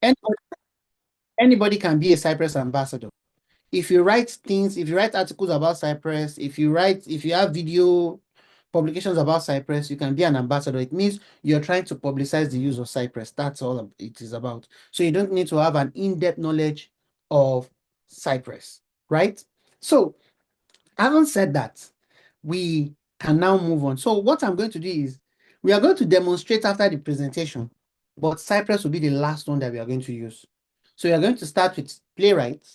Anybody, anybody can be a Cypress ambassador. If you write things, if you write articles about Cypress, if you have video publications about Cypress, you can be an ambassador. It means you're trying to publicize the use of Cypress. That's all it is about. So you don't need to have an in-depth knowledge of Cypress, right? So having said that, we can now move on. So what I'm going to do is we are going to demonstrate after the presentation, but Cypress will be the last one that we are going to use. So we are going to start with Playwright,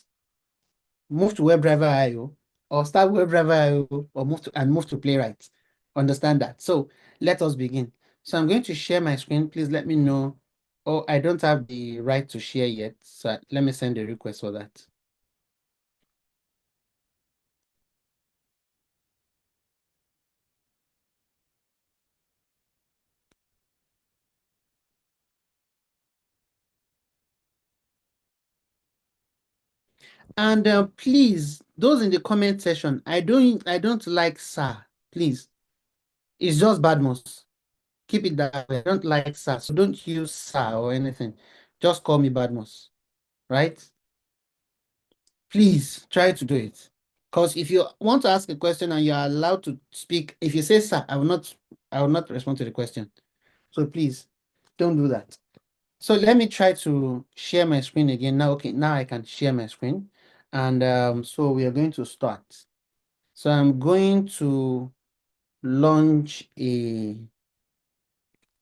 move to WebdriverIO, or start WebdriverIO, or move to Playwright. Understand that? So let us begin. So I'm going to share my screen. Please let me know. Oh, I don't have the right to share yet. So let me send a request for that. And please, those in the comment section, I don't like sir. Please, it's just Badmus. Keep it that way. I don't like sir, so don't use sir or anything. Just call me Badmus, right? Please try to do it. Because if you want to ask a question and you are allowed to speak, if you say sir, I will not respond to the question. So please don't do that. So let me try to share my screen again. Now, okay, now I can share my screen. And so we are going to start. So I'm going to launch a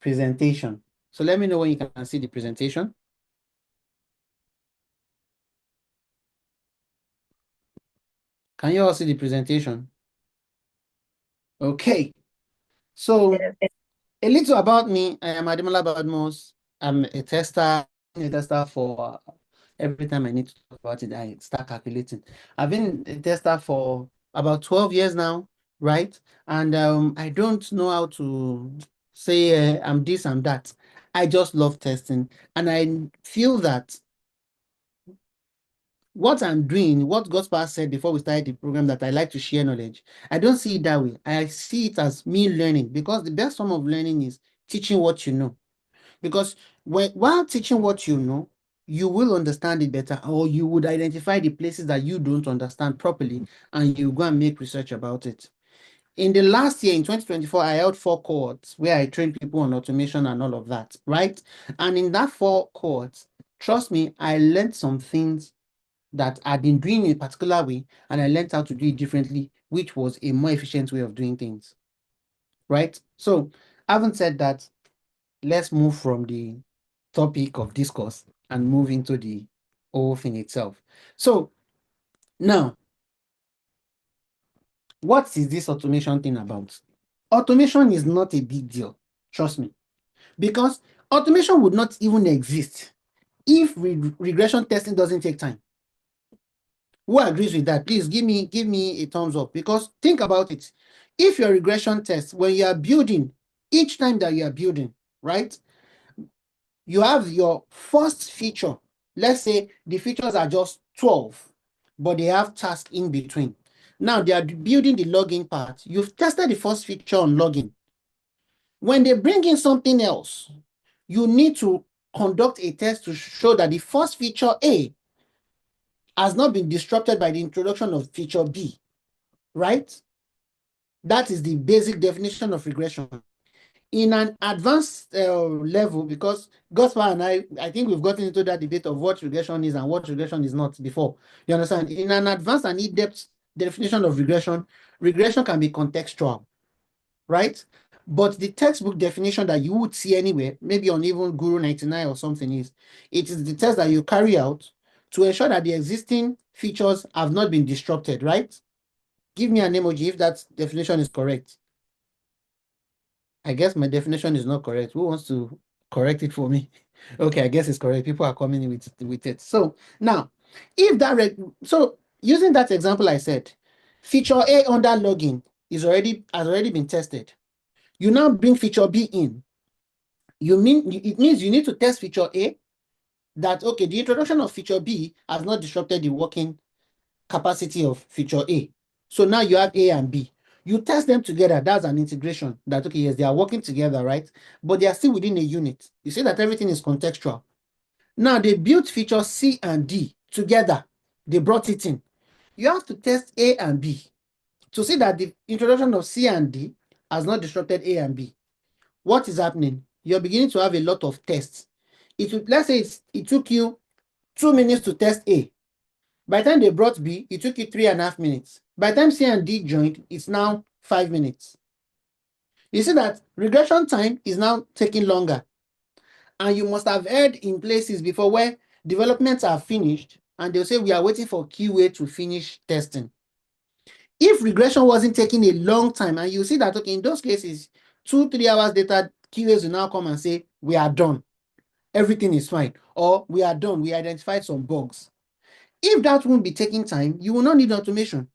presentation. So let me know when you can see the presentation. Can you all see the presentation? Okay. So a little about me. I am Ademola Badmos. I'm a tester for every time I need to talk about it, I start calculating. I've been a tester for about 12 years now, right? And I don't know how to say I'm this, I'm that. I just love testing. And I feel that what I'm doing, what Gospel said before we started the program, that I like to share knowledge. I don't see it that way. I see it as me learning, because the best form of learning is teaching what you know. Because while teaching what you know, you will understand it better, or you would identify the places that you don't understand properly, and you go and make research about it. In the last year, in 2024, I held 4 cohorts where I trained people on automation and all of that, right? And in that 4 cohorts, trust me, I learned some things that I've been doing in a particular way, and I learned how to do it differently, which was a more efficient way of doing things, right? So, having said that, let's move from the topic of discourse and move into the whole thing itself. So, now, what is this automation thing about? Automation is not a big deal, trust me, because automation would not even exist if regression testing doesn't take time. Who agrees with that? Please give me a thumbs up, because think about it. If your regression test, when you are building, each time that you are building, right, you have your first feature. Let's say the features are just 12, but they have tasks in between. Now they are building the login part. You've tested the first feature on login. When they bring in something else, you need to conduct a test to show that the first feature A has not been disrupted by the introduction of feature B, right? That is the basic definition of regression. In an advanced level, because Gospel and I think we've gotten into that debate of what regression is and what regression is not before. You understand? In an advanced and in-depth definition of regression, regression can be contextual, right? But the textbook definition that you would see anywhere, maybe on even Guru 99 or something, is it is the test that you carry out to ensure that the existing features have not been disrupted, right? Give me an emoji if that definition is correct. I guess my definition is not correct. Who wants to correct it for me? Okay, I guess it's correct. People are coming in with it. So now, if that so using that example I said, feature A under login has already been tested. You now bring feature B in. It means you need to test feature A, that okay, the introduction of feature B has not disrupted the working capacity of feature A. So now you have A and B. You test them together. That's an integration. That okay, yes, they are working together, right? But they are still within a unit. You see that everything is contextual. Now they built feature C and D together. They brought it in. You have to test A and B to see that the introduction of C and D has not disrupted A and B. What is happening? You're beginning to have a lot of tests. Let's say it took you 2 minutes to test A. By the time they brought B, it took you 3.5 minutes. By the time C and D joined, it's now 5 minutes. You see that regression time is now taking longer. And you must have heard in places before where developments are finished and they'll say we are waiting for QA to finish testing. If regression wasn't taking a long time, and you see that, okay, in those cases, 2-3 hours later, QAs will now come and say, we are done. Everything is fine. Or we are done. We identified some bugs. If that won't be taking time, you will not need automation.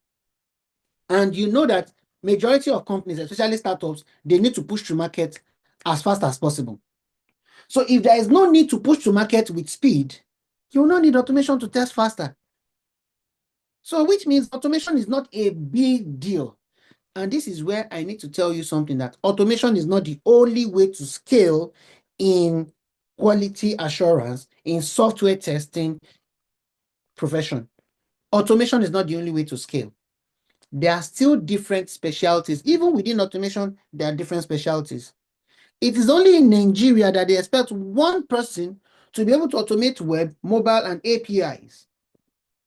And you know that majority of companies, especially startups, they need to push to market as fast as possible. So if there is no need to push to market with speed, you will not need automation to test faster. So which means automation is not a big deal. And this is where I need to tell you something, that automation is not the only way to scale in quality assurance, in software testing profession. Automation is not the only way to scale. There are still different specialties. Even within automation, there are different specialties. It is only in Nigeria that they expect one person to be able to automate web, mobile, and APIs,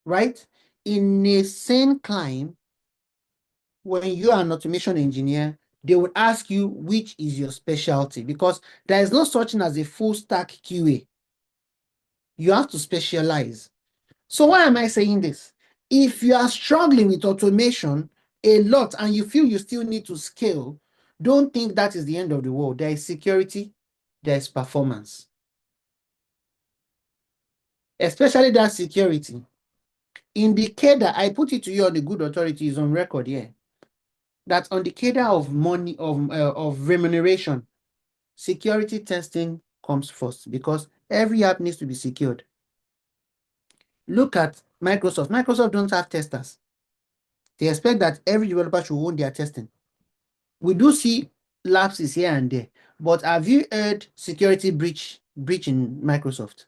right? In a sane clime, when you are an automation engineer, they would ask you which is your specialty, because there is no such thing as a full stack QA. You have to specialize. So why am I saying this? If you are struggling with automation a lot and you feel you still need to scale, don't think that is the end of the world. There is security, there is performance. Especially that security. In the cadre, I put it to you on the good authority, is on record here, that on the cadre of money, of remuneration, security testing comes first, because every app needs to be secured. Look at Microsoft. Microsoft don't have testers. They expect that every developer should own their testing. We do see lapses here and there, but have you heard security breach in Microsoft?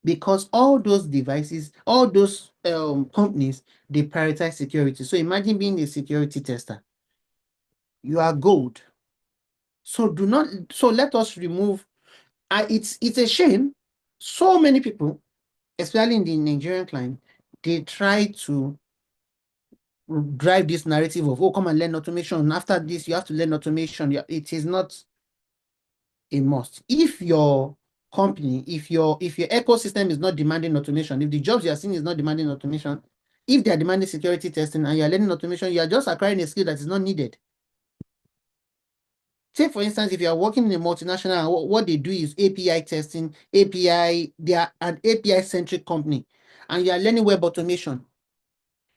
Because all those devices, all those companies, they prioritize security. So imagine being a security tester. You are gold. So let us remove, it's a shame. So many people, especially in the Nigerian client, they try to drive this narrative of, oh, come and learn automation. After this, you have to learn automation. It is not a must. If your company, if your ecosystem is not demanding automation, if the jobs you are seeing is not demanding automation, if they are demanding security testing and you are learning automation, you are just acquiring a skill that is not needed. Take, for instance, if you are working in a multinational and what they do is API testing, they are an API-centric company, and you are learning web automation.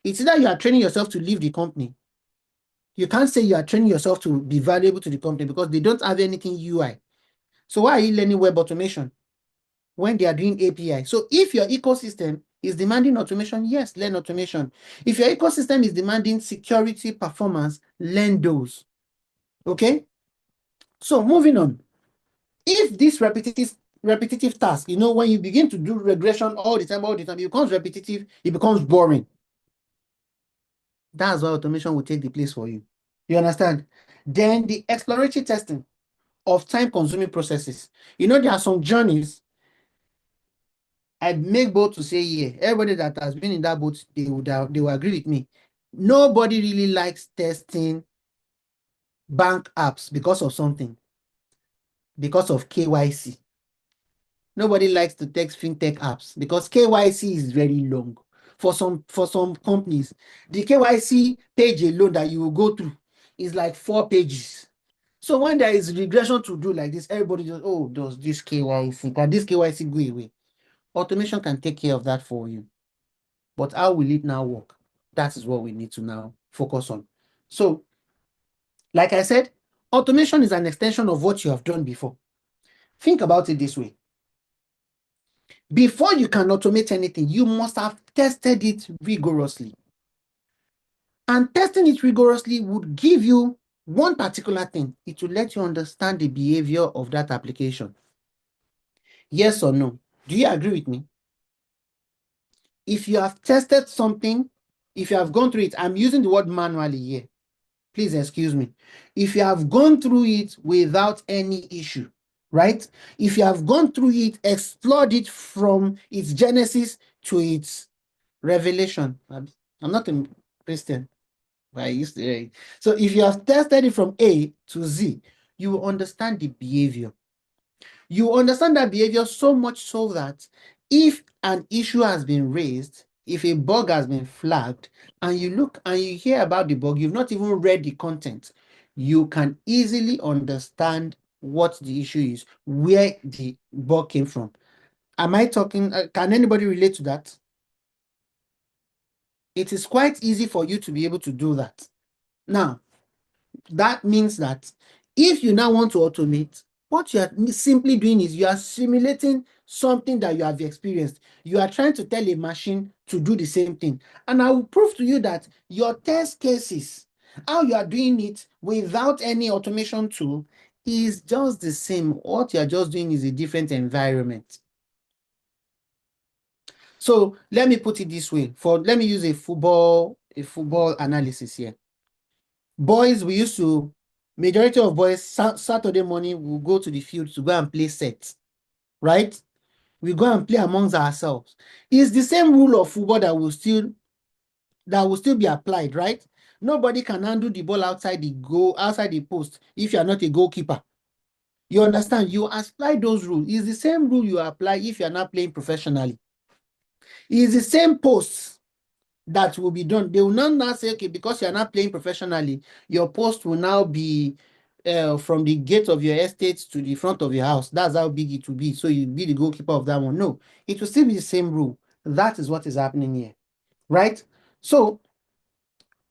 It's either you are training yourself to leave the company. You can't say you are training yourself to be valuable to the company because they don't have anything UI. So why are you learning web automation when they are doing API? So if your ecosystem is demanding automation, yes, learn automation. If your ecosystem is demanding security, performance, learn those. Okay? So moving on. If this repetitive task, when you begin to do regression all the time, it becomes repetitive, it becomes boring. That's why automation will take the place for you. You understand? Then the exploratory testing of time-consuming processes. There are some journeys I'd make bold to say, yeah, everybody that has been in that boat, they will agree with me. Nobody really likes testing bank apps because of something, because of KYC. Nobody likes to test fintech apps because KYC is very long. For some companies, the KYC page alone that you will go through is like 4 pages. So when there is regression to do like this, everybody just, oh, does this KYC? Can this KYC go away? Automation can take care of that for you. But how will it now work? That is what we need to now focus on. So, like I said, automation is an extension of what you have done before. Think about it this way. Before you can automate anything, you must have tested it rigorously. And testing it rigorously would give you one particular thing. It will let you understand the behavior of that application. Yes or no? Do you agree with me? If you have tested something, if you have gone through it, I'm using the word manually here. Please excuse me. If you have gone through it without any issue, right? If you have gone through it, explored it from its genesis to its revelation. I'm not a Christian, but I used to hear it. So if you have tested it from A to Z, you will understand the behavior. You understand that behavior so much so that if an issue has been raised, if a bug has been flagged, and you look and you hear about the bug, you've not even read the content, you can easily understand what the issue is, where the bug came from. Am I talking? Can anybody relate to that? It is quite easy for you to be able to do that. Now, that means that if you now want to automate, what you are simply doing is you are simulating something that you have experienced. You are trying to tell a machine to do the same thing. And I will prove to you that your test cases, how you are doing it without any automation tool, is just the same. What you are just doing is a different environment. So let me put it this way. Let me use a football analysis here. Boys, majority of boys, Saturday morning, will go to the field to go and play sets, right? We go and play amongst ourselves. It's the same rule of football that will still be applied, right? Nobody can handle the ball outside the post if you are not a goalkeeper. You understand? You apply those rules. It's the same rule you apply if you are not playing professionally. It's the same posts that will be done. They will not now say, okay, because you are not playing professionally, your post will now be from the gate of your estate to the front of your house. That's how big it will be. So you be the goalkeeper of that one. No, it will still be the same rule. That is what is happening here, right? So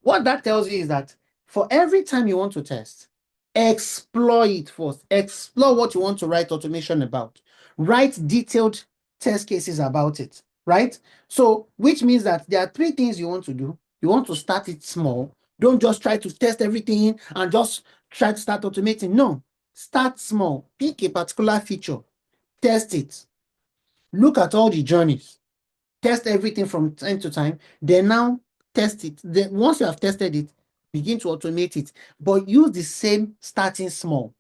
what that tells you is that for every time you want to test, explore it first. Explore what you want to write automation about. Write detailed test cases about it, right? So, which means that there are three things you want to do. You want to start it small. Don't just try to test everything and just try to start automating. No, start small. Pick a particular feature. Test it. Look at all the journeys. Test everything from time to time. Then now test it. Then once you have tested it, begin to automate it. But use the same starting small.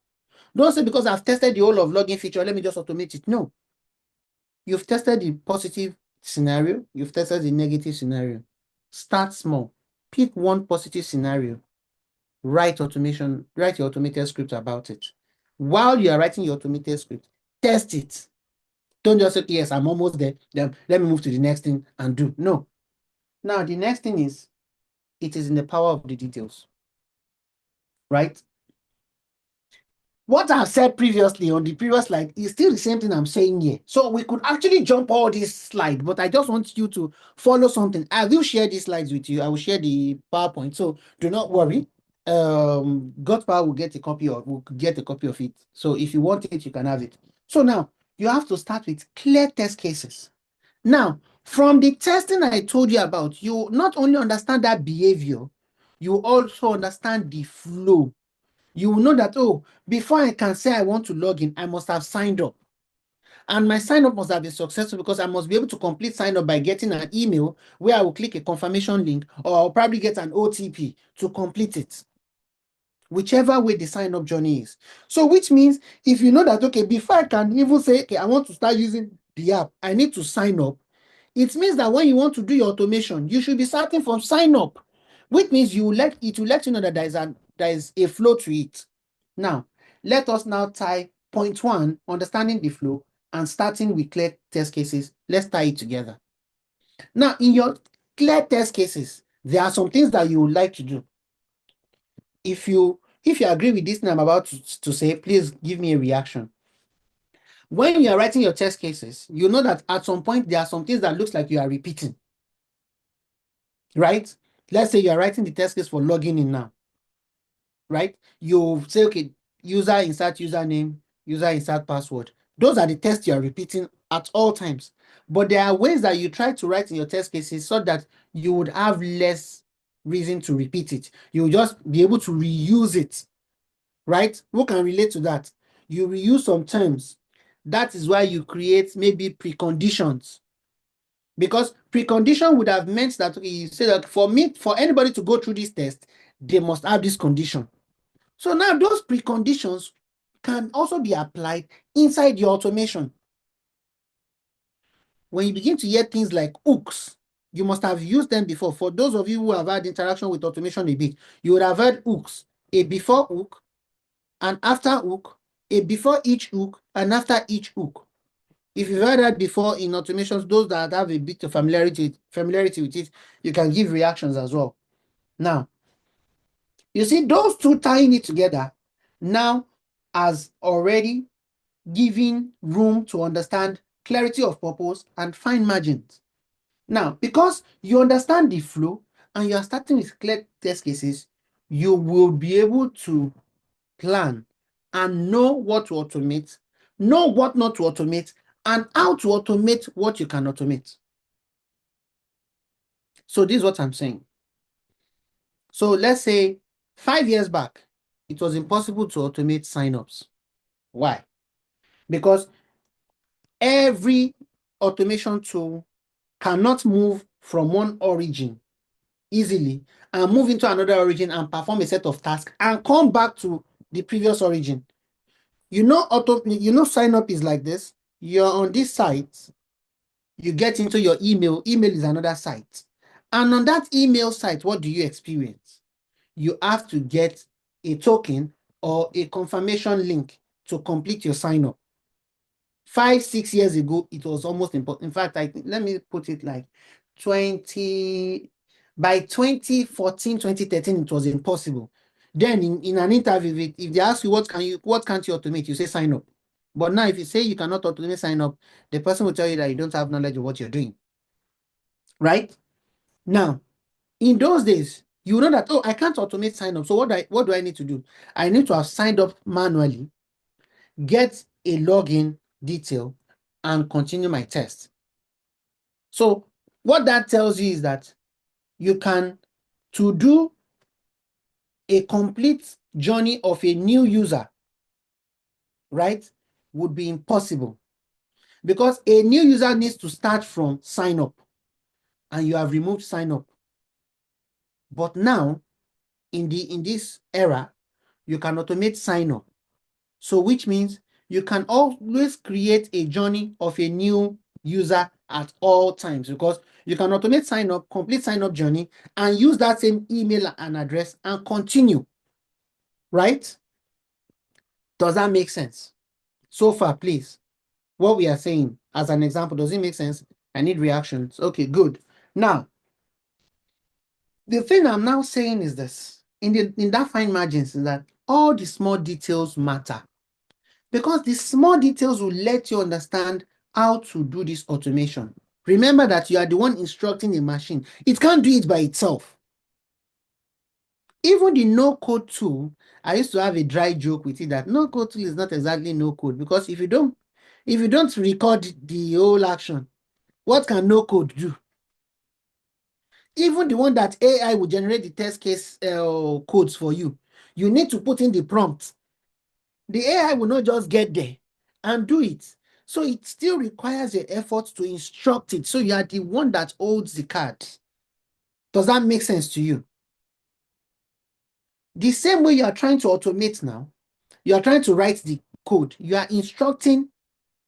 Don't say because I've tested the whole of login feature, let me just automate it. No. You've tested the positive scenario, you've tested the negative scenario. Start small. Pick one positive scenario. Write your automated script about it. While you are writing your automated script, test it. Don't just say, yes, I'm almost there. Then let me move to the next thing and do. No. Now, the next thing is, it is in the power of the details, right? What I've said previously on the previous slide is still the same thing I'm saying here. So we could actually jump all this slide, but I just want you to follow something. I will share these slides with you. I will share the PowerPoint. So do not worry. Godpower will get a copy of it. So if you want it, you can have it. So now you have to start with clear test cases. Now, from the testing I told you about, you not only understand that behavior, you also understand the flow. You will know that, oh, before I can say I want to log in, I must have signed up. And my sign up must have been successful because I must be able to complete sign up by getting an email where I will click a confirmation link, or I'll probably get an OTP to complete it. Whichever way the sign up journey is. So which means if you know that, okay, before I can even say, okay, I want to start using the app, I need to sign up. It means that when you want to do your automation, you should be starting from sign up, which means it will let you know that there is a flow to it. Now, let us now tie point one, understanding the flow, and starting with clear test cases. Let's tie it together. Now, in your clear test cases, there are some things that you would like to do. If you agree with this thing I'm about to say, please give me a reaction. When you are writing your test cases, you know that at some point there are some things that looks like you are repeating, right? Let's say you are writing the test case for logging in now, right? You say, okay, user insert username, user insert password. Those are the tests you are repeating at all times. But there are ways that you try to write in your test cases so that you would have less reason to repeat it. You will just be able to reuse it, right? Who can relate to that? You reuse some terms That is why you create maybe preconditions. Because precondition would have meant that you say that for anybody to go through this test, they must have this condition. So now those preconditions can also be applied inside your automation. When you begin to hear things like hooks, you must have used them before. For those of you who have had interaction with automation a bit, you would have heard hooks, a before hook, an after hook, a before each hook, and after each hook. If you've heard that before in automations, those that have a bit of familiarity with it, you can give reactions as well. Now, you see those two tying it together now has already given room to understand clarity of purpose and fine margins. Now, because you understand the flow and you are starting with clear test cases, you will be able to plan and know what to automate, know what not to automate, and how to automate what you can automate. So this is what I'm saying. So let's say 5 years back, it was impossible to automate signups. Why? Because every automation tool cannot move from one origin easily and move into another origin and perform a set of tasks and come back to the previous origin. Sign up is like this. You're on this site, you get into your email. Email is another site. And on that email site, what do you experience? You have to get a token or a confirmation link to complete your sign up. 5, 6 years ago, it was almost impossible. In fact, let me put it like by 2014, 2013, it was impossible. Then in an interview, if they ask you what can't you automate, you say sign up. But now if you say you cannot automate sign up, the person will tell you that you don't have knowledge of what you're doing. Right? Now, in those days, you know that, oh, I can't automate sign up. So what do I need to do? I need to have signed up manually, get a login detail, and continue my test. So what that tells you is that you can, to do a complete journey of a new user, right, would be impossible. Because a new user needs to start from sign up, and you have removed sign up. But now, in this era, you can automate sign up. So which means you can always create a journey of a new user at all times, because you can automate sign up, complete sign up journey, and use that same email and address and continue. Right? Does that make sense? So far, please. What we are saying as an example, does it make sense? I need reactions. Okay, good. Now, the thing I'm now saying is this. In that fine margins is that all the small details matter. Because the small details will let you understand how to do this automation. Remember that you are the one instructing a machine. It can't do it by itself. Even the no-code tool, I used to have a dry joke with it that no-code tool is not exactly no-code, because if you don't record the whole action, what can no-code do? Even the one that AI will generate the test case codes for you, you need to put in the prompt. The AI will not just get there and do it. So it still requires your effort to instruct it. So you are the one that holds the card. Does that make sense to you? The same way you are trying to automate now, you are trying to write the code. You are instructing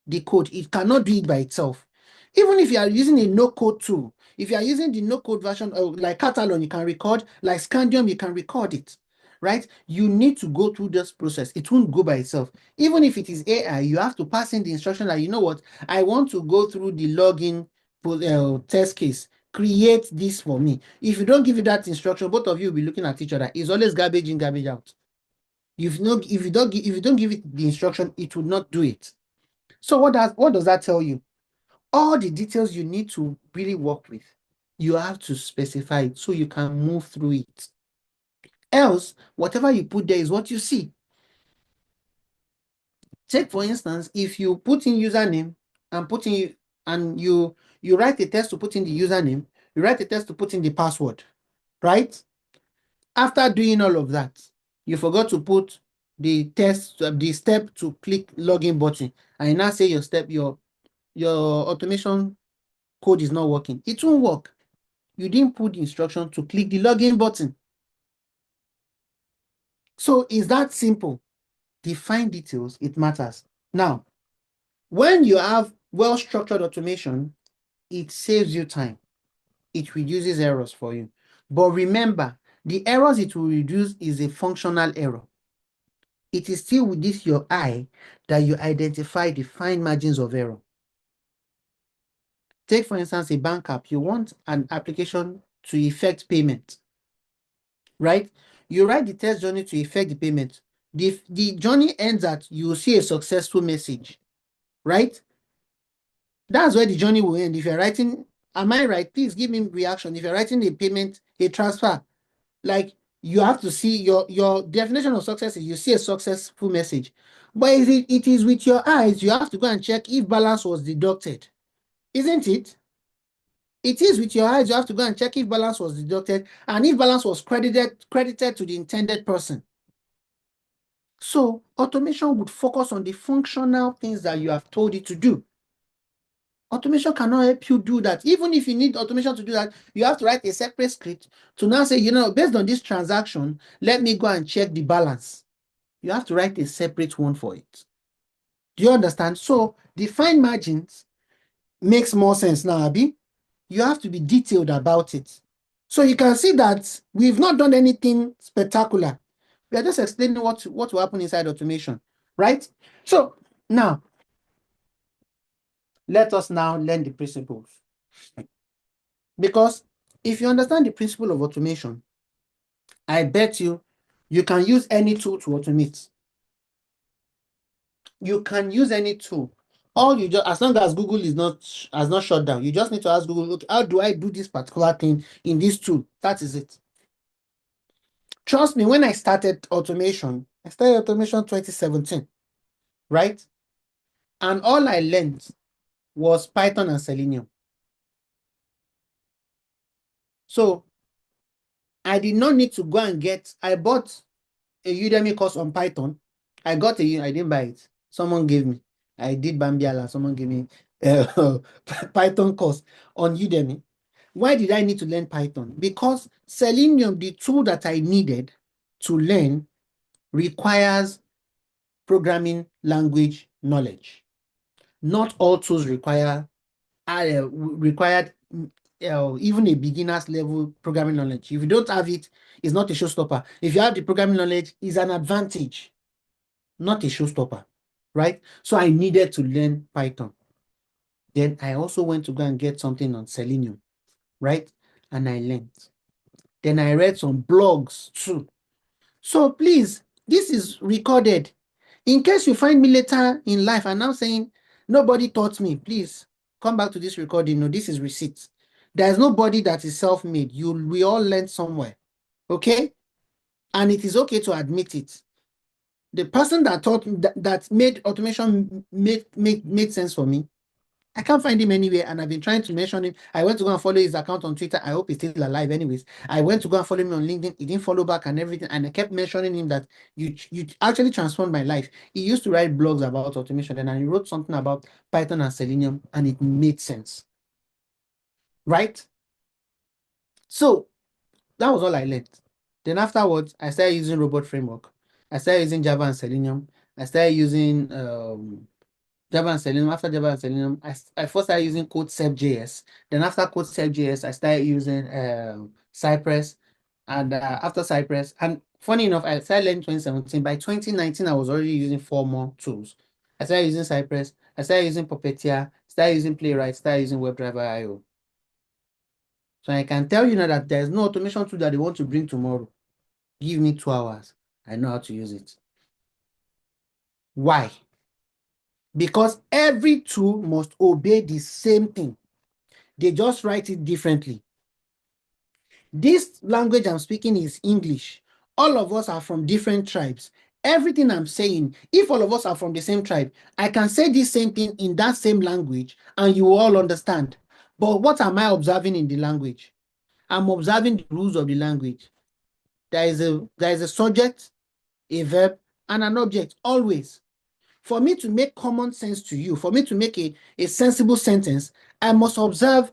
the code. It cannot do it by itself. Even if you are using a no-code tool, if you are using the no-code version, like Catalan, you can record, like Scandium, you can record it, right? You need to go through this process. It won't go by itself. Even if it is AI, you have to pass in the instruction that, you know what, I want to go through the login test case. Create this for me. If you don't give it that instruction, both of you will be looking at each other. It's always garbage in, garbage out. If you don't give it the instruction, it will not do it. So what does that tell you? All the details you need to really work with, you have to specify it so you can move through it. Else, whatever you put there is what you see. Take, for instance, if you put in username and you write a test to put in the username, you write a test to put in the password, right? After doing all of that, you forgot to put the test, the step to click login button, and you now say your automation code is not working, it won't work. You didn't put the instruction to click the login button. So it's that simple. Define details, it matters. Now, when you have well-structured automation, it saves you time. It reduces errors for you. But remember, the errors it will reduce is a functional error. It is still with this your eye that you identify the fine margins of error. Take, for instance, a bank app. You want an application to effect payment, right? You write the test journey to effect the payment. The journey ends at you will see a successful message, right? That's where the journey will end. If you're writing, am I right? Please give me reaction. If you're writing a payment, a transfer, like you have to see your definition of success is you see a successful message. But it is with your eyes, you have to go and check if balance was deducted. Isn't it? It is with your eyes, you have to go and check if balance was deducted and if balance was credited to the intended person. So automation would focus on the functional things that you have told it to do. Automation cannot help you do that. Even if you need automation to do that, you have to write a separate script to now say, based on this transaction, let me go and check the balance. You have to write a separate one for it. Do you understand? So define margins makes more sense now, Abi. You have to be detailed about it. So you can see that we've not done anything spectacular. We are just explaining what will happen inside automation, right? So now, let us now learn the principles. Because if you understand the principle of automation, I bet you can use any tool to automate. You can use any tool. As long as Google has not shut down, you just need to ask Google, okay, how do I do this particular thing in this tool? That is it. Trust me, when I started automation 2017, right? And all I learned was Python and Selenium. So I did not need to go and I bought a Udemy course on Python. I didn't buy it. Someone gave me. I did Bambiala. Someone gave me a Python course on Udemy. Why did I need to learn Python? Because Selenium, the tool that I needed to learn, requires programming language knowledge. Not all tools required even a beginner's level programming knowledge. If you don't have it, it's not a showstopper. If you have the programming knowledge, it's an advantage, not a showstopper, right? So I needed to learn Python. Then I also went to go and get something on Selenium, right? And I learned. Then I read some blogs too. So please, this is recorded. In case you find me later in life and now saying, nobody taught me, please come back to this recording. No, this is receipts. There's nobody that is self-made. We all learned somewhere, okay? And it is okay to admit it. The person that taught that made automation made sense for me, I can't find him anywhere, and I've been trying to mention him. I went to go and follow his account on Twitter. I hope he's still alive anyways. I went to go and follow him on LinkedIn. He didn't follow back and everything, and I kept mentioning him that you actually transformed my life. He used to write blogs about automation, and he wrote something about Python and Selenium, and it made sense, right? So that was all I learned. Then afterwards, I started using robot framework. I started using Java and Selenium. I started using Java and Selenium. After Java and Selenium, I first started using Code.js. Then after Code.js, I started using Cypress. And after Cypress, and funny enough, I started learning 2017. By 2019, I was already using 4 more tools. I started using Cypress. I started using Puppeteer. Started using Playwright. Started using WebdriverIO. So I can tell you now that there's no automation tool that they want to bring tomorrow. Give me 2 hours. I know how to use it. Why? Because every tool must obey the same thing. They just write it differently. This language I'm speaking is English. All of us are from different tribes. Everything I'm saying, if all of us are from the same tribe, I can say the same thing in that same language and you all understand. But what am I observing in the language? I'm observing the rules of the language. There is a subject, a verb, and an object always. For me to make common sense to you, for me to make a sensible sentence, I must observe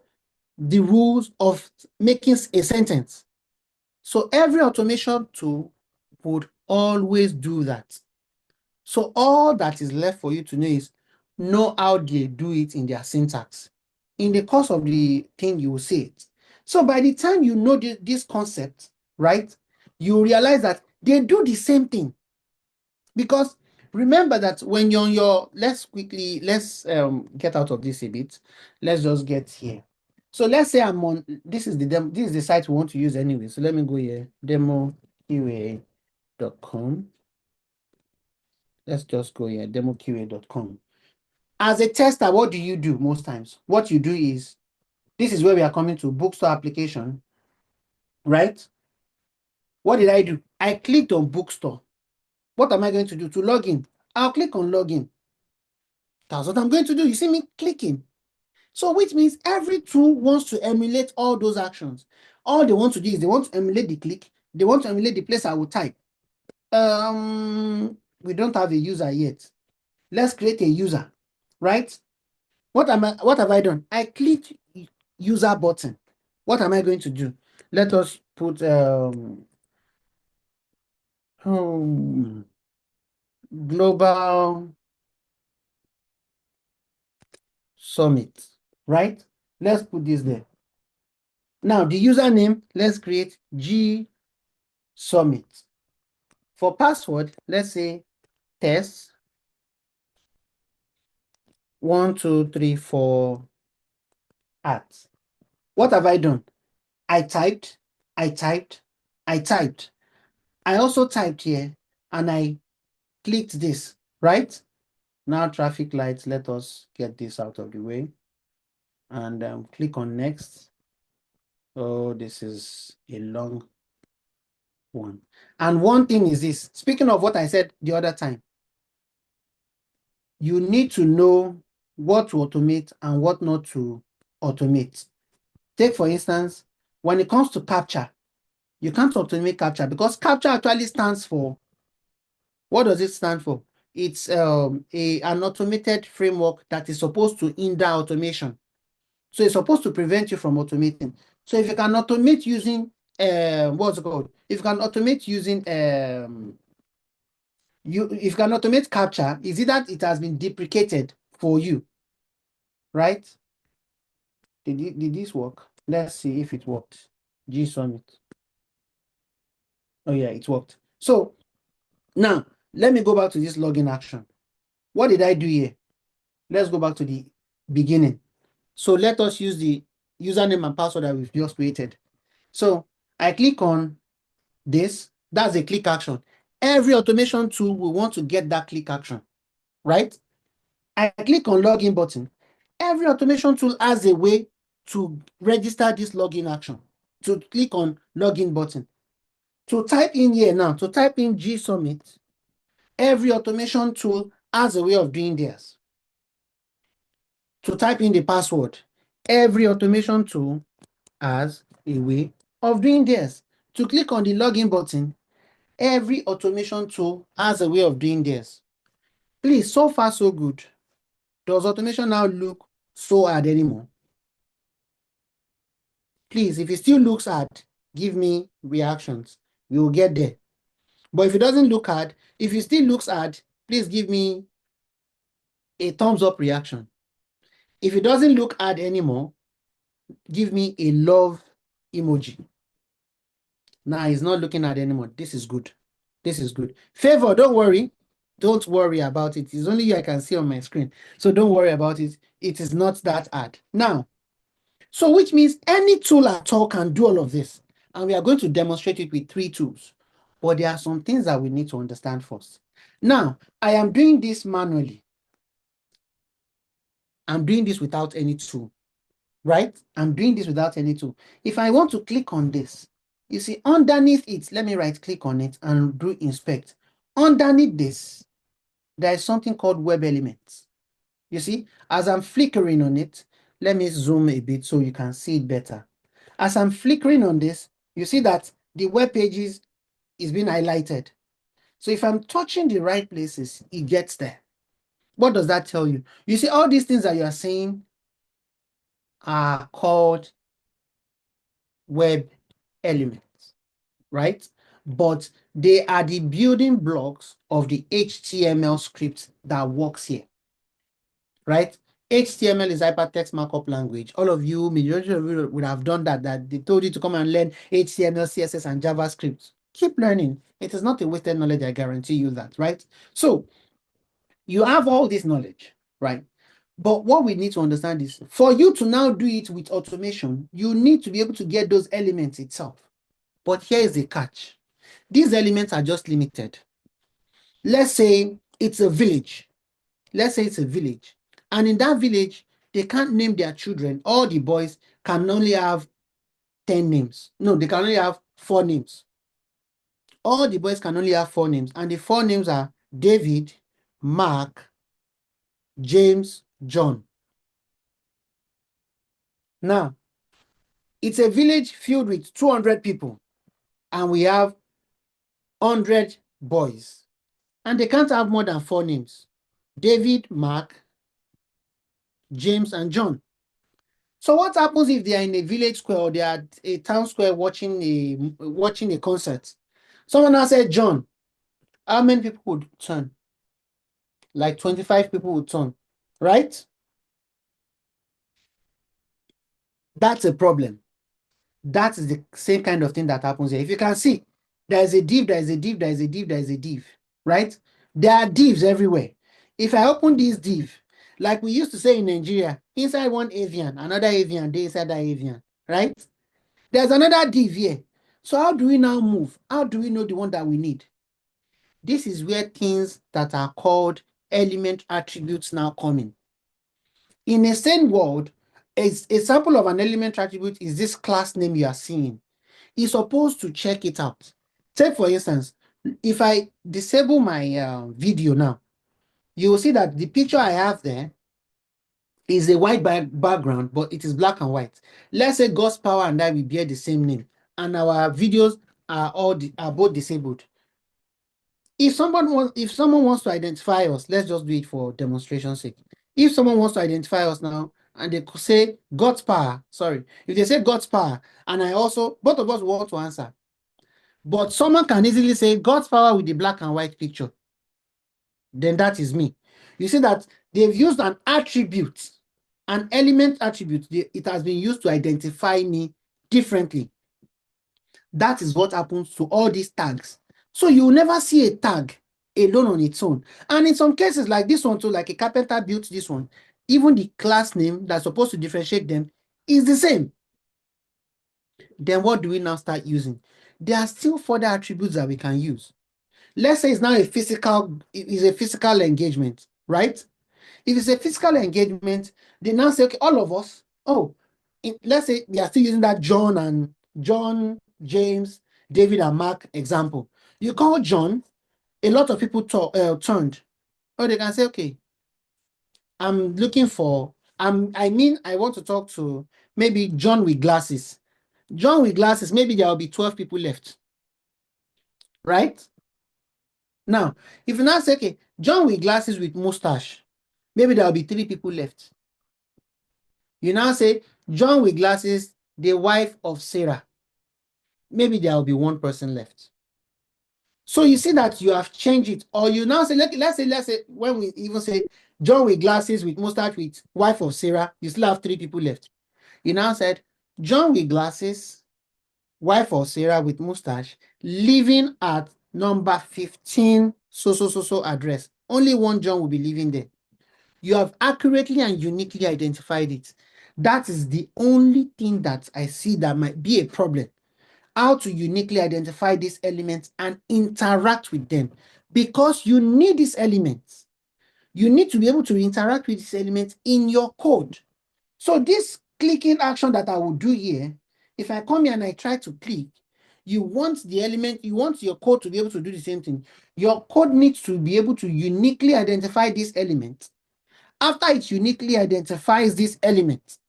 the rules of making a sentence. So every automation tool would always do that. So all that is left for you to know how they do it in their syntax. In the course of the thing, you will see it. So by the time you know this concept, right, you realize that they do the same thing. Because remember that when you're on your, let's get out of this a bit. Let's just get here. So let's say I'm on, this is the site we want to use anyway. So let me go here, demoqa.com. Let's just go here, demoqa.com. As a tester, what do you do most times? What you do is, this is where we are coming to bookstore application, right? What did I do? I clicked on bookstore. What am I going to do? To log in. I'll click on login. That's what I'm going to do. You see me clicking. So which means every tool wants to emulate all those actions. All they want to do is they want to emulate the click. They want to emulate the place I will type. We don't have a user yet. Let's create a user, right? What have I done? I clicked user button. What am I going to do? Let us put global summit, right? Let's put this there. Now the username, let's create G Summit. For password, let's say test 1 2 3 4 at. What have I done? I typed. I also typed here and I clicked this, right? Now traffic lights, let us get this out of the way and click on next. Oh, this is a long one. And one thing is this, speaking of what I said the other time, you need to know what to automate and what not to automate. Take, for instance, when it comes to captcha, you can't automate captcha because captcha actually stands for, what does it stand for? It's an automated framework that is supposed to hinder automation. So it's supposed to prevent you from automating. So if you can automate using, what's it called? If you can automate using, if you can automate captcha, is it that it has been deprecated for you, right? Did this work? Let's see if it worked. GSummit. Oh yeah, it worked. So now let me go back to this login action. What did I do here? Let's go back to the beginning. So let us use the username and password that we've just created. So I click on this. That's a click action. Every automation tool will want to get that click action, right? I click on login button. Every automation tool has a way to register this login action. To click on login button. To type in here now, to type in GSummit, every automation tool has a way of doing theirs. To type in the password, every automation tool has a way of doing theirs. To click on the login button, every automation tool has a way of doing theirs. Please, so far so good. Does automation now look so hard anymore? Please, if it still looks hard, give me reactions. We will get there. But if it doesn't look hard, if it still looks hard, please give me a thumbs up reaction. If it doesn't look hard anymore, give me a love emoji. Now it's not looking hard anymore. This is good. This is good. Favor, don't worry. Don't worry about it. It's only you I can see on my screen. So don't worry about it. It is not that hard. Now, so which means any tool at all can do all of this. And we are going to demonstrate it with 3 tools. But there are some things that we need to understand first. Now, I am doing this manually. I'm doing this without any tool, right? I'm doing this without any tool. If I want to click on this, you see underneath it, let me right click on it and do inspect. Underneath this, there is something called web elements. You see, as I'm flickering on it, let me zoom a bit so you can see it better. As I'm flickering on this, you see that the web pages is being highlighted. So if I'm touching the right places, it gets there. What does that tell you? You see, all these things that you are saying are called web elements, right? But they are the building blocks of the HTML script that works here, right? HTML is hypertext markup language. All of you, majority of you would have done that they told you to come and learn HTML, CSS, and JavaScript. Keep learning. It is not a wasted knowledge, I guarantee you that, right? So you have all this knowledge, right? But what we need to understand is for you to now do it with automation, you need to be able to get those elements itself. But here is the catch. These elements are just limited. Let's say it's a village. Let's say it's a village. And in that village, they can't name their children. All the boys can only have 10 names. No, they can only have 4 names. All the boys can only have 4 names. And the 4 names are David, Mark, James, John. Now, it's a village filled with 200 people. And we have 100 boys. And they can't have more than 4 names. David, Mark, James, and John. So what happens if they are in a village square or they are at a town square watching a concert? Someone now said, John, how many people would turn? Like 25 people would turn, right? That's a problem. That is the same kind of thing that happens here. If you can see, there is a div, there is a div, there is a div, there is a div, right? There are divs everywhere. If I open this div, like we used to say in Nigeria, inside one avian, another avian, they inside that avian, right? There's another div here. So how do we now move? How do we know the one that we need? This is where things that are called element attributes now come in. In a same world, a sample of an element attribute is this class name you are seeing. It's supposed to check it out. Take for instance, if I disable my video now, you will see that the picture I have there is a white background, but it is black and white. Let's say God's power and I will bear the same name, and our videos are both disabled. If someone wants to identify us, let's just do it for demonstration's sake. If someone wants to identify us now, and they could say God's power, sorry, if they say God's power, and I also both of us want to answer, but someone can easily say God's power with the black and white picture, then that is me. You see that they've used an attribute, an element attribute. It has been used to identify me differently. That is what happens to all these tags. So you will never see a tag alone on its own. And in some cases, like this one too, like a carpenter built this one, even the class name that's supposed to differentiate them is the same. Then what do we now start using? There are still further attributes that we can use. Let's say it's now a physical engagement, right? If it's a physical engagement, they now say, okay, all of us, let's say we are still using that John, James, David, and Mark example. You call John, a lot of people turned. Or they can say, okay, I'm looking for, I want to talk to maybe John with glasses. John with glasses, maybe there will be 12 people left, right? Now, if you now say, okay, John with glasses with mustache, maybe there will be 3 people left. You now say, John with glasses, the wife of Sarah. Maybe there will be 1 person left. So you see that you have changed it. Or you now say, let's say, when we even say John with glasses, with mustache, with wife of Sarah, you still have 3 people left. You now said, John with glasses, wife of Sarah with mustache, living at number 15, so address. Only 1 John will be living there. You have accurately and uniquely identified it. That is the only thing that I see that might be a problem. How to uniquely identify these elements and interact with them. Because you need these elements. You need to be able to interact with these elements in your code. So this clicking action that I will do here, if I come here and I try to click, you want your code to be able to do the same thing. Your code needs to be able to uniquely identify this element. After it uniquely identifies this element,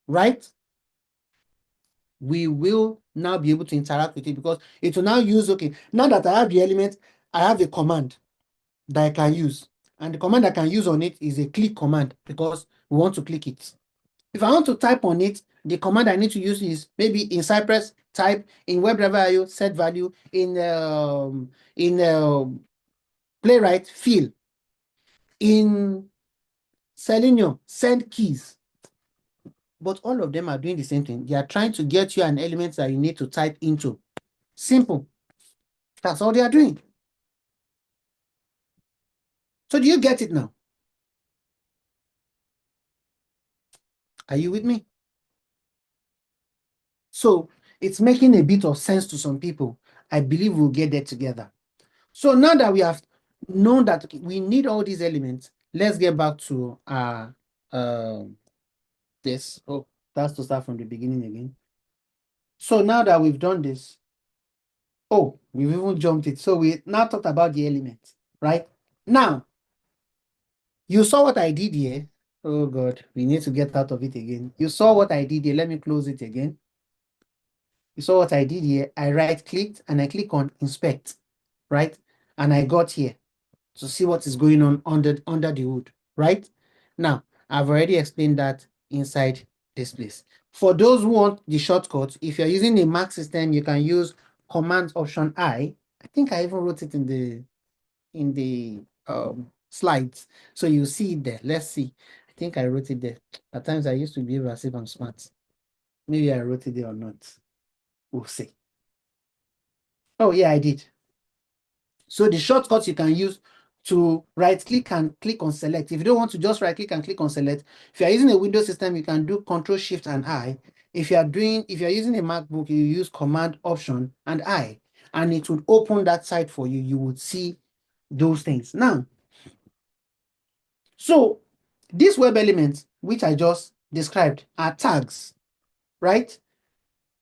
right? We will now be able to interact with it because it will now use, okay, now that I have the element, I have a command that I can use. And the command I can use on it is a click command because we want to click it. If I want to type on it, the command I need to use is maybe in Cypress, type in WebdriverIO, set value, in Playwright, fill, in Selenium, send keys. But all of them are doing the same thing. They are trying to get you an element that you need to type into. Simple. That's all they are doing. So do you get it now? Are you with me? So it's making a bit of sense to some people. I believe we'll get there together. So now that we have known that we need all these elements, let's get back to this. Oh, that's to start from the beginning again. So now that we've done this, oh, we've even jumped it. So we now talked about the elements, right? Now, you saw what I did here. Oh God, we need to get out of it again. You saw what I did here. Let me close it again. You saw what I did here. I right-clicked and I click on inspect, right? And I got here to see what is going on under the hood, right? Now, I've already explained that inside this place. For those who want the shortcut, if you're using a Mac system, you can use Command Option I. I think I even wrote it in the slides. So you see it there. Let's see. I think I wrote it there. At times I used to behave as if I'm smart. Maybe I wrote it there or not. We'll see. Oh, yeah, I did. So the shortcuts you can use to right click and click on select. If you don't want to just right click and click on select, if you're using a Windows system, you can do Control Shift and I. If you're using a MacBook, you use Command Option and I, and it would open that site for you. You would see those things. Now, so these web elements, which I just described, are tags, right?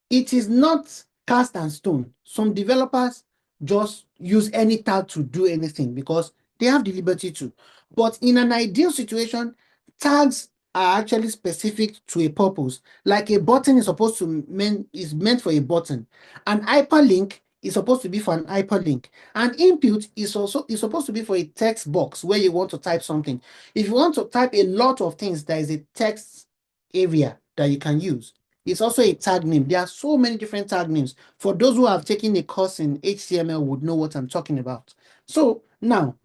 It is not cast and stone. Some developers just use any tag to do anything because they have the liberty to. But in an ideal situation, tags are actually specific to a purpose. Like a button is meant for a button. An hyperlink is supposed to be for an hyperlink. An input is supposed to be for a text box where you want to type something. If you want to type a lot of things, there is a text area that you can use. It's also a tag name. There are so many different tag names. For those who have taken a course in HTML would know what I'm talking about. So now,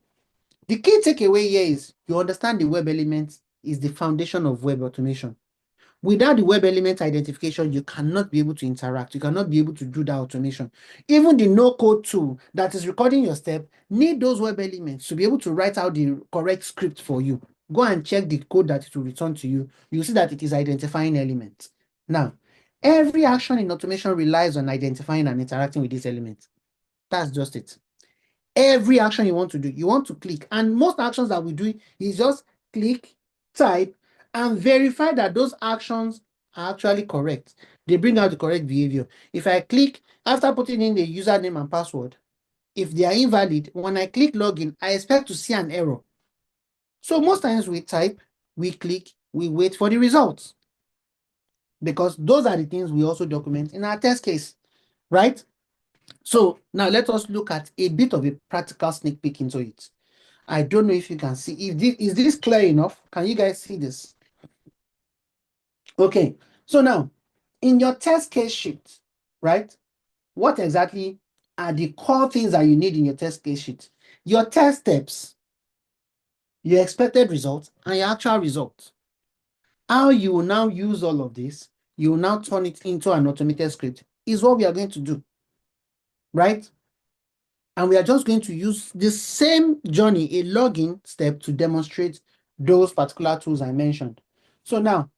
the key takeaway here is you understand the web element is the foundation of web automation. Without the web element identification, you cannot be able to interact. You cannot be able to do that automation. Even the no-code tool that is recording your step need those web elements to be able to write out the correct script for you. Go and check the code that it will return to you. You'll see that it is identifying elements. Now, every action in automation relies on identifying and interacting with these elements. That's just it. Every action you want to do, you want to click. And most actions that we do is just click, type, and verify that those actions are actually correct. They bring out the correct behavior. If I click, after putting in the username and password, if they are invalid, when I click login, I expect to see an error. So most times we type, we click, we wait for the results. Because those are the things we also document in our test case, right? So now let us look at a bit of a practical sneak peek into it. I don't know if you can see. Is this clear enough? Can you guys see this? Okay. So now, in your test case sheet, right? What exactly are the core things that you need in your test case sheet? Your test steps, your expected results, and your actual results. How you will now use all of this, you will now turn it into an automated script, is what we are going to do, right? And we are just going to use the same journey, a login step, to demonstrate those particular tools I mentioned. So now,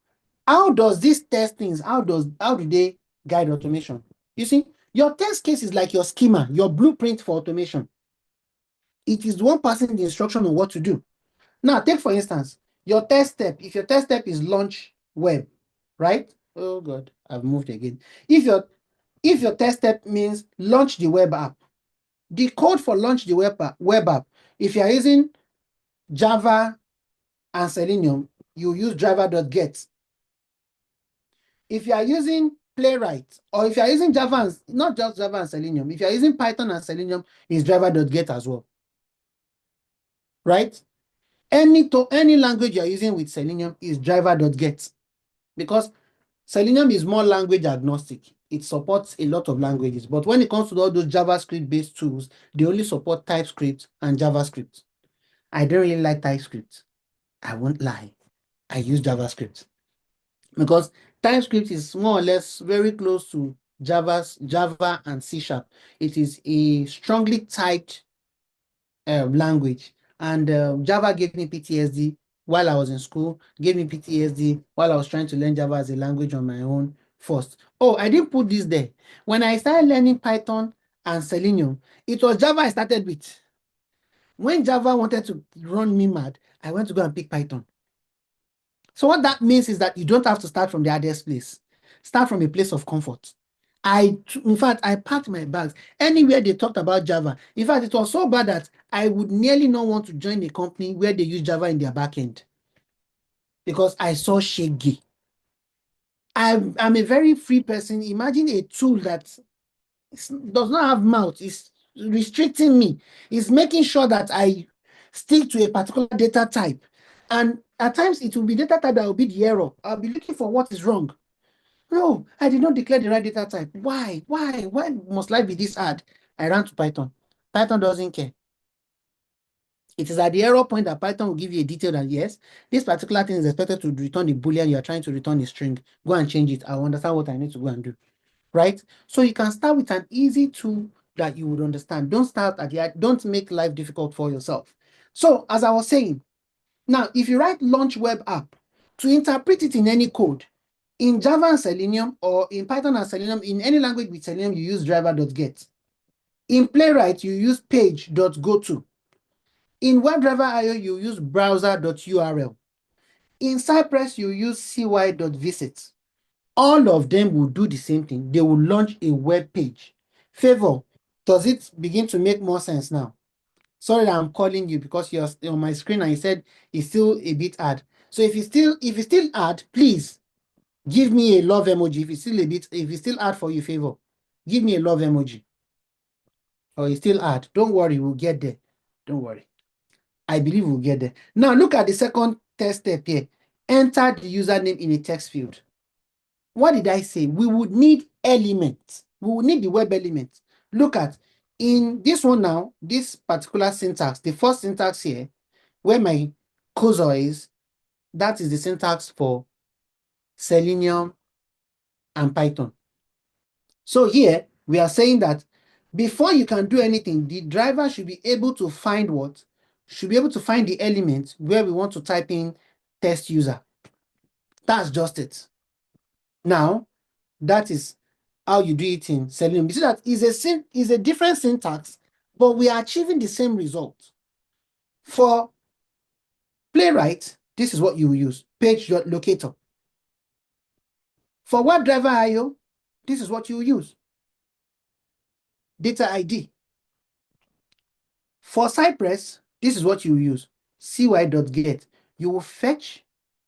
how does this test things, how do they guide automation? You see, your test case is like your schema, your blueprint for automation. It is the one passing the instruction on what to do. Now, take for instance, your test step. If your test step is launch web, right? Oh God, I've moved again. If your test step means launch the web app, the code for launch the web app, if you are using Java and Selenium, you use driver.get. If you are using Playwright, or if you're using Java, and, not just Java and Selenium, if you're using Python and Selenium, it's driver.get as well, right? Any language you're using with Selenium is driver.get, because Selenium is more language agnostic. It supports a lot of languages, but when it comes to all those JavaScript-based tools, they only support TypeScript and JavaScript. I don't really like TypeScript. I won't lie. I use JavaScript because TypeScript is more or less very close to Java and C Sharp. It is a strongly typed language, and Java gave me PTSD while I was in school, gave me PTSD while I was trying to learn Java as a language on my own first. Oh, I didn't put this there. When I started learning Python and Selenium, it was Java I started with. When Java wanted to run me mad, I went to go and pick Python. So what that means is that you don't have to start from the hardest place. Start from a place of comfort. In fact, I packed my bags. Anywhere they talked about Java. In fact, it was so bad that I would nearly not want to join a company where they use Java in their backend because I saw shaggy. I'm a very free person. Imagine a tool that does not have mouth. It's restricting me. It's making sure that I stick to a particular data type. And at times it will be data type that will be the error. I'll be looking for what is wrong. No, I did not declare the right data type. Why? Why must life be this hard? I ran to Python. Python doesn't care. It is at the error point that Python will give you a detail that yes, this particular thing is expected to return the boolean you are trying to return a string. Go and change it. I'll understand what I need to go and do. Right? So you can start with an easy tool that you would understand. Don't start at the don't make life difficult for yourself. So as I was saying, now if you write launch web app, to interpret it in any code, in Java and Selenium, or in Python and Selenium, in any language with Selenium, you use driver.get. In Playwright, you use page.goto. In WebdriverIO, you use browser.url. In Cypress, you use cy.visit. All of them will do the same thing. They will launch a web page. Favor, does it begin to make more sense now? Sorry that I'm calling you because you're on my screen and you said it's still a bit hard. So if it's still hard, please give me a love emoji. If it's still hard for you, Favor, give me a love emoji. Or it's still hard. Don't worry, we'll get there. Don't worry. I believe we'll get there. Now look at the second test step here. Enter the username in a text field. What did I say? We would need elements. We would need the web elements. Look at, in this one now, this particular syntax, the first syntax here, where my cursor is, that is the syntax for Selenium and Python. So here, we are saying that before you can do anything, the driver should be able to find what? Should be able to find the element where we want to type in test user. That's just it. Now, that is how you do it in Selenium. You see that is a different syntax, but we are achieving the same result. For Playwright, this is what you will use, page.locator. For WebdriverIO, this is what you will use, data ID. For Cypress, this is what you will use, cy.get. You will fetch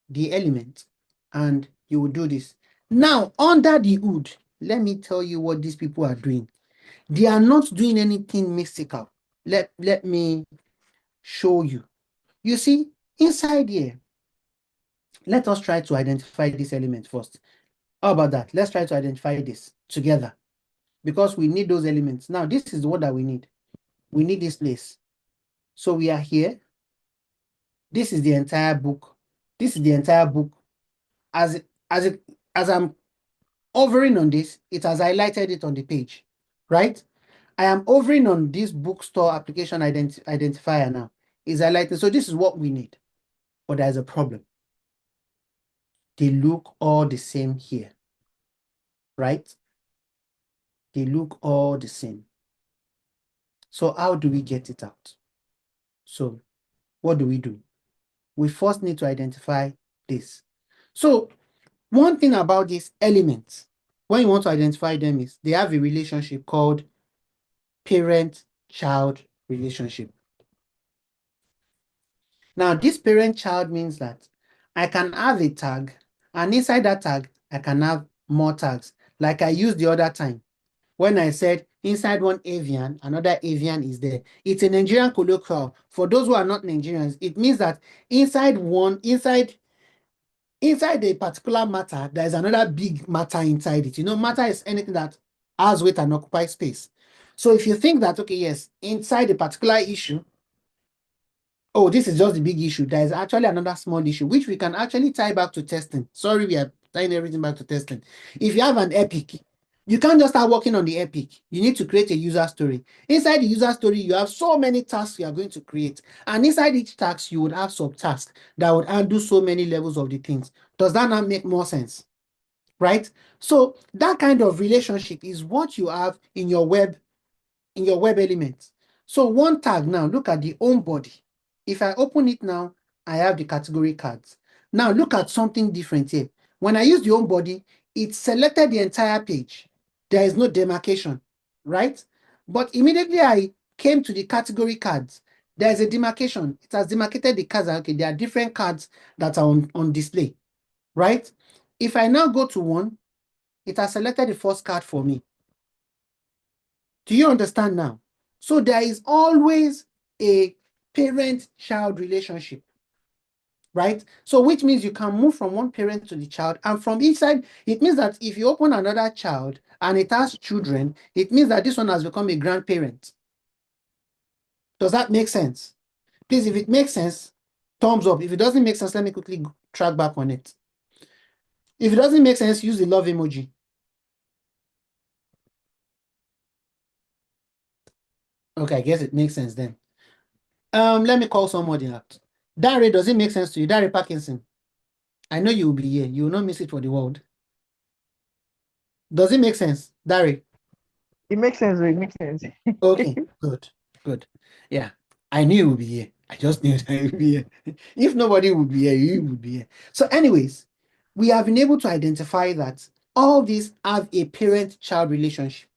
the element and you will do this. Now, under the hood, let me tell you what these people are doing. They are not doing anything mystical. Let me show you. You see, inside here, let us try to identify this element first. How about that? Let's try to identify this together because we need those elements. Now, this is what that we need. We need this place. So we are here. This is the entire book. This is the entire book. As I'm hovering on this, it has highlighted it on the page, right? I am hovering on this bookstore application identifier now. It's highlighted. So this is what we need. But there's a problem. They look all the same here, right? They look all the same. So how do we get it out? So what do? We first need to identify this. So one thing about these elements, when you want to identify them, is they have a relationship called parent-child relationship. Now, this parent-child means that I can have a tag, and inside that tag, I can have more tags. like I used the other time when I said inside one avian, another avian is there. It's a Nigerian colloquial. For those who are not Nigerians, it means that inside a particular matter, there is another big matter inside it. Matter is anything that has weight and occupies space. So if you think that, okay, yes, inside a particular issue, oh, this is just the big issue, there is actually another small issue, which we can actually tie back to testing. Sorry, we are tying everything back to testing. If you have an epic, you can't just start working on the epic. You need to create a user story. Inside the user story, you have so many tasks you are going to create. And inside each task, you would have subtasks that would undo so many levels of the things. Does that not make more sense? Right? So that kind of relationship is what you have in your web elements. So one tag now, look at the home body. If I open it now, I have the category cards. Now look at something different here. When I use the home body, it selected the entire page. There is no demarcation, right? But immediately I came to the category cards, there is a demarcation. It has demarcated the cards. Okay, there are different cards that are on display, right? If I now go to one, it has selected the first card for me. Do you understand now? So there is always a parent-child relationship, right? So which means you can move from one parent to the child, and from each side, it means that if you open another child and it has children, it means that this one has become a grandparent. Does that make sense? Please, if it makes sense, thumbs up. If it doesn't make sense, let me quickly track back on it. If it doesn't make sense, use the love emoji. Okay, I guess it makes sense then. Let me call somebody out. Dari, does it make sense to you? Dari Parkinson. I know you will be here. You will not miss it for the world. Does it make sense, Dari? It makes sense. It makes sense. Okay, good. Yeah, I knew you would be here. I just knew that you would be here. If nobody would be here, you would be here. So anyways, we have been able to identify that all these have a parent-child relationship.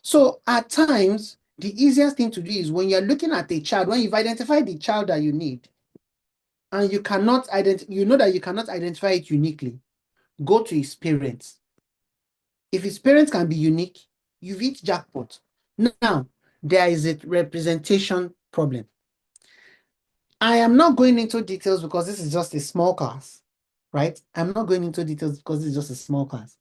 So at times, the easiest thing to do is when you're looking at a child, when you've identified the child that you need, and you know that you cannot identify it uniquely, go to his parents. If his parents can be unique, you've hit jackpot. Now, there is a representation problem. I am not going into details because this is just a small class, right? I'm not going into details because this is just a small class.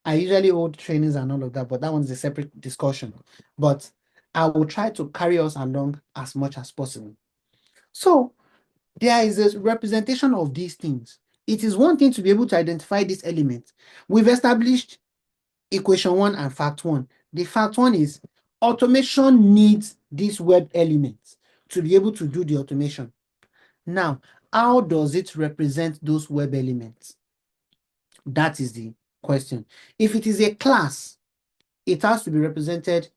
I usually hold trainings and all of that, but that one's a separate discussion. But I will try to carry us along as much as possible. So there is a representation of these things. It is one thing to be able to identify these elements. We've established equation one and fact one. The fact one is automation needs these web elements to be able to do the automation. Now, how does it represent those web elements? That is the question. If it is a class, it has to be represented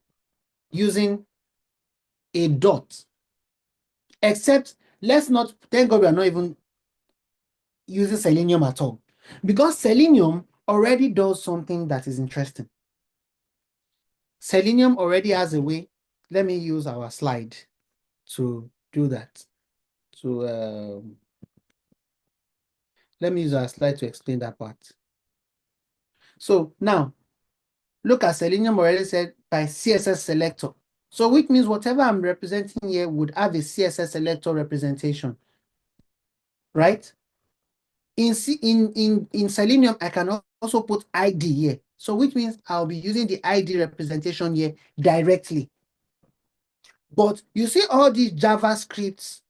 using a dot. Except, let's not, thank God we are not even using Selenium at all. Because Selenium already does something that is interesting. Selenium already has a way. Let me use our slide to do that. Let me use our slide to explain that part. So now, look at Selenium already said by CSS selector. So which means whatever I'm representing here would have a CSS selector representation, right? In Selenium, I can also put ID here. So which means I'll be using the ID representation here directly. But you see all these JavaScripts,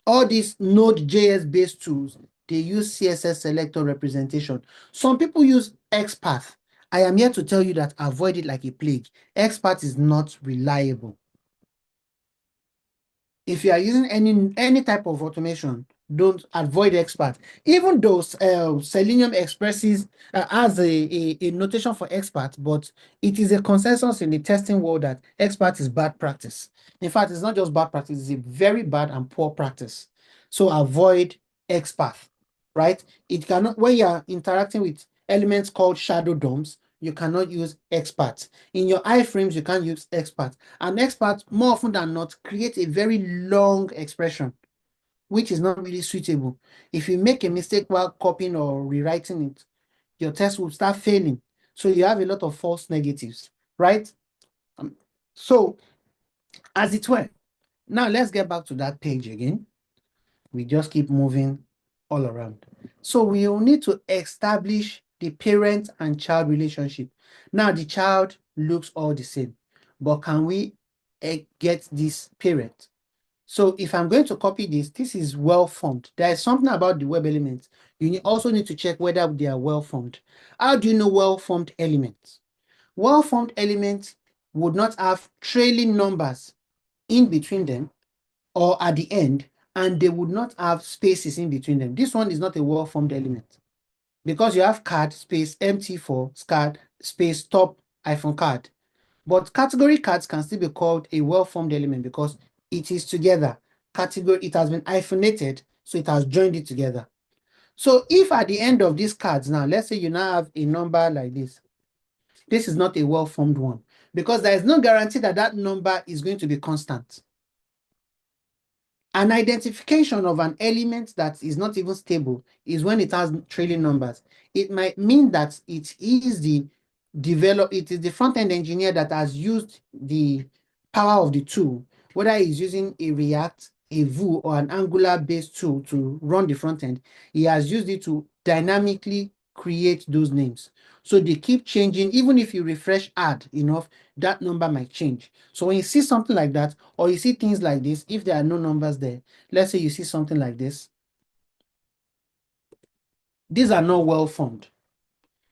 all these Node.js based tools, they use CSS selector representation. Some people use XPath. I am here to tell you that avoid it like a plague. XPath is not reliable. If you are using any type of automation, don't avoid XPath. Even though Selenium expresses has a notation for XPath, but it is a consensus in the testing world that XPath is bad practice. In fact, it's not just bad practice, it's a very bad and poor practice. So avoid XPath, right? It cannot, when you are interacting with elements called shadow DOMs, you cannot use XPath. In your iframes, you can't use XPath. And XPath, more often than not, creates a very long expression, which is not really suitable. If you make a mistake while copying or rewriting it, your test will start failing. So you have a lot of false negatives, right? So as it were, now let's get back to that page again. We just keep moving all around. So we will need to establish the parent and child relationship. Now the child looks all the same, but can we get this parent? So if I'm going to copy this, this is well formed. There is something about the web elements. You also need to check whether they are well formed. How do you know well formed elements? Well formed elements would not have trailing numbers in between them or at the end, and they would not have spaces in between them. This one is not a well-formed element because you have card space empty for card space top hyphen card. But category cards can still be called a well-formed element because it is together. Category, it has been hyphenated, so it has joined it together. So if at the end of these cards now, let's say you now have a number like this, this is not a well-formed one because there is no guarantee that that number is going to be constant. An identification of an element that is not even stable is when it has trailing numbers. It might mean that it is the front-end engineer that has used the power of the tool, whether he's using a React, a Vue, or an Angular-based tool to run the front end. He has used it to dynamically create those names. So they keep changing. Even if you refresh add enough, that number might change. So when you see something like that, or you see things like this, if there are no numbers there, let's say you see something like this, these are not well formed.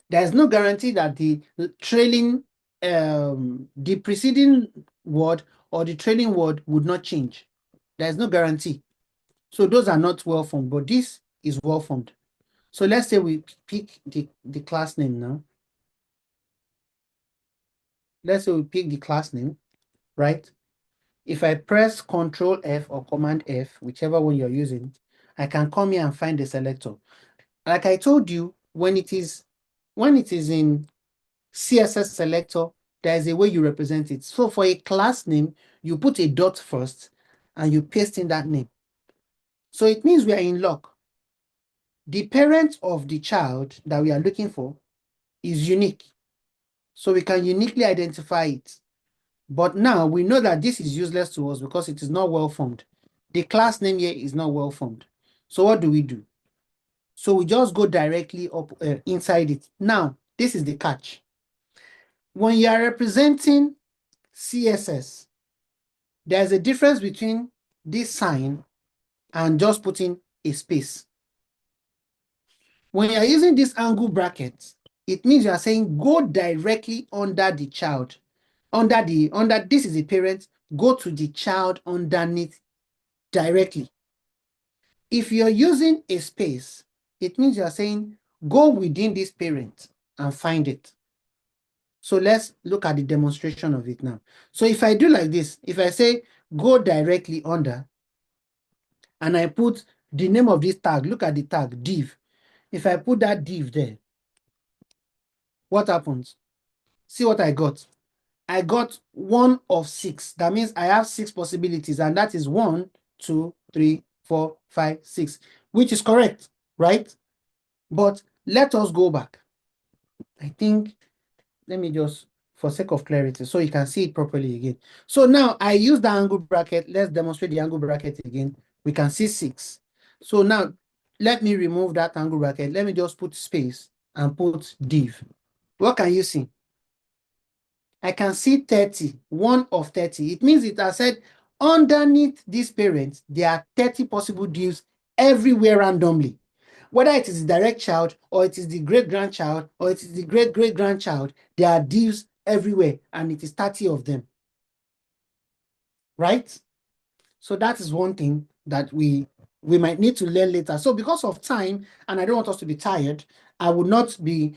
There is no guarantee that the trailing, the preceding word or the trailing word would not change. There is no guarantee. So those are not well formed, but this is well formed. So let's say we pick the class name now. Let's say we pick the class name, right? If I press Control F or Command F, whichever one you're using, I can come here and find the selector. Like I told you, when it is in CSS selector, there's a way you represent it. So for a class name, you put a dot first and you paste in that name. So it means we are in lock. The parent of the child that we are looking for is unique. So we can uniquely identify it. But now we know that this is useless to us because it is not well formed. The class name here is not well formed. So what do we do? So we just go directly up inside it. Now, this is the catch. When you are representing CSS, there's a difference between this sign and just putting a space. When you're using this angle bracket, it means you are saying go directly under the child. Under this is the parent, go to the child underneath directly. If you're using a space, it means you're saying go within this parent and find it. So let's look at the demonstration of it now. So if I do like this, if I say go directly under, and I put the name of this tag, look at the tag, div. If I put that div there, what happens? See what I got. I got 1 of 6. That means I have 6 possibilities, and that is 1, 2, 3, 4, 5, 6, which is correct, right? But let us go back. I think, let me just, for sake of clarity, so you can see it properly again. So now I use the angle bracket. Let's demonstrate the angle bracket again. We can see 6. So now let me remove that angle bracket. Let me just put space and put div. What can you see? I can see 30, 1 of 30. It means it has said underneath this parent, there are 30 possible divs everywhere randomly. Whether it is the direct child or it is the great-grandchild or it is the great-great-grandchild, there are divs everywhere and it is 30 of them, right? So that is one thing that we might need to learn later. So because of time, and I don't want us to be tired, I would not be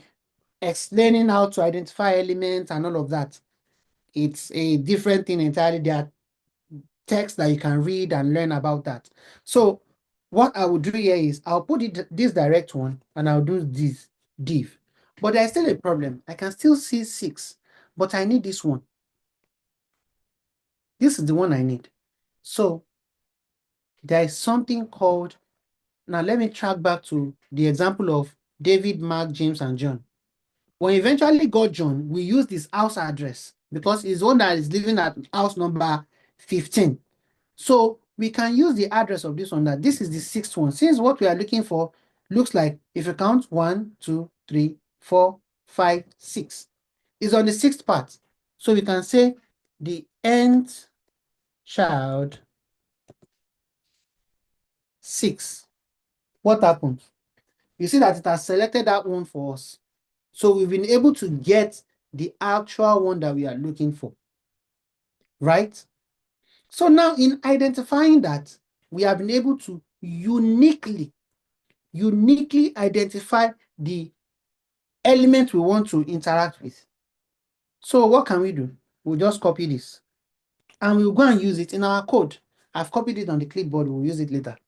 explaining how to identify elements and all of that. It's a different thing entirely. There are texts that you can read and learn about that. So what I will do here is I'll put this direct one and I'll do this div. But there's still a problem. I can still see 6, but I need this one. This is the one I need. So there is something called, now let me track back to the example of David, Mark, James, and John. When we eventually got John, we used his house address because he's one that is living at house number 15. So we can use the address of this one, that this is the sixth one. Since what we are looking for looks like, if you count 1, 2, 3, 4, 5, 6, is on the sixth part. So we can say the nth child 6. What happens? You see that it has selected that one for us. So we've been able to get the actual one that we are looking for, right? So now in identifying that, we have been able to uniquely identify the element we want to interact with. So what can we do? We'll just copy this and we'll go and use it in our code. I've copied it on the clipboard. We'll use it later.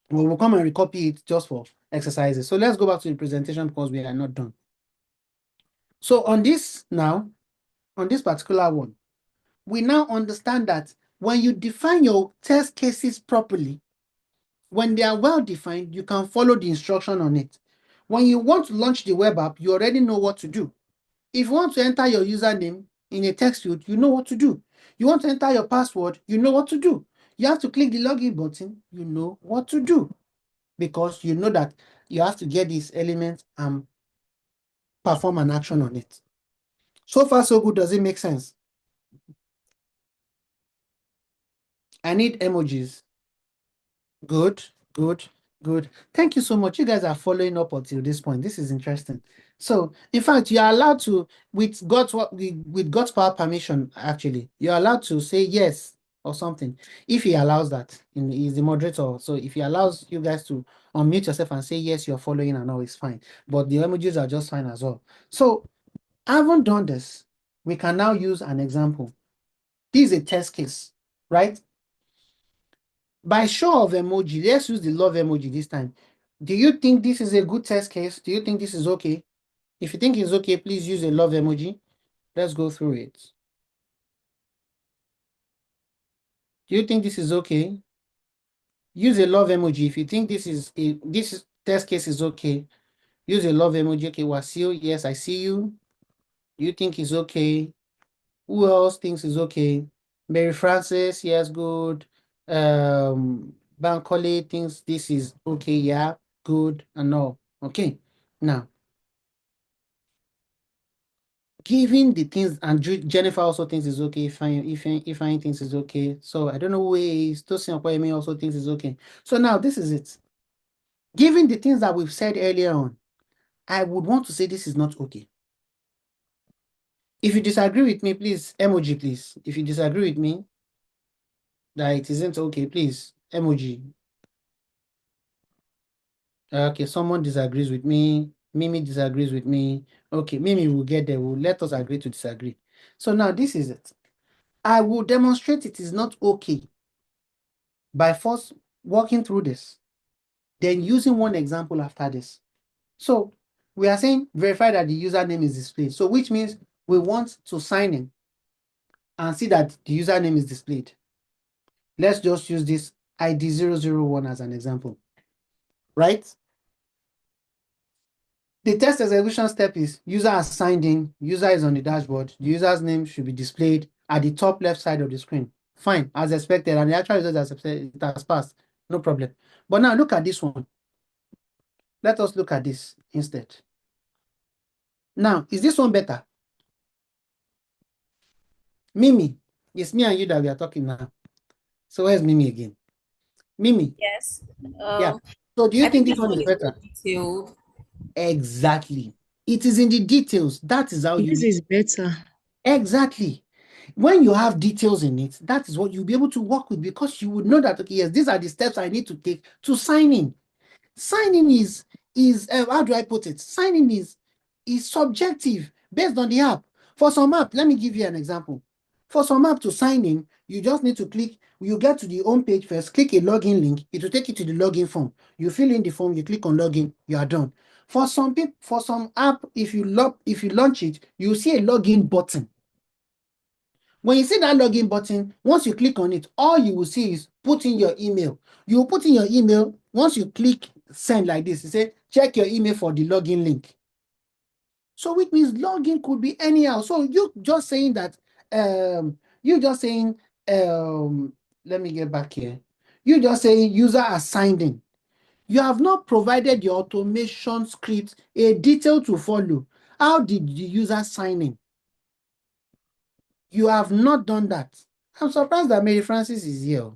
We'll come and recopy it just for exercises. So let's go back to the presentation because we are not done. So on this now, on this particular one, we now understand that when you define your test cases properly, when they are well defined, you can follow the instruction on it. When you want to launch the web app, you already know what to do. If you want to enter your username in a text field, you know what to do. You want to enter your password, you know what to do. You have to click the login button, you know what to do. Because you know that you have to get these elements and perform an action on it. So far, so good. Does it make sense? I need emojis. Good, good, good. Thank you so much. You guys are following up until this point. This is interesting. So, in fact, you are allowed to, with God's power permission, actually, you're allowed to say yes or something if he allows that. He's the moderator. So if he allows you guys to unmute yourself and say yes, you're following and all is fine. But the emojis are just fine as well. So, having done this, we can now use an example. This is a test case, right? By show of emoji, let's use the love emoji this time. Do you think this is a good test case? Do you think this is okay? If you think it's okay, please use a love emoji. Let's go through it. Do you think this is okay? Use a love emoji. If you think this test case is okay, use a love emoji. Okay, Wasil, yes, I see you. You think it's okay? Who else thinks it's okay? Mary Frances, yes, good. Bankole thinks this is okay, yeah, good, and all. Okay, now, given the things, and Jennifer also thinks it's okay, if I thinks it's okay. So I don't know who is, Tosin Okoyemi also thinks it's okay. So now this is it. Given the things that we've said earlier on, I would want to say this is not okay. If you disagree with me, please, emoji, please. If you disagree with me, that it isn't okay, please, emoji. Okay, someone disagrees with me. Mimi disagrees with me. Okay, Mimi will get there. Will let us agree to disagree. So now this is it. I will demonstrate it is not okay by first walking through this, then using one example after this. So we are saying verify that the username is displayed. So which means we want to sign in and see that the username is displayed. Let's just use this ID 001 as an example, right? The test execution step is user has signed in, user is on the dashboard, the user's name should be displayed at the top left side of the screen. Fine, as expected, and the actual result it has passed, no problem. But now look at this one. Let us look at this instead. Now, is this one better? Mimi, it's me and you that we are talking now. So where's Mimi again? Mimi. Yes. Yeah. So do you I think think this one is better? detailed. Exactly. It is in the details. That is how This is better. Exactly. When you have details in it, that is what you'll be able to work with because you would know that, okay, yes, these are the steps I need to take to sign in. Signing is how do I put it? Signing is subjective based on the app. For some app, let me give you an example. For some app to sign in, you just need to click, you get to the home page first, click a login link, it will take you to the login form. You fill in the form, you click on login, you are done. For some people, for some app, if you launch it, you see a login button. When you see that login button, once you click on it, all you will see is put in your email. You will put in your email. Once you click send like this, you say, check your email for the login link. So which means login could be anyhow. So you just saying that, you just saying, let me get back here. You just saying user has signed in. You have not provided your automation script a detail to follow. How did the user sign in? You have not done that. I'm surprised that Mary Francis is here.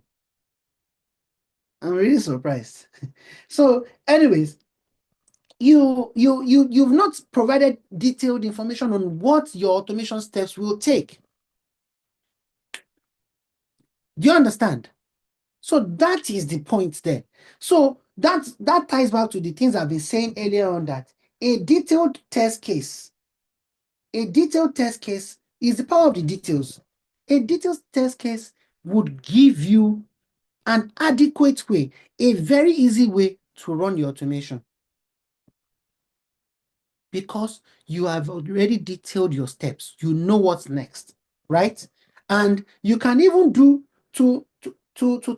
I'm really surprised. So, anyways, you've not provided detailed information on what your automation steps will take. Do you understand? So that is the point there. So that ties back to the things I've been saying earlier on, that a detailed test case is the power of the details. A detailed test case would give you an adequate way, a very easy way to run your automation, because you have already detailed your steps. You know what's next, right? And you can even do to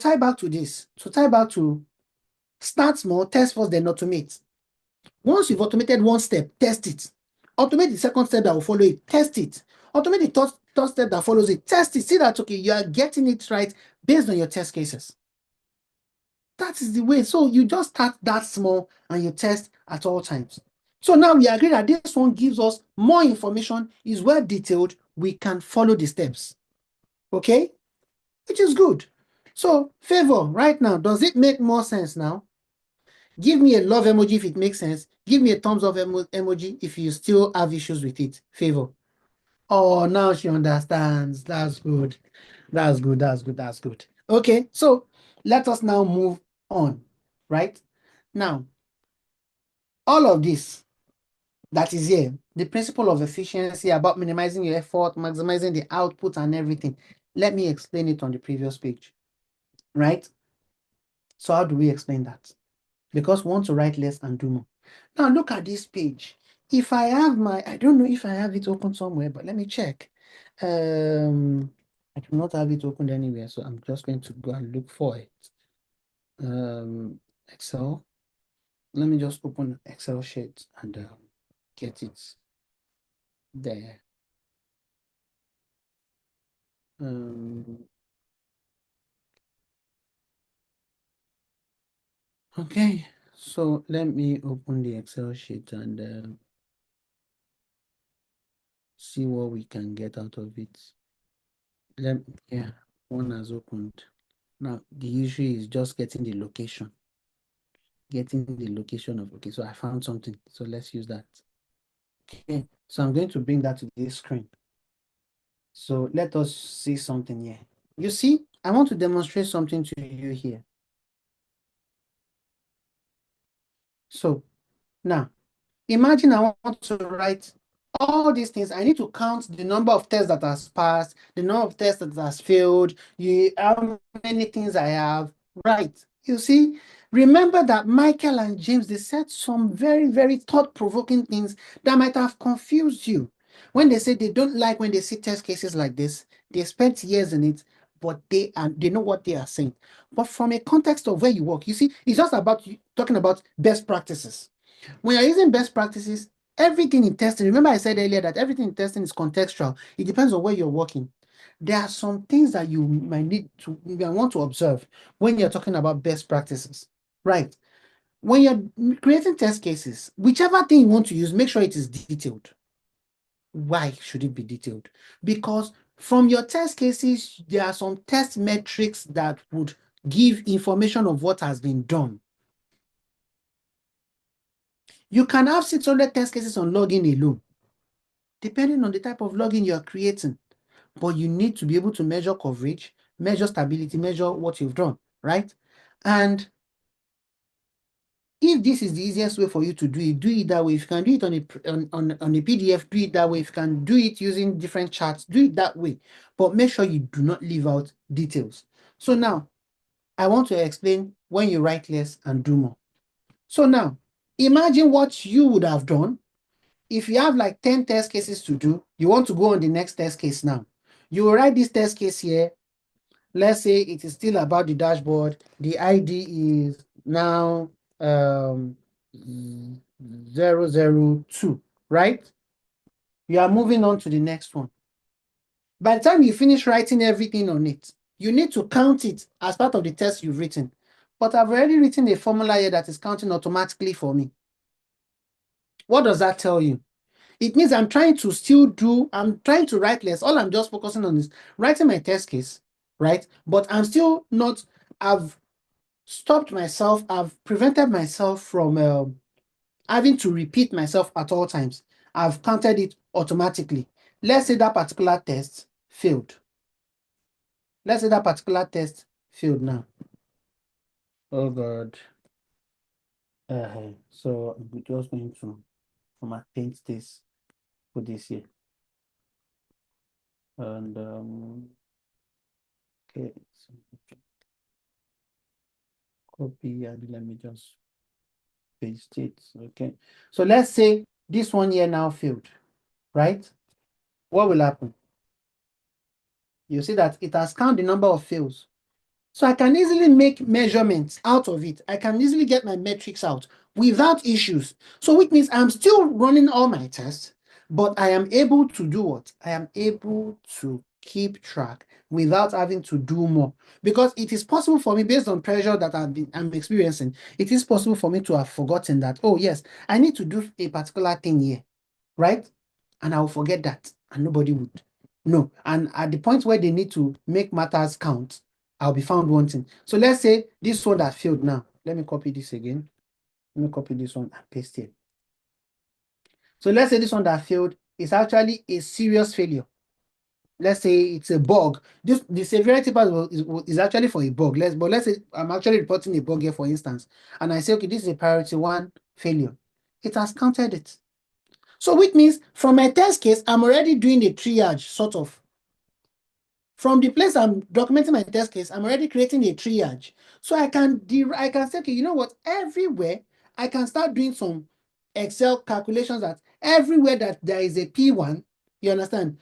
tie back to this, to tie back to start small, test first, then automate. Once you've automated one step, test it. Automate the second step that will follow it, test it. Automate the third step that follows it, test it. See that, okay, you are getting it right based on your test cases. That is the way. So you just start that small and you test at all times. So now we agree that this one gives us more information, is well detailed, we can follow the steps. Okay? Which is good. So, Favor, right now, does it make more sense now? Give me a love emoji if it makes sense. Give me a thumbs up emoji if you still have issues with it. Favor. Oh, now she understands. That's good. That's good. That's good. That's good. Okay, so let us now move on. Right? Now, all of this that is here, the principle of efficiency about minimizing your effort, maximizing the output and everything. Let me explain it on the previous page. Right? So how do we explain that? Because we want to write less and do more. Now look at this page. If I have I don't know if I have it open somewhere, but let me check. I do not have it opened anywhere, so I'm just going to go and look for it. Excel. Let me just open Excel sheet and get it there. Okay, so let me open the Excel sheet and see what we can get out of it. Yeah, one has opened. Now, the issue is just getting the location. Okay, so I found something. So let's use that. Okay, so I'm going to bring that to this screen. So let us see something here. You see, I want to demonstrate something to you here. So now, imagine I want to write all these things. I need to count the number of tests that has passed, the number of tests that has failed, how many things I have. Right. You see, remember that Michael and James, they said some very, very thought-provoking things that might have confused you. When they say they don't like when they see test cases like this, they spent years in it, but they know what they are saying. But from a context of where you work, you see, it's just about talking about best practices. When you're using best practices, everything in testing, remember I said earlier that everything in testing is contextual. It depends on where you're working. There are some things that you might want to observe when you're talking about best practices, right? When you're creating test cases, whichever thing you want to use, make sure it is detailed. Why should it be detailed? Because from your test cases, there are some test metrics that would give information of what has been done. You can have 600 test cases on login alone, depending on the type of login you're creating. But you need to be able to measure coverage, measure stability, measure what you've done, right? And if this is the easiest way for you to do it that way. If you can do it on a PDF, do it that way. If you can do it using different charts, do it that way. But make sure you do not leave out details. So now, I want to explain when you write less and do more. So now, imagine what you would have done if you have like 10 test cases to do. You want to go on the next test case now. You will write this test case here. Let's say it is still about the dashboard. The ID is now 002, right? you are moving on to the next one. By the time you finish writing everything on it, you need to count it as part of the test you've written. But I've already written a formula here that is counting automatically for me. What does that tell you? It means I'm trying to write less. All I'm just focusing on is writing my test case, right? But I'm still not, I've stopped myself, I've prevented myself from having to repeat myself at all times. I've counted it automatically. Let's say that particular test failed. Let's say that particular test failed now. Oh God. So I'm just going to format-paste this for this here. And okay, so copy and let me just paste it. Okay. So let's say this one here now failed, right? What will happen? You see that it has counted the number of fails. So I can easily make measurements out of it. I can easily get my metrics out without issues. So which means I'm still running all my tests, but I am able to do what? I am able to keep track without having to do more. Because it is possible for me, based on pressure that I'm experiencing, it is possible for me to have forgotten that, oh yes, I need to do a particular thing here, right? And I'll forget that, and nobody would know. And at the point where they need to make matters count, I'll be found wanting. So let's say this one that failed now. Let me copy this again. Let me copy this one and paste it. So let's say this one that failed is actually a serious failure. Let's say it's a bug. The severity part is actually for a bug. But let's say I'm actually reporting a bug here, for instance, and I say, okay, this is a priority 1 failure. It has counted it. So which means from my test case, I'm already doing a triage, sort of. From the place I'm documenting my test case, I'm already creating a triage. So I can say, okay, you know what? Everywhere I can start doing some Excel calculations that everywhere that there is a P1, you understand,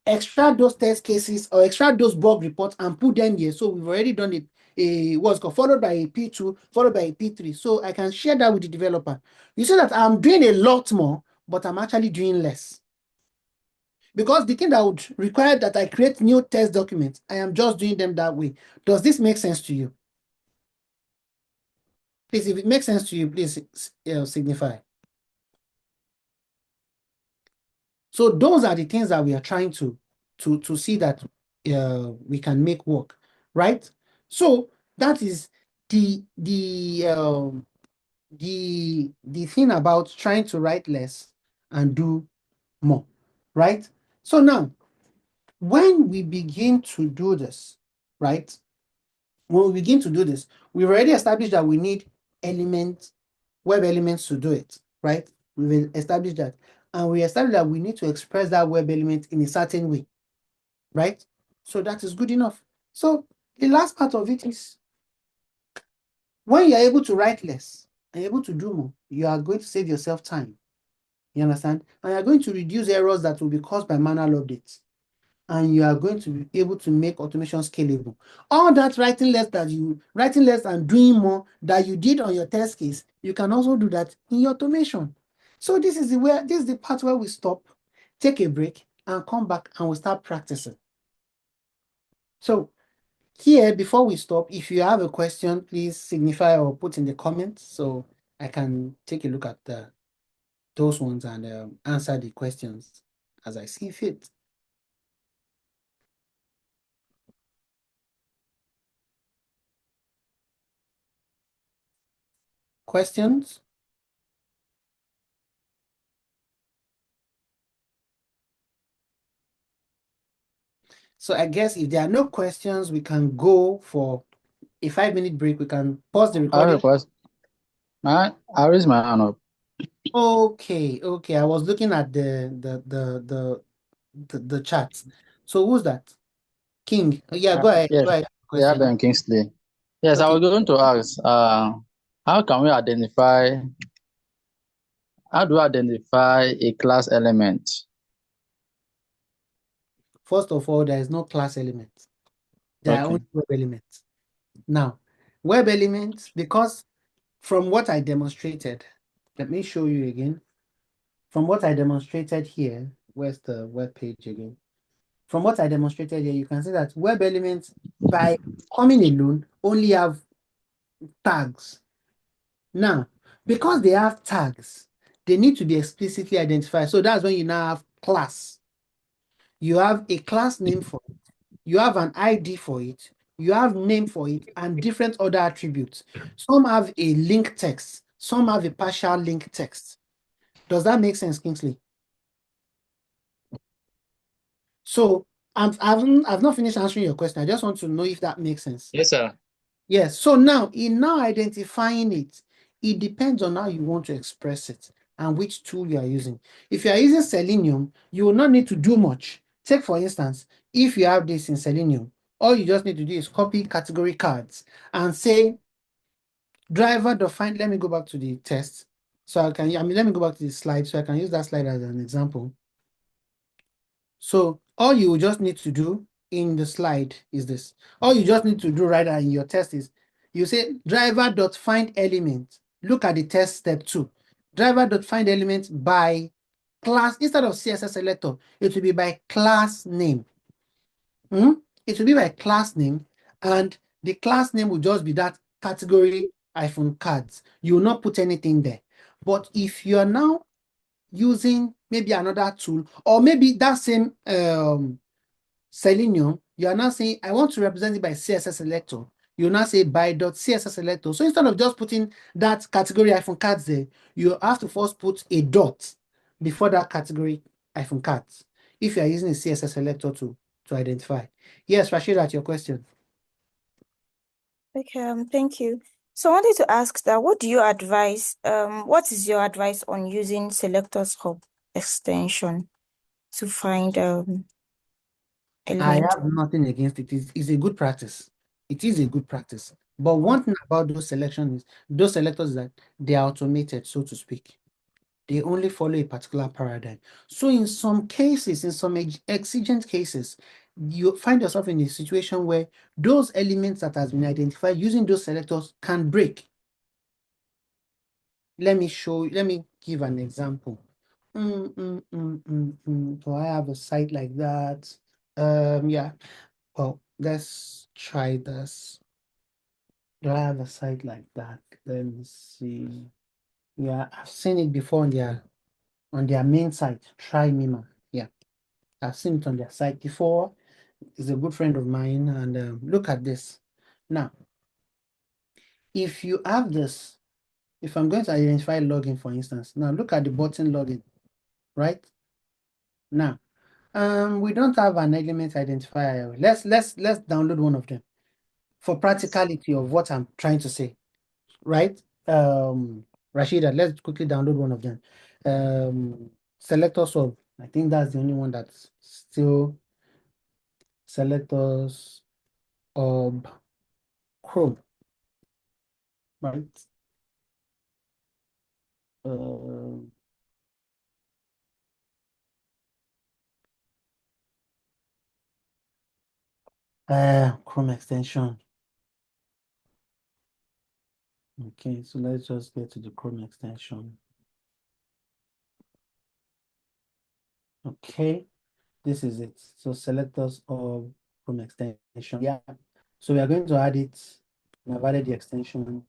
extract those test cases or extract those bug reports and put them here. So we've already done it. What's called followed by a P2, followed by a P3. So I can share that with the developer. You see that I'm doing a lot more, but I'm actually doing less. Because the thing that would require that I create new test documents, I am just doing them that way. Does this make sense to you? Please, if it makes sense to you, please signify. So those are the things that we are trying to see that we can make work, right? So that is the thing about trying to write less and do more, right? So now, when we begin to do this, right? When we begin to do this, we've already established that we need elements, web elements to do it, right? We've established that. And we established that we need to express that web element in a certain way, right? So that is good enough. So the last part of it is when you're able to write less and able to do more, you are going to save yourself time. You understand? And you're going to reduce errors that will be caused by manual updates. And you are going to be able to make automation scalable. All that writing less and doing more that you did on your test case, you can also do that in your automation. So this is the part where we stop, take a break, and come back and we start practicing. So here, before we stop, if you have a question, please signify or put in the comments so I can take a look at those ones and answer the questions as I see fit. Questions? So I guess if there are no questions, we can go for a 5-minute break. We can pause the I recording. request. I raise my hand up. Okay. I was looking at the chat. So who's that? King. Yeah, go ahead. Yes, Go ahead. yeah, Question. Ben Kingsley. Yes, I Okay. was going to ask, how can we identify, how do we identify a class element? First of all, there is no class element. There are Okay. only web elements. Now, web elements, because from what I demonstrated, let me show you again. From what I demonstrated here, where's the web page again? From what I demonstrated here, you can see that web elements by coming alone only have tags. Now, because they have tags, they need to be explicitly identified. So that's when you now have class. You have a class name for it. You have an ID for it. You have name for it and different other attributes. Some have a link text. Some have a partial link text. Does that make sense, Kingsley? So I've not finished answering your question. I just want to know if that makes sense. Yes, sir. Yes. So now, in now identifying it, it depends on how you want to express it and which tool you are using. If you are using Selenium, you will not need to do much. Take, for instance, if you have this in Selenium, all you just need to do is copy category cards and say driver.find. Let me go back to the test. So let me go back to the slide so I can use that slide as an example. So all you just need to do in the slide is this. All you just need to do right now in your test is you say driver.find element. Look at the test step 2. Driver.find element by class. Instead of CSS selector, it will be by class name. It will be by class name, and the class name will just be that category -cards. You will not put anything there. But if you are now using maybe another tool, or maybe that same Selenium, you are now saying, I want to represent it by CSS selector. You now say by .css selector. So instead of just putting that category -cards there, you have to first put a dot before that category -cards if you are using a CSS selector to identify. Yes, Rashid, at your question. Okay, thank you. So I wanted to ask that what do you advise, what is your advice on using Selectors Hub extension to find I elements? have nothing against it. It's a good practice. It is a good practice. But one thing about those selections, those selectors is that they are automated, so to speak. They only follow a particular paradigm. So in some cases, in some exigent cases, you find yourself in a situation where those elements that has been identified using those selectors can break. Let me give an example. Do I have a site like that? Yeah. Well, let's try this. Do I have a site like that? Let me see. Yeah, I've seen it before on their main site. Try Mima. Yeah, I've seen it on their site before. It's a good friend of mine, and look at this. Now, if you have this, if I'm going to identify login, for instance, now look at the button login, right? Now, we don't have an element identifier. Let's download one of them for practicality of what I'm trying to say, right? Rashida, let's quickly download one of them. Selectors of, I think that's the only one that's still selectors of Chrome, right? Chrome extension. Okay, so let's just get to the Chrome extension. Okay, this is it. So selectors of Chrome extension. Yeah. So we are going to add it. I've added the extension.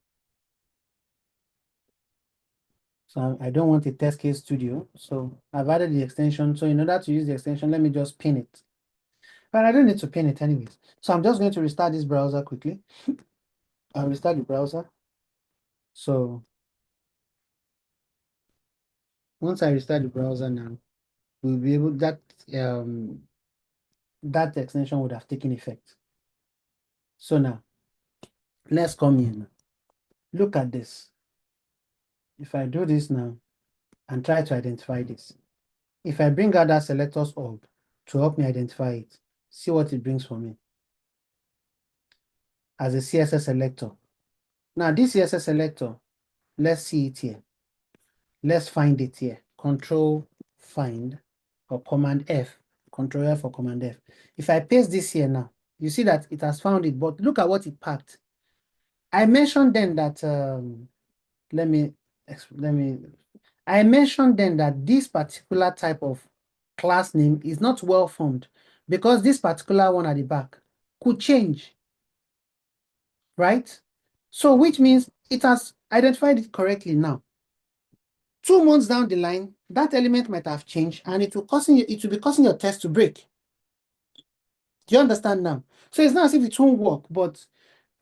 So I don't want a test case studio. So I've added the extension. So in order to use the extension, let me just pin it. But I don't need to pin it anyways. So I'm just going to restart this browser quickly. I'll restart the browser. So once I restart the browser now, we'll be able that extension would have taken effect. So now let's come in. Look at this. If I do this now and try to identify this, if I bring out that selectors org to help me identify it, see what it brings for me as a CSS selector. Now this CSS selector, let's see it here. Let's find it here. Control find or Command F. Control F or Command F. If I paste this here now, you see that it has found it, but look at what it packed. I mentioned then that I mentioned then that this particular type of class name is not well formed because this particular one at the back could change, right? So which means it has identified it correctly now. 2 months down the line, that element might have changed and it will be causing your test to break. Do you understand now? So it's not as if it won't work, but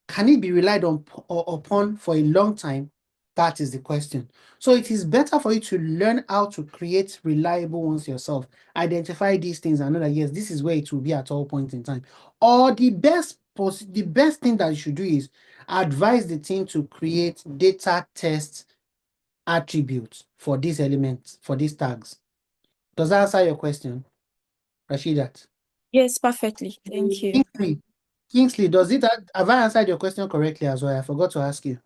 can it be relied on upon for a long time? That is the question. So it is better for you to learn how to create reliable ones yourself. Identify these things and know that yes, this is where it will be at all points in time. Or the best thing that you should do is advise the team to create data test attributes for these elements, for these tags. Does that answer your question, Rashidat? Yes, perfectly. Thank you. Kingsley, have I answered your question correctly as well? I forgot to ask you.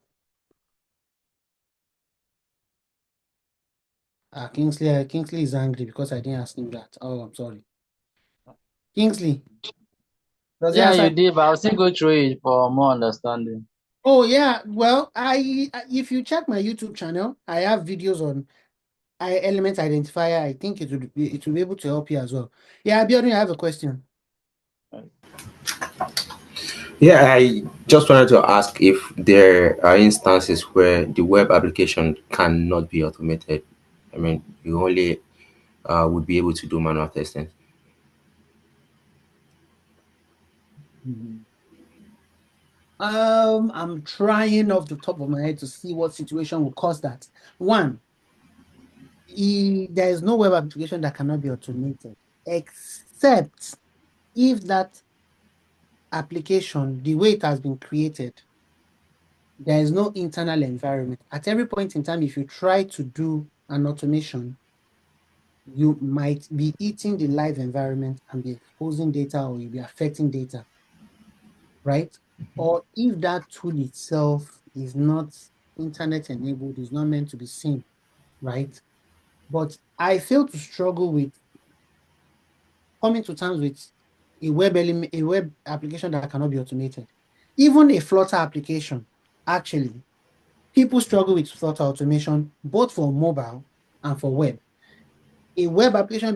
Kingsley is angry because I didn't ask him that. Oh, I'm sorry. Kingsley, does he Yeah, answer? you did, but I'll still go through it for more understanding. Oh yeah, well, if you check my YouTube channel, I have videos on element identifier. I think it will be able to help you as well. Yeah, Abiodun, I have a question. Yeah, I just wanted to ask if there are instances where the web application cannot be automated. I mean, you only would be able to do manual testing. I'm trying off the top of my head to see what situation will cause that. One, there is no web application that cannot be automated, except if that application, the way it has been created, there is no internal environment. At every point in time, if you try to do an automation, you might be eating the live environment and be exposing data, or you'll be affecting data, right? Or if that tool itself is not internet enabled, is not meant to be seen, right? But I feel to struggle with coming to terms with a web application that cannot be automated. Even a Flutter application, actually, people struggle with Flutter automation both for mobile and for web. A web application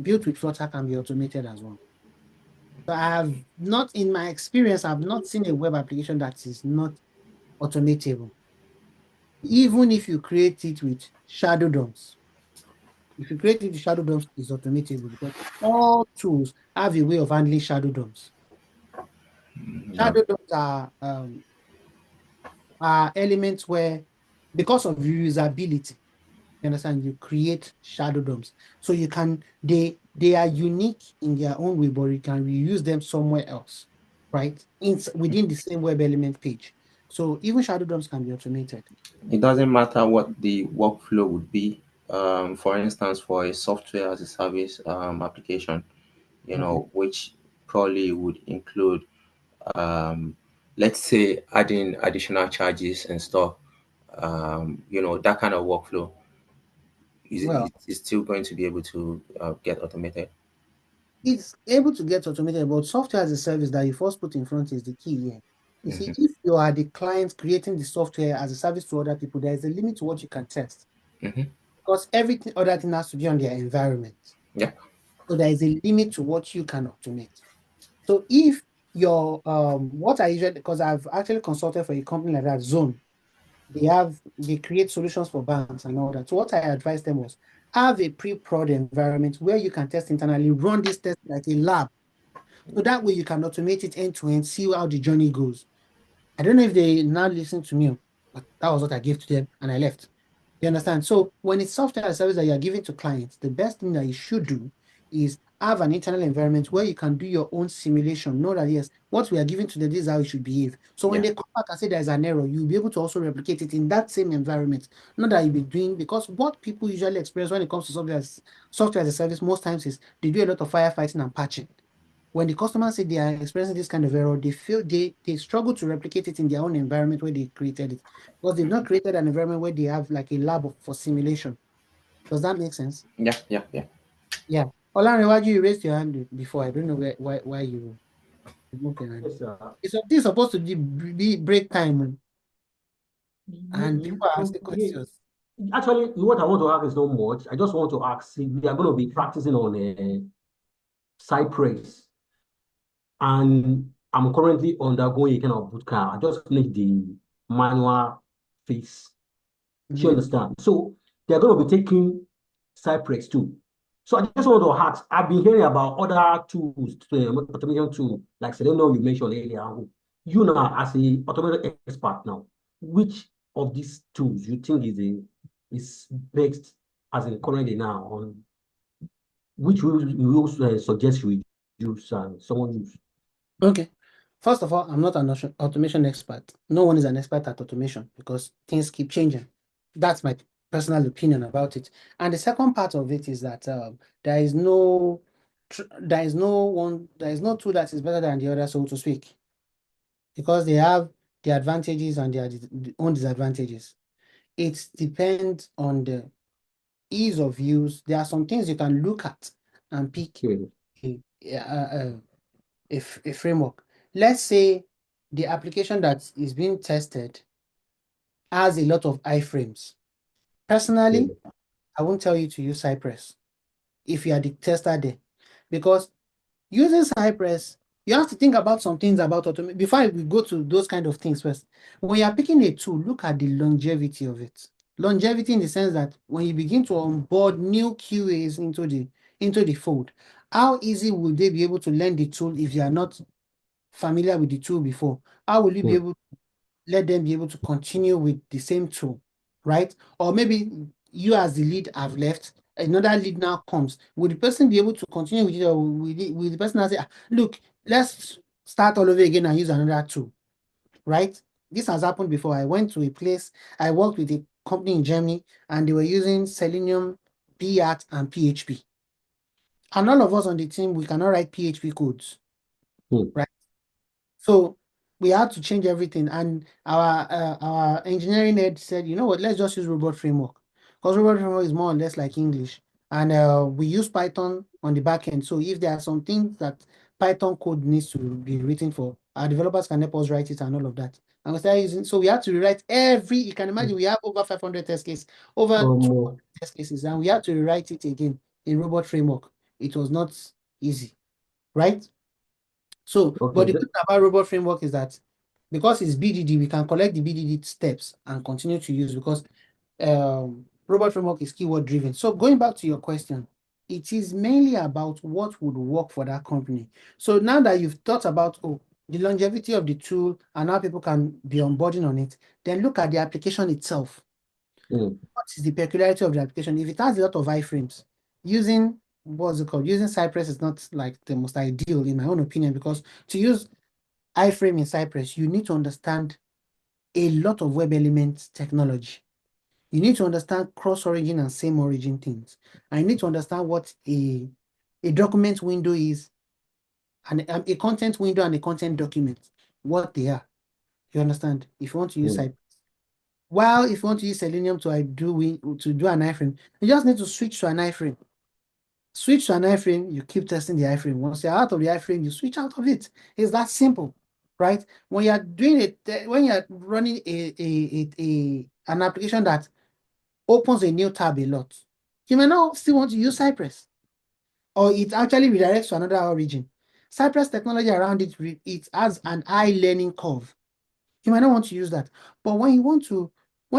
built with Flutter can be automated as well. So I have not, in my experience, I've not seen a web application that is not automatable. Even if you create it with shadow DOMs. If you create it with shadow DOMs, it's automatable because all tools have a way of handling shadow DOMs. Shadow DOMs are elements where, because of usability, you understand, you create shadow DOMs. So they are unique in their own way, but you can reuse them somewhere else, right? Within the same web element page. So even shadow DOMs can be automated. It doesn't matter what the workflow would be. For instance, for a software as a service application, which probably would include, let's say, adding additional charges and stuff. That kind of workflow Well, is still going to be able to get automated. it's able to get automated, but software as a service that you first put in front is the key here. You see, if you are the client creating the software as a service to other people, there is a limit to what you can test. Because everything other thing has to be on their environment. Yeah. So there is a limit to what you can automate. So if your what I usually, because I've actually consulted for a company like that, Zone, they create solutions for banks and all that. So what I advised them was have a pre-prod environment where you can test internally, run this test like a lab. So that way you can automate it end to end, see how the journey goes. I don't know if they now listen to me, but that was what I gave to them and I left. You understand? So when it's software as a service that you're giving to clients, the best thing that you should do is have an internal environment where you can do your own simulation. Know that yes, what we are giving to them, this is how it should behave. So when they come back and say there's an error, you'll be able to also replicate it in that same environment. Not that you'll be doing, because what people usually experience when it comes to software as a service most times is they do a lot of firefighting and patching. When the customers say they are experiencing this kind of error, they feel they struggle to replicate it in their own environment where they created it, because they've not created an environment where they have like a lab for simulation. Does that make sense? Yeah. Yeah. Olanrewaju, you raised your hand before. I don't know why you moved your hand. This is supposed to be break time, and people are asking questions. Actually, what I want to ask is not much. I just want to ask if we are going to be practicing on Cypress, and I'm currently undergoing a kind of boot camp. I just finished the manual phase. Do you Yeah. understand? So they're going to be taking Cypress too. So I just want to ask, I've been hearing about other tools, automation tool, like Selenium you mentioned earlier. You now, as a automation expert now, which of these tools you think is best as in currently now on which you suggest you use someone use? Okay. First of all, I'm not an automation expert. No one is an expert at automation because things keep changing. That's my personal opinion about it. And the second part of it is that there is no tool that is better than the other, so to speak, because they have the advantages and their own disadvantages. It depends on the ease of use. There are some things you can look at and pick a, a framework. Let's say the application that is being tested has a lot of iframes. Personally, I won't tell you to use Cypress if you are the tester there, because using Cypress, you have to think about some things about automation before we go to those kind of things first. When you are picking a tool, look at the longevity of it. Longevity in the sense that when you begin to onboard new QAs into the fold, how easy will they be able to learn the tool if you are not familiar with the tool before? How will you be able to let them be able to continue with the same tool, right? Or maybe you as the lead have left, another lead now comes. Will the person be able to continue with it, or will the person now say, look, let's start all over again and use another tool, right? This has happened before. I went to a place, I worked with a company in Germany, and they were using Selenium, PArt, and PHP. And all of us on the team, we cannot write PHP codes, right? So we had to change everything, and our engineering head said, you know what, let's just use robot framework, because robot framework is more or less like English, and we use Python on the back end. So if there are some things that Python code needs to be written for, our developers can help us write it and all of that. And we started using, so we had to rewrite you can imagine we have over 500 test cases, over 200 test cases, and we had to rewrite it again in robot framework. It was not easy, right? So, but the good thing about robot framework is that because it's BDD, we can collect the BDD steps and continue to use, because robot framework is keyword driven. So going back to your question, it is mainly about what would work for that company. So now that you've thought about the longevity of the tool and how people can be onboarding on it, then look at the application itself. What is the peculiarity of the application? If it has a lot of iframes, using Cypress is not like the most ideal in my own opinion, because to use iframe in Cypress, you need to understand a lot of web elements technology. You need to understand cross-origin and same origin things. I need to understand what a document window is, and a content window and a content document, what they are. You understand? If you want to use Cypress. While if you want to use Selenium to do an iframe, you just need to switch to an iframe. Switch to an iframe, you keep testing the iframe. Once you're out of the iframe, you switch out of it. It's that simple, right? When you're doing it, when you're running an application that opens a new tab a lot, you may not still want to use Cypress, or it actually redirects to another origin. Cypress technology around it, it has an high learning curve. You might not want to use that. But when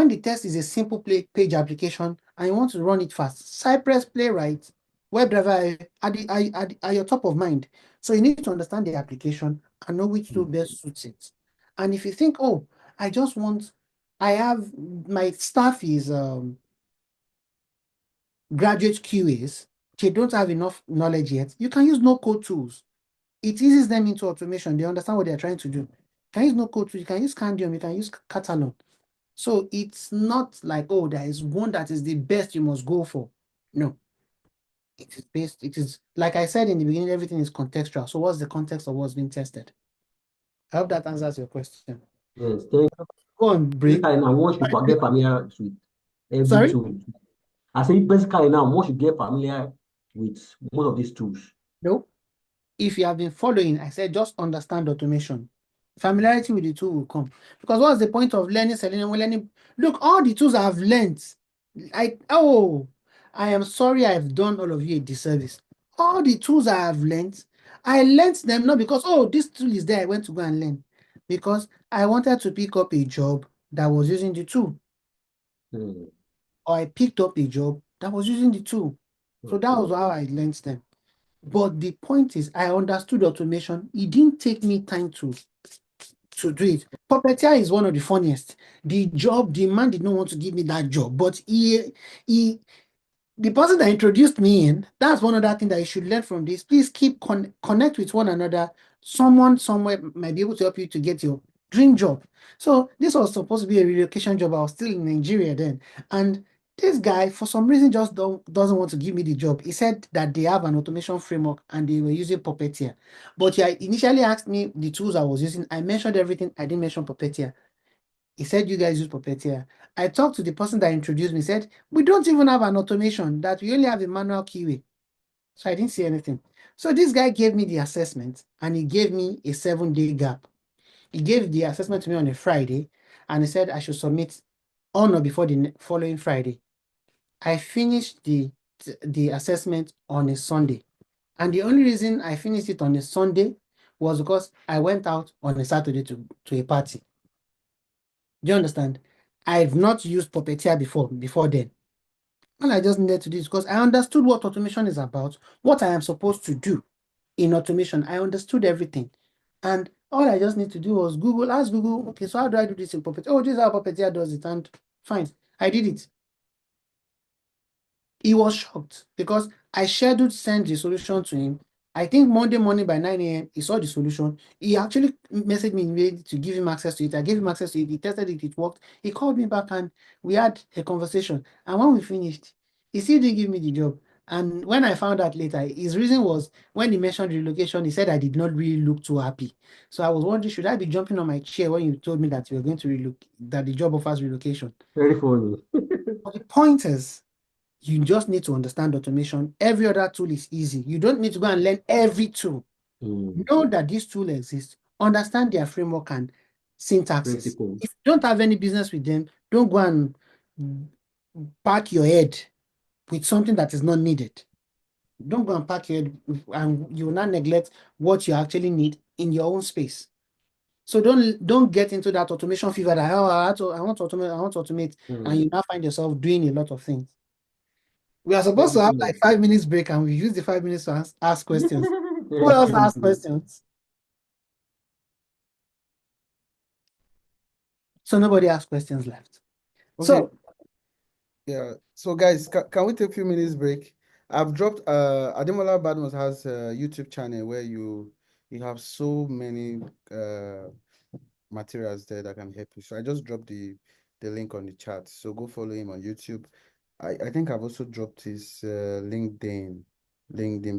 the test is a simple page application and you want to run it fast, Cypress, Playwright, WebdriverIO are your top of mind. So you need to understand the application and know which tool best suits it. And if you think, oh, my staff is graduate QAs, they don't have enough knowledge yet, you can use no-code tools. It eases them into automation. They understand what they're trying to do. You can use no-code tools, you can use Candium, you can use Catalog. So it's not like, oh, there is one that is the best you must go for. No. It is, like I said in the beginning, everything is contextual. So what's the context of what's being tested? I hope that answers your question. Yes, thank you. Go on, break. Now, once you get familiar with every tool, I say basically now, once you get familiar with most of these tools. No. If you have been following, I said just understand automation. Familiarity with the tool will come. Because what's the point of learning Selenium? Look, all the tools I've learned I am sorry I've done all of you a disservice. All the tools I have learned, I learned them not because, oh, this tool is there, I went to go and learn. Because I wanted to pick up a job that was using the tool. Hmm. Or I picked up a job that was using the tool. So that was how I learned them. But the point is, I understood automation. It didn't take me time to do it. Puppeteer is one of the funniest. The man did not want to give me that job, but the person that introduced me in, that's one other thing that you should learn from this. Please keep connect with one another. Someone somewhere might be able to help you to get your dream job. So this was supposed to be a relocation job. I was still in Nigeria then. And this guy, for some reason, just doesn't want to give me the job. He said that they have an automation framework and they were using Puppeteer. But he initially asked me the tools I was using. I mentioned everything. I didn't mention Puppeteer. He said, you guys use Puppeteer. I talked to the person that introduced me, said, we don't even have an automation, that we only have a manual QA. So I didn't see anything. So this guy gave me the assessment and he gave me a 7-day gap. He gave the assessment to me on a Friday and he said I should submit on or before the following Friday. I finished the assessment on a Sunday. And the only reason I finished it on a Sunday was because I went out on a Saturday to a party. Do you understand? I've not used Puppeteer before then. And I just needed to do this because I understood what automation is about, what I am supposed to do in automation. I understood everything. And all I just need to do was ask Google, okay, so how do I do this in Puppeteer? Oh, this is how Puppeteer does it. And fine, I did it. He was shocked because I scheduled send the solution to him. I think Monday morning by 9 a.m., he saw the solution. He actually messaged me immediately to give him access to it. I gave him access to it. He tested it. It worked. He called me back and we had a conversation. And when we finished, he still didn't give me the job. And when I found out later, his reason was when he mentioned relocation, he said I did not really look too happy. So I was wondering, should I be jumping on my chair when you told me that you were going to relocate, that the job offers relocation? Very funny. But the point is, you just need to understand automation. Every other tool is easy. You don't need to go and learn every tool. Know that this tool exists, understand their framework and syntaxes. Principle. If you don't have any business with them, don't go and pack your head with something that is not needed. Don't go and pack your head and you will not neglect what you actually need in your own space. So don't get into that automation fever that I want to automate, and you now find yourself doing a lot of things. We are supposed to have like 5 minutes break and we use the 5 minutes to ask questions. Who else asked questions? So nobody asked questions left. Okay. So Yeah. So guys, can we take a few minutes break? I've dropped Ademola Badmus has a YouTube channel where you have so many materials there that can help you. So I just dropped the link on the chat. So go follow him on YouTube. I think I've also dropped his LinkedIn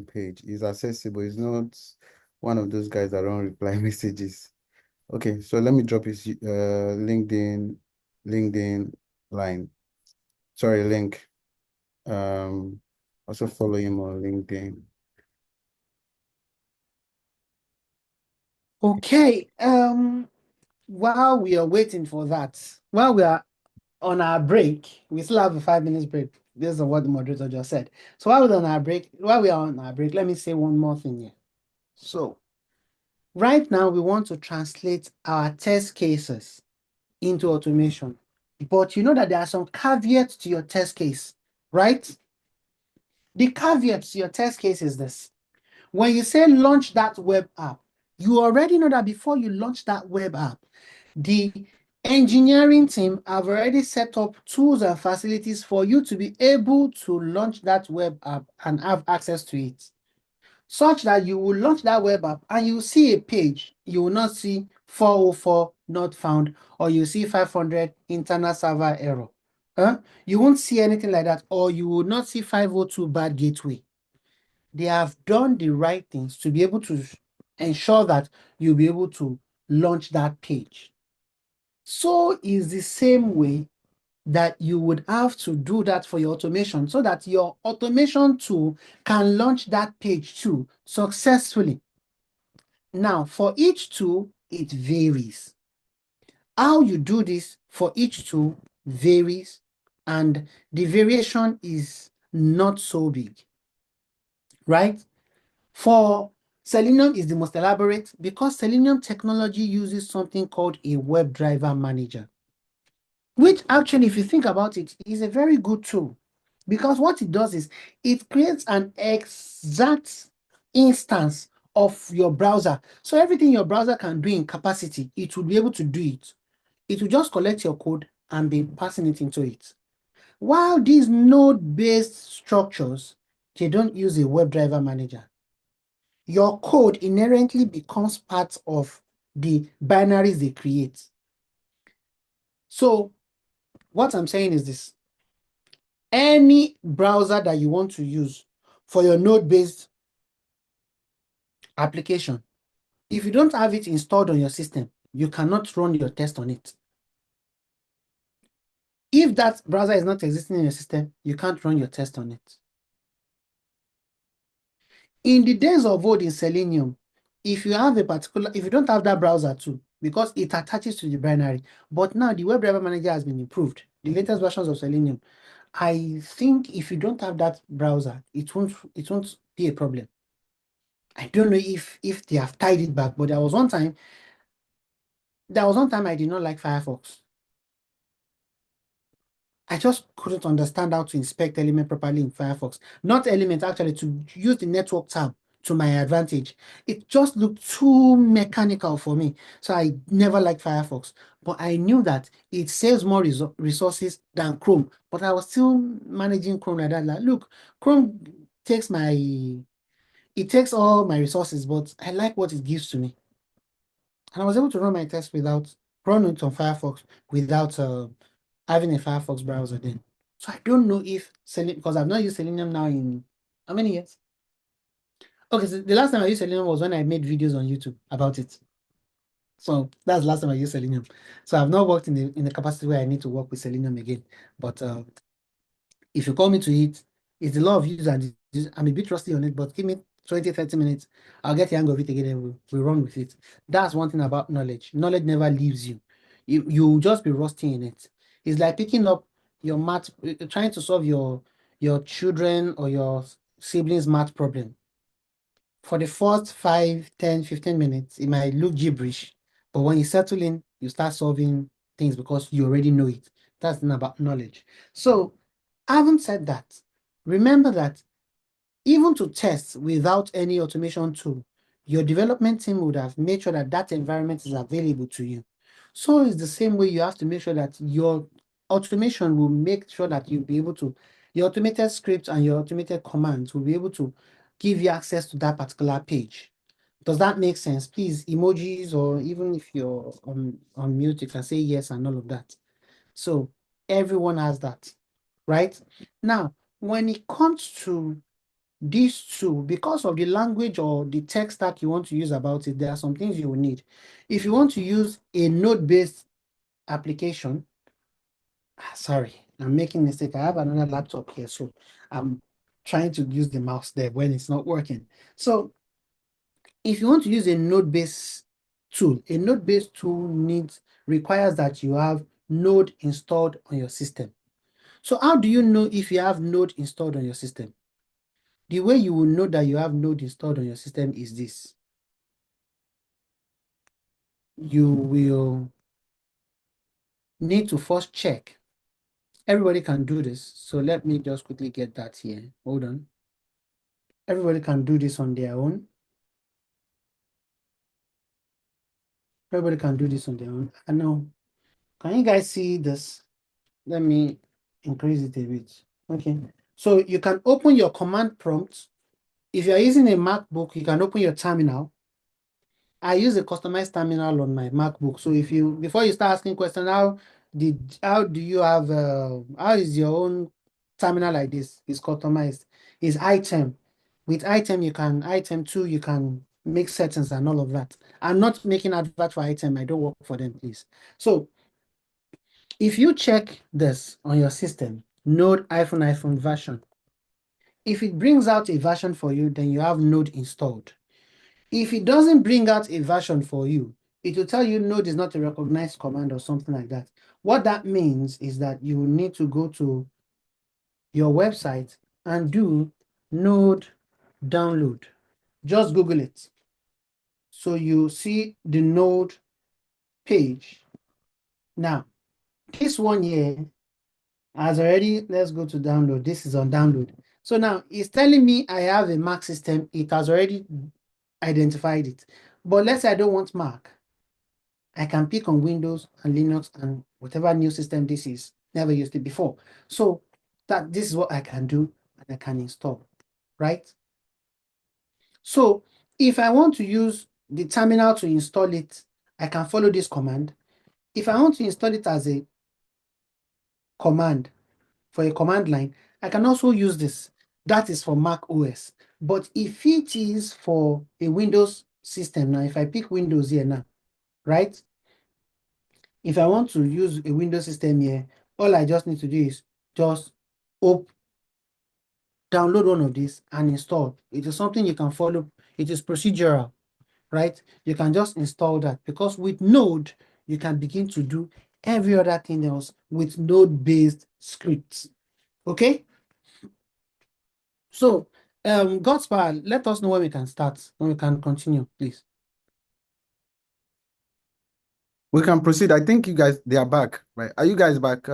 page. It's accessible. It's not one of those guys that don't reply messages. Okay, so let me drop his LinkedIn line. Sorry, link. Also follow him on LinkedIn. okay, while we are waiting for that, while we are on our break, we still have a 5 minutes break based on what the moderator just said. So while we are on our break, let me say one more thing here. So right now we want to translate our test cases into automation, but you know that there are some caveats to your test case, right? The caveat to your test case is this. When you say launch that web app, you already know that before you launch that web app, the engineering team have already set up tools and facilities for you to be able to launch that web app and have access to it, such that you will launch that web app and you will see a page. You will not see 404 not found, or you see 500 internal server error. You won't see anything like that, or you will not see 502 bad gateway. They have done the right things to be able to ensure that you'll be able to launch that page. So is the same way that you would have to do that for your automation so that your automation tool can launch that page too successfully. Now, for each tool, it varies. How you do this for each tool varies, and the variation is not so big, right? For Selenium is the most elaborate because Selenium technology uses something called a WebDriver manager, which actually, if you think about it, is a very good tool because what it does is it creates an exact instance of your browser. So everything your browser can do in capacity, it will be able to do it. It will just collect your code and be passing it into it. While these node-based structures, they don't use a WebDriver manager. Your code inherently becomes part of the binaries they create. So what I'm saying is this. Any browser that you want to use for your node-based application, if you don't have it installed on your system, you cannot run your test on it. If that browser is not existing in your system, you can't run your test on it. In the days of old in Selenium, if you don't have that browser too, because it attaches to the binary, but now the WebDriver manager has been improved, the latest versions of Selenium, I think if you don't have that browser, it won't be a problem. I don't know if they have tied it back, but there was one time I did not like Firefox. I just couldn't understand how to inspect element properly in Firefox. Not element, actually, to use the network tab to my advantage. It just looked too mechanical for me. So I never liked Firefox. But I knew that it saves more resources than Chrome. But I was still managing Chrome like that. Like, look, Chrome takes all my resources, but I like what it gives to me. And I was able to run my test run it on Firefox without having a Firefox browser then. So I don't know if Selenium, because I've not used Selenium now in how many years? Okay, so the last time I used Selenium was when I made videos on YouTube about it. So that's the last time I used Selenium. So I've not worked in the capacity where I need to work with Selenium again. But if you call me to it, it's a lot of use and I'm a bit rusty on it, but give me 20, 30 minutes, I'll get the hang of it again and we'll run with it. That's one thing about knowledge. Knowledge never leaves you. You'll just be rusty in it. It's like picking up your math, trying to solve your children or your siblings' math problem. For the first 5, 10, 15 minutes, it might look gibberish, but when you settle in, you start solving things because you already know it. That's not about knowledge. So, having said that, remember that even to test without any automation tool, your development team would have made sure that that environment is available to you. So it's the same way you have to make sure that your automation will make sure that you'll be able to, your automated scripts and your automated commands will be able to give you access to that particular page. Does that make sense? Please, emojis, or even if you're on mute, you can say yes and all of that. So everyone has that, right? Now, when it comes to these two, because of the language or the tech stack you want to use about it, there are some things you will need. If you want to use a node-based application, sorry, I'm making a mistake. I have another laptop here, so I'm trying to use the mouse there when it's not working. So if you want to use a node-based tool, a node-based tool requires that you have Node installed on your system. So how do you know if you have Node installed on your system? The way you will know that you have Node installed on your system is this. You will need to first check. Everybody can do this. So let me just quickly get that here. Hold on. Everybody can do this on their own. Everybody can do this on their own. I know. Can you guys see this? Let me increase it a bit. Okay. So you can open your command prompt. If you're using a MacBook, you can open your terminal. I use a customized terminal on my MacBook. So before you start asking questions, how do you have how is your own terminal like this? It's customized. It's item. With item 2, you can make settings and all of that. I'm not making advert for item. I don't work for them, please. So if you check this on your system, Node -- version, if it brings out a version for you, then you have Node installed. If it doesn't bring out a version for you, it will tell you node is not a recognized command or something like that. What that means is that you will need to go to your website and do node download. Just Google it. So you see the node page. Now, this one here has already, let's go to download. This is on download. So now it's telling me I have a Mac system. It has already identified it. But let's say I don't want Mac. I can pick on Windows and Linux and whatever new system this is. Never used it before. So that this is what I can do and I can install, right? So if I want to use the terminal to install it, I can follow this command. If I want to install it as a command for a command line, I can also use this. That is for Mac OS. But if it is for a Windows system, now if I pick Windows here now, right? If I want to use a Windows system here, all I just need to do is just download one of these and install. It is something you can follow. It is procedural, right? You can just install that because with Node, you can begin to do every other thing else with Node-based scripts. Okay? So, Godspell, let us know when we can start, when we can continue, please. We can proceed. I think you guys, they are back, right? Are you guys back?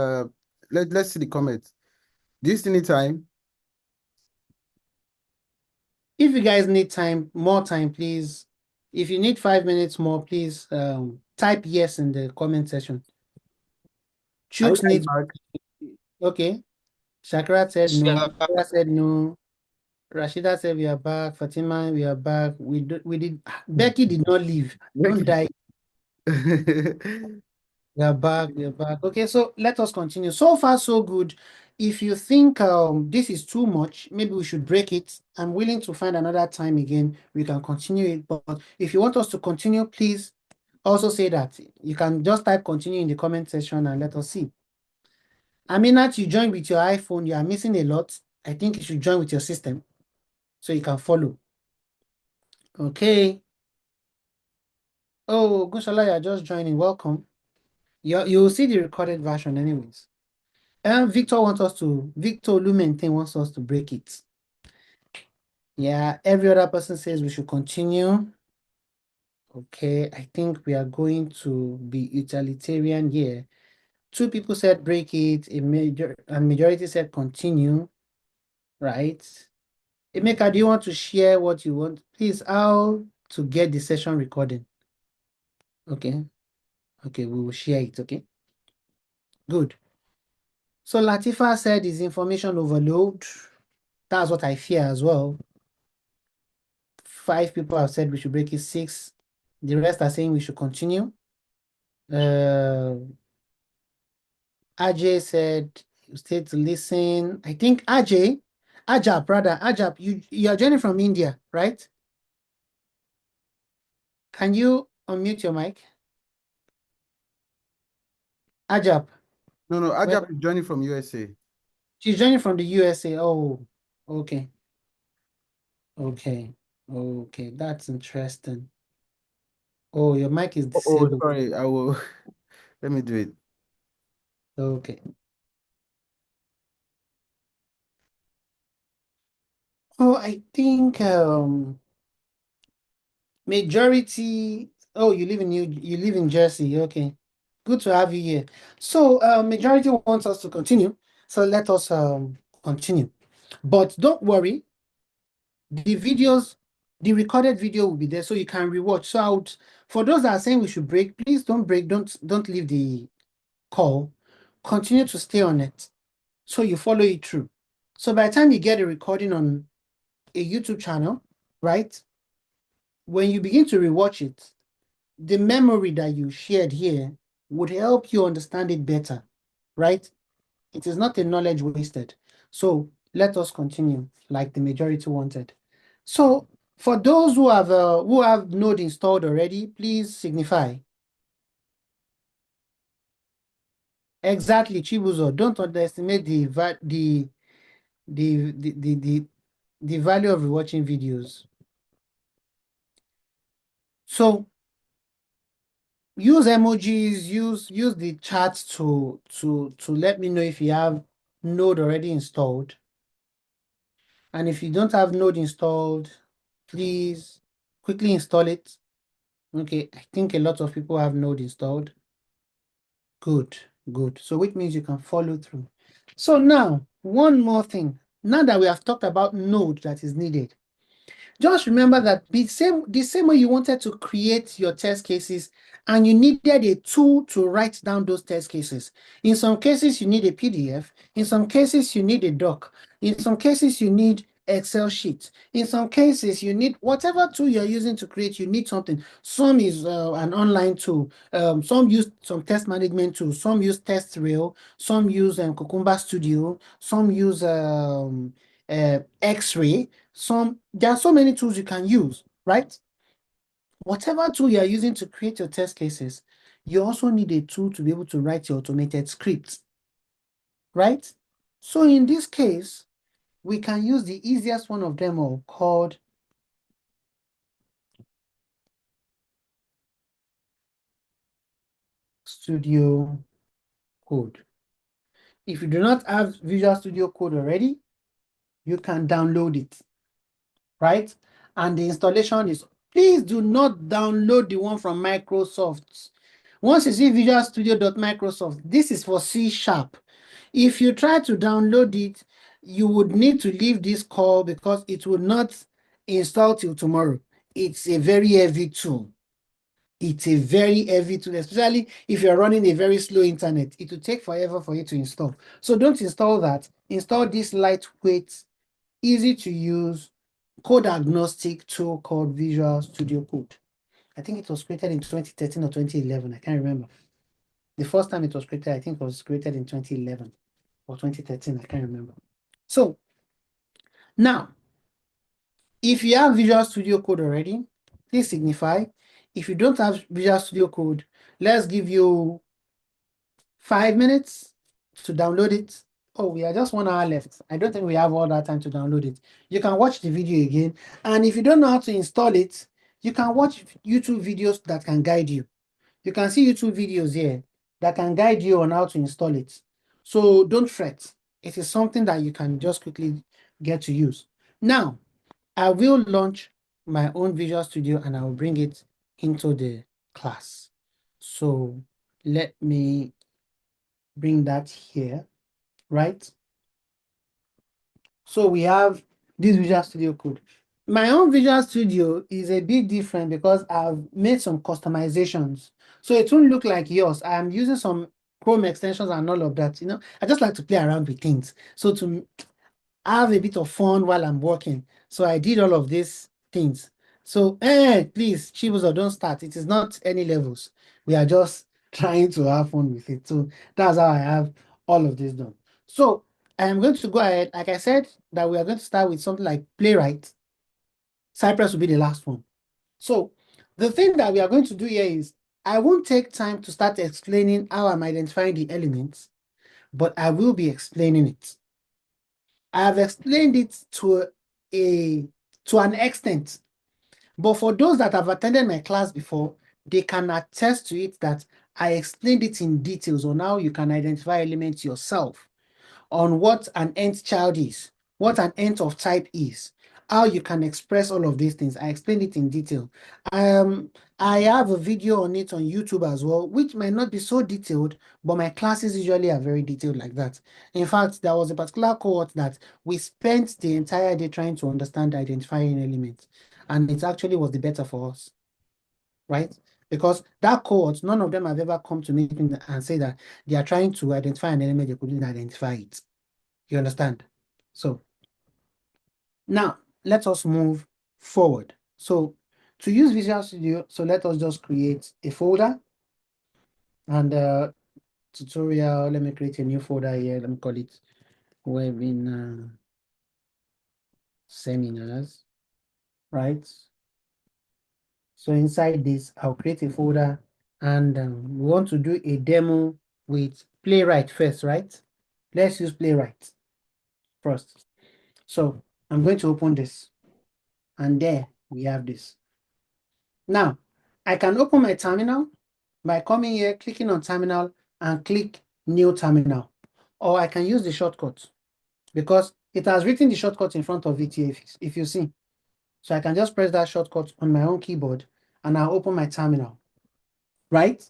Let's see the comments. Do you still need time? If you guys need time, more time, please. If you need 5 minutes more, please type yes in the comment section. Are you Chooks guys needs, back? okay. Shakira said no. Shakira said no. Rashida said we are back. Fatima, we are back. We did. Becky did not leave. Don't die. We are back. We are back. Okay, so let us continue. So far, so good. If you think this is too much, maybe we should break it. I'm willing to find another time again. We can continue it. But if you want us to continue, please also say that. You can just type continue in the comment section and let us see. Aminat, you joined with your iPhone. You are missing a lot. I think you should join with your system so you can follow. Okay. Oh, Gushala, you're just joining. Welcome. You'll see the recorded version anyways. Victor Lumentin wants us to break it. Yeah, every other person says we should continue. Okay, I think we are going to be utilitarian here. 2 people said break it, a majority said continue, right? Emeka, do you want to share what you want? Please, how to get the session recording? Okay, we will share it, okay? Good. So Latifa said is information overload. That's what I fear as well. 5 people have said we should break it. 6. The rest are saying we should continue. Ajay said stay to listen. I think Ajab, you are joining from India, right? Can you unmute your mic? Ajab. No, Ajab is joining from USA. She's joining from the USA. Oh, okay. Okay, that's interesting. Oh, your mic is Oh, disabled. sorry. I will. Let me do it. Okay. Oh, I think majority. Oh, you live in Jersey. Okay, good to have you here. So, majority wants us to continue. So let us continue. But don't worry, the recorded video will be there, so you can rewatch. So for those that are saying we should break, please don't break. Don't leave the call. Continue to stay on it, so you follow it through. So by the time you get a recording on a YouTube channel, right? When you begin to rewatch it, the memory that you shared here would help you understand it better, right? It is not a knowledge wasted. So let us continue like the majority wanted. So for those who have Node installed already, please signify. Exactly, Chibuzo. Don't underestimate the value of rewatching videos. So use emojis, use the chat to let me know if you have Node already installed. And if you don't have Node installed, please quickly install it. Okay, I think a lot of people have Node installed. Good, good. So which means you can follow through. So now, one more thing. Now that we have talked about Node that is needed, just remember that the same way you wanted to create your test cases and you needed a tool to write down those test cases. In some cases, you need a PDF. In some cases, you need a doc. In some cases, you need Excel sheet. In some cases, you need whatever tool you're using to create, you need something. Some is an online tool. Some use some test management tools. Some use TestRail. Some use Cucumber Studio. Some use X-Ray. There are so many tools you can use, right? Whatever tool you are using to create your test cases, you also need a tool to be able to write your automated scripts, right? So in this case, we can use the easiest one of them all called Studio Code. If you do not have Visual Studio Code already, you can download it, right? And the installation is, please do not download the one from Microsoft. Once you see Visual Studio.Microsoft, this is for C#. If you try to download it, you would need to leave this call because it will not install till tomorrow. It's a very heavy tool. It's a very heavy tool, especially if you're running a very slow internet. It will take forever for you to install. So don't install that. Install this lightweight, easy to use, code agnostic tool called Visual Studio Code. I think it was created in 2013 or 2011. I can't remember. The first time it was created, I think it was created in 2011 or 2013. I can't remember. So now, if you have Visual Studio Code already, please signify. If you don't have Visual Studio Code, let's give you 5 minutes to download it. Oh, we are just 1 hour left. I don't think we have all that time to download it. You can watch the video again. And if you don't know how to install it, you can watch YouTube videos that can guide you. You can see YouTube videos here that can guide you on how to install it. So don't fret. It is something that you can just quickly get to use. Now, I will launch my own Visual Studio and I will bring it into the class. So let me bring that here, right? So we have this Visual Studio code. My own Visual Studio is a bit different because I've made some customizations. So it won't look like yours. I'm using some Chrome extensions and all of that. I just like to play around with things. So to have a bit of fun while I'm working. So I did all of these things. So please, Chibuzo, don't start. It is not any levels. We are just trying to have fun with it. So that's how I have all of this done. So I am going to go ahead. Like I said, that we are going to start with something like Playwright. Cypress will be the last one. So the thing that we are going to do here is I won't take time to start explaining how I'm identifying the elements, but I will be explaining it. I have explained it to an extent, but for those that have attended my class before, they can attest to it that I explained it in details on how you can identify elements yourself, on what an nth child is, what an nth of type is, how you can express all of these things. I explained it in detail. I have a video on it on YouTube as well, which might not be so detailed, but my classes usually are very detailed like that. In fact, there was a particular cohort that we spent the entire day trying to understand identifying elements, and it actually was the better for us, right? Because that cohort, none of them have ever come to me and say that they are trying to identify an element, they couldn't identify it. You understand? So now let us move forward. So to use Visual Studio, so let us just create a folder and tutorial. Let me create a new folder here. Let me call it webinar seminars, right? So inside this, I'll create a folder and we want to do a demo with Playwright first, right? Let's use Playwright first. So I'm going to open this and there we have this. Now, I can open my terminal by coming here, clicking on terminal, and click new terminal. Or I can use the shortcut because it has written the shortcut in front of it here, if you see. So I can just press that shortcut on my own keyboard and I'll open my terminal, right?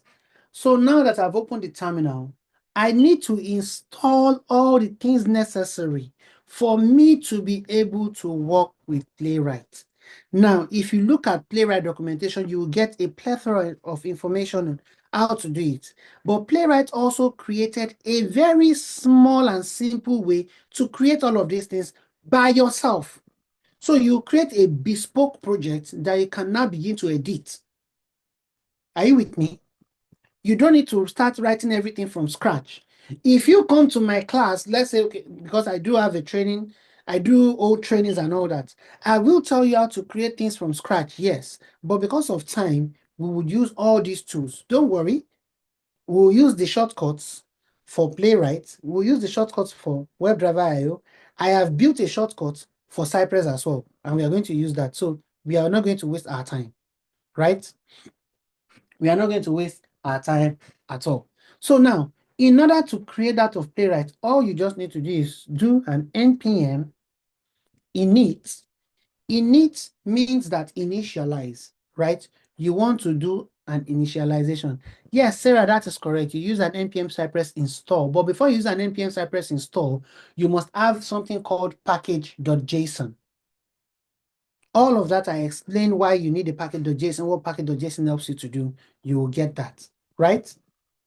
So now that I've opened the terminal, I need to install all the things necessary for me to be able to work with Playwright. Now, if you look at Playwright documentation, you will get a plethora of information on how to do it. But Playwright also created a very small and simple way to create all of these things by yourself. So you create a bespoke project that you can now begin to edit. Are you with me? You don't need to start writing everything from scratch. If you come to my class, let's say, okay, because I do have a training, I do old trainings and all that, I will tell you how to create things from scratch, yes. But because of time, we would use all these tools. Don't worry. We'll use the shortcuts for Playwright. We'll use the shortcuts for WebdriverIO. I have built a shortcut for Cypress as well, and we are going to use that. So we are not going to waste our time, right? We are not going to waste our time at all. So now, in order to create that of Playwright, all you just need to do is do an npm init. Init means that initialize, right? You want to do an initialization. Yes, Sarah, that is correct. You use an npm cypress install, but before you use an npm cypress install, you must have something called package.json. All of that, I explain why you need a package.json, what package.json helps you to do. You will get that, right?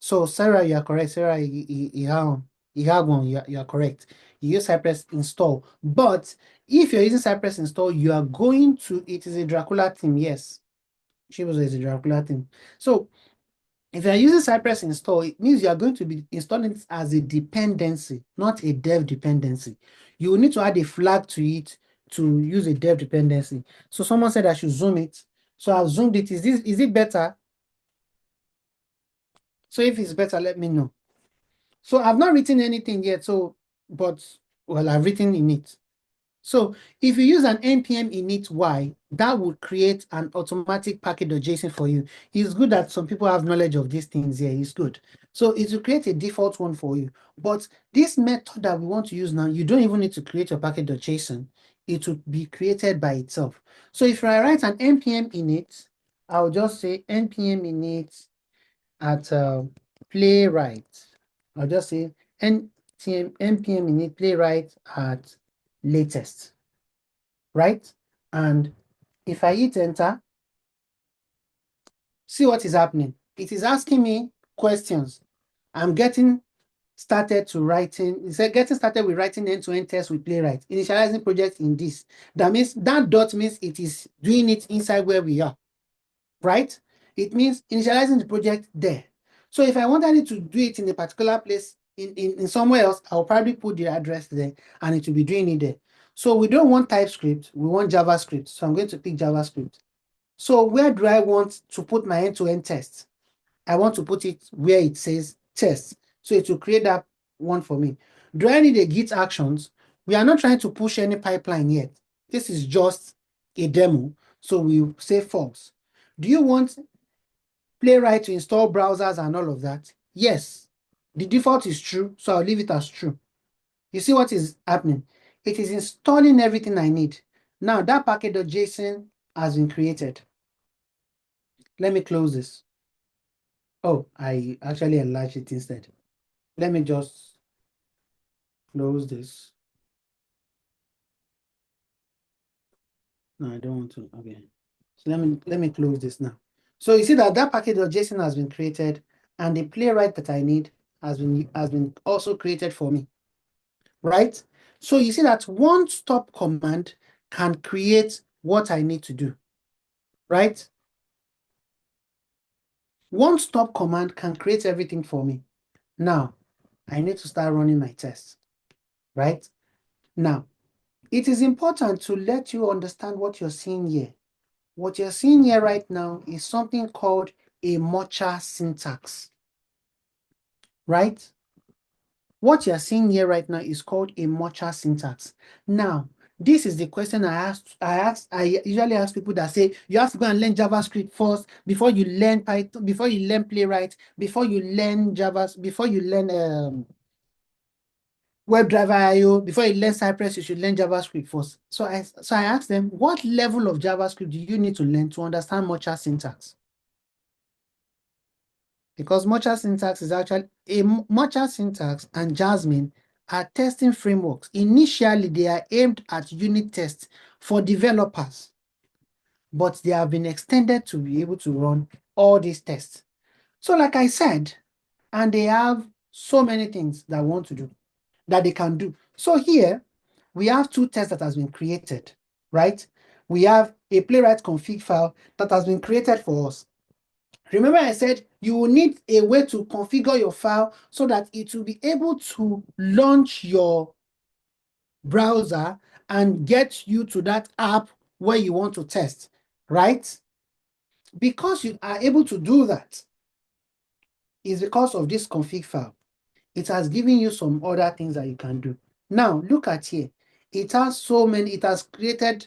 So Sarah, you are correct. Sarah, you are correct. You use Cypress install. But if you're using Cypress install, you are going to, it is a Dracula theme, yes. Shibuzo is a Dracula theme. So if you're using Cypress install, it means you are going to be installing it as a dependency, not a dev dependency. You will need to add a flag to it to use a dev dependency. So someone said I should zoom it. So I've zoomed it. Is it better? So if it's better, let me know. So I've not written anything yet. But I've written in it. So if you use an npm init y, that would create an automatic package.json for you. It's good that some people have knowledge of these things here. It's good. So it will create a default one for you. But this method that we want to use now, you don't even need to create your package.json. It will be created by itself. So if I write an npm init, I'll just say npm init at Playwright. I'll just say npm init Playwright at latest, right? And if I hit enter, see what is happening. It is asking me questions. I'm getting started to writing. It said getting started with writing end-to-end tests with Playwright. Initializing project in this. That means that dot means it is doing it inside where we are, right? It means initializing the project there. So if I wanted it to do it in a particular place, in somewhere else, I'll probably put the address there and it will be doing it there. So we don't want TypeScript, we want JavaScript. So I'm going to pick JavaScript. So where do I want to put my end-to-end test? I want to put it where it says test. So it will create that one for me. Do I need a Git actions? We are not trying to push any pipeline yet. This is just a demo. So we say false. Do you want Playwright to install browsers and all of that? Yes. The default is true, so I'll leave it as true. You see what is happening? It is installing everything I need. Now that package.json has been created. Let me close this. Oh, I actually enlarged it instead. Let me just close this. No, I don't want to. Okay. So let me close this now. So you see that package.json has been created and the Playwright that I need has been also created for me. Right? So you see that one stop command can create what I need to do. Right? One stop command can create everything for me. Now, I need to start running my tests. Right? Now, it is important to let you understand what you're seeing here. What you're seeing here right now is something called a Mocha syntax, right? What you're seeing here right now is called a Mocha syntax. Now, This is the question I usually ask people that say you have to go and learn JavaScript first before you learn Python, before you learn Playwright, before you learn before you learn WebdriverIO, before you learn Cypress, you should learn JavaScript first. So I asked them, what level of JavaScript do you need to learn to understand Mocha syntax? Because Mocha syntax is actually Mocha syntax and Jasmine are testing frameworks. Initially, they are aimed at unit tests for developers, but they have been extended to be able to run all these tests. So like I said, and they have so many things that want to do, that they can do. So here, we have two tests that has been created, right? We have a Playwright config file that has been created for us. Remember I said you will need a way to configure your file so that it will be able to launch your browser and get you to that app where you want to test, right? Because you are able to do that is because of this config file. It has given you some other things that you can do. Now, look at here. It has so many, it has created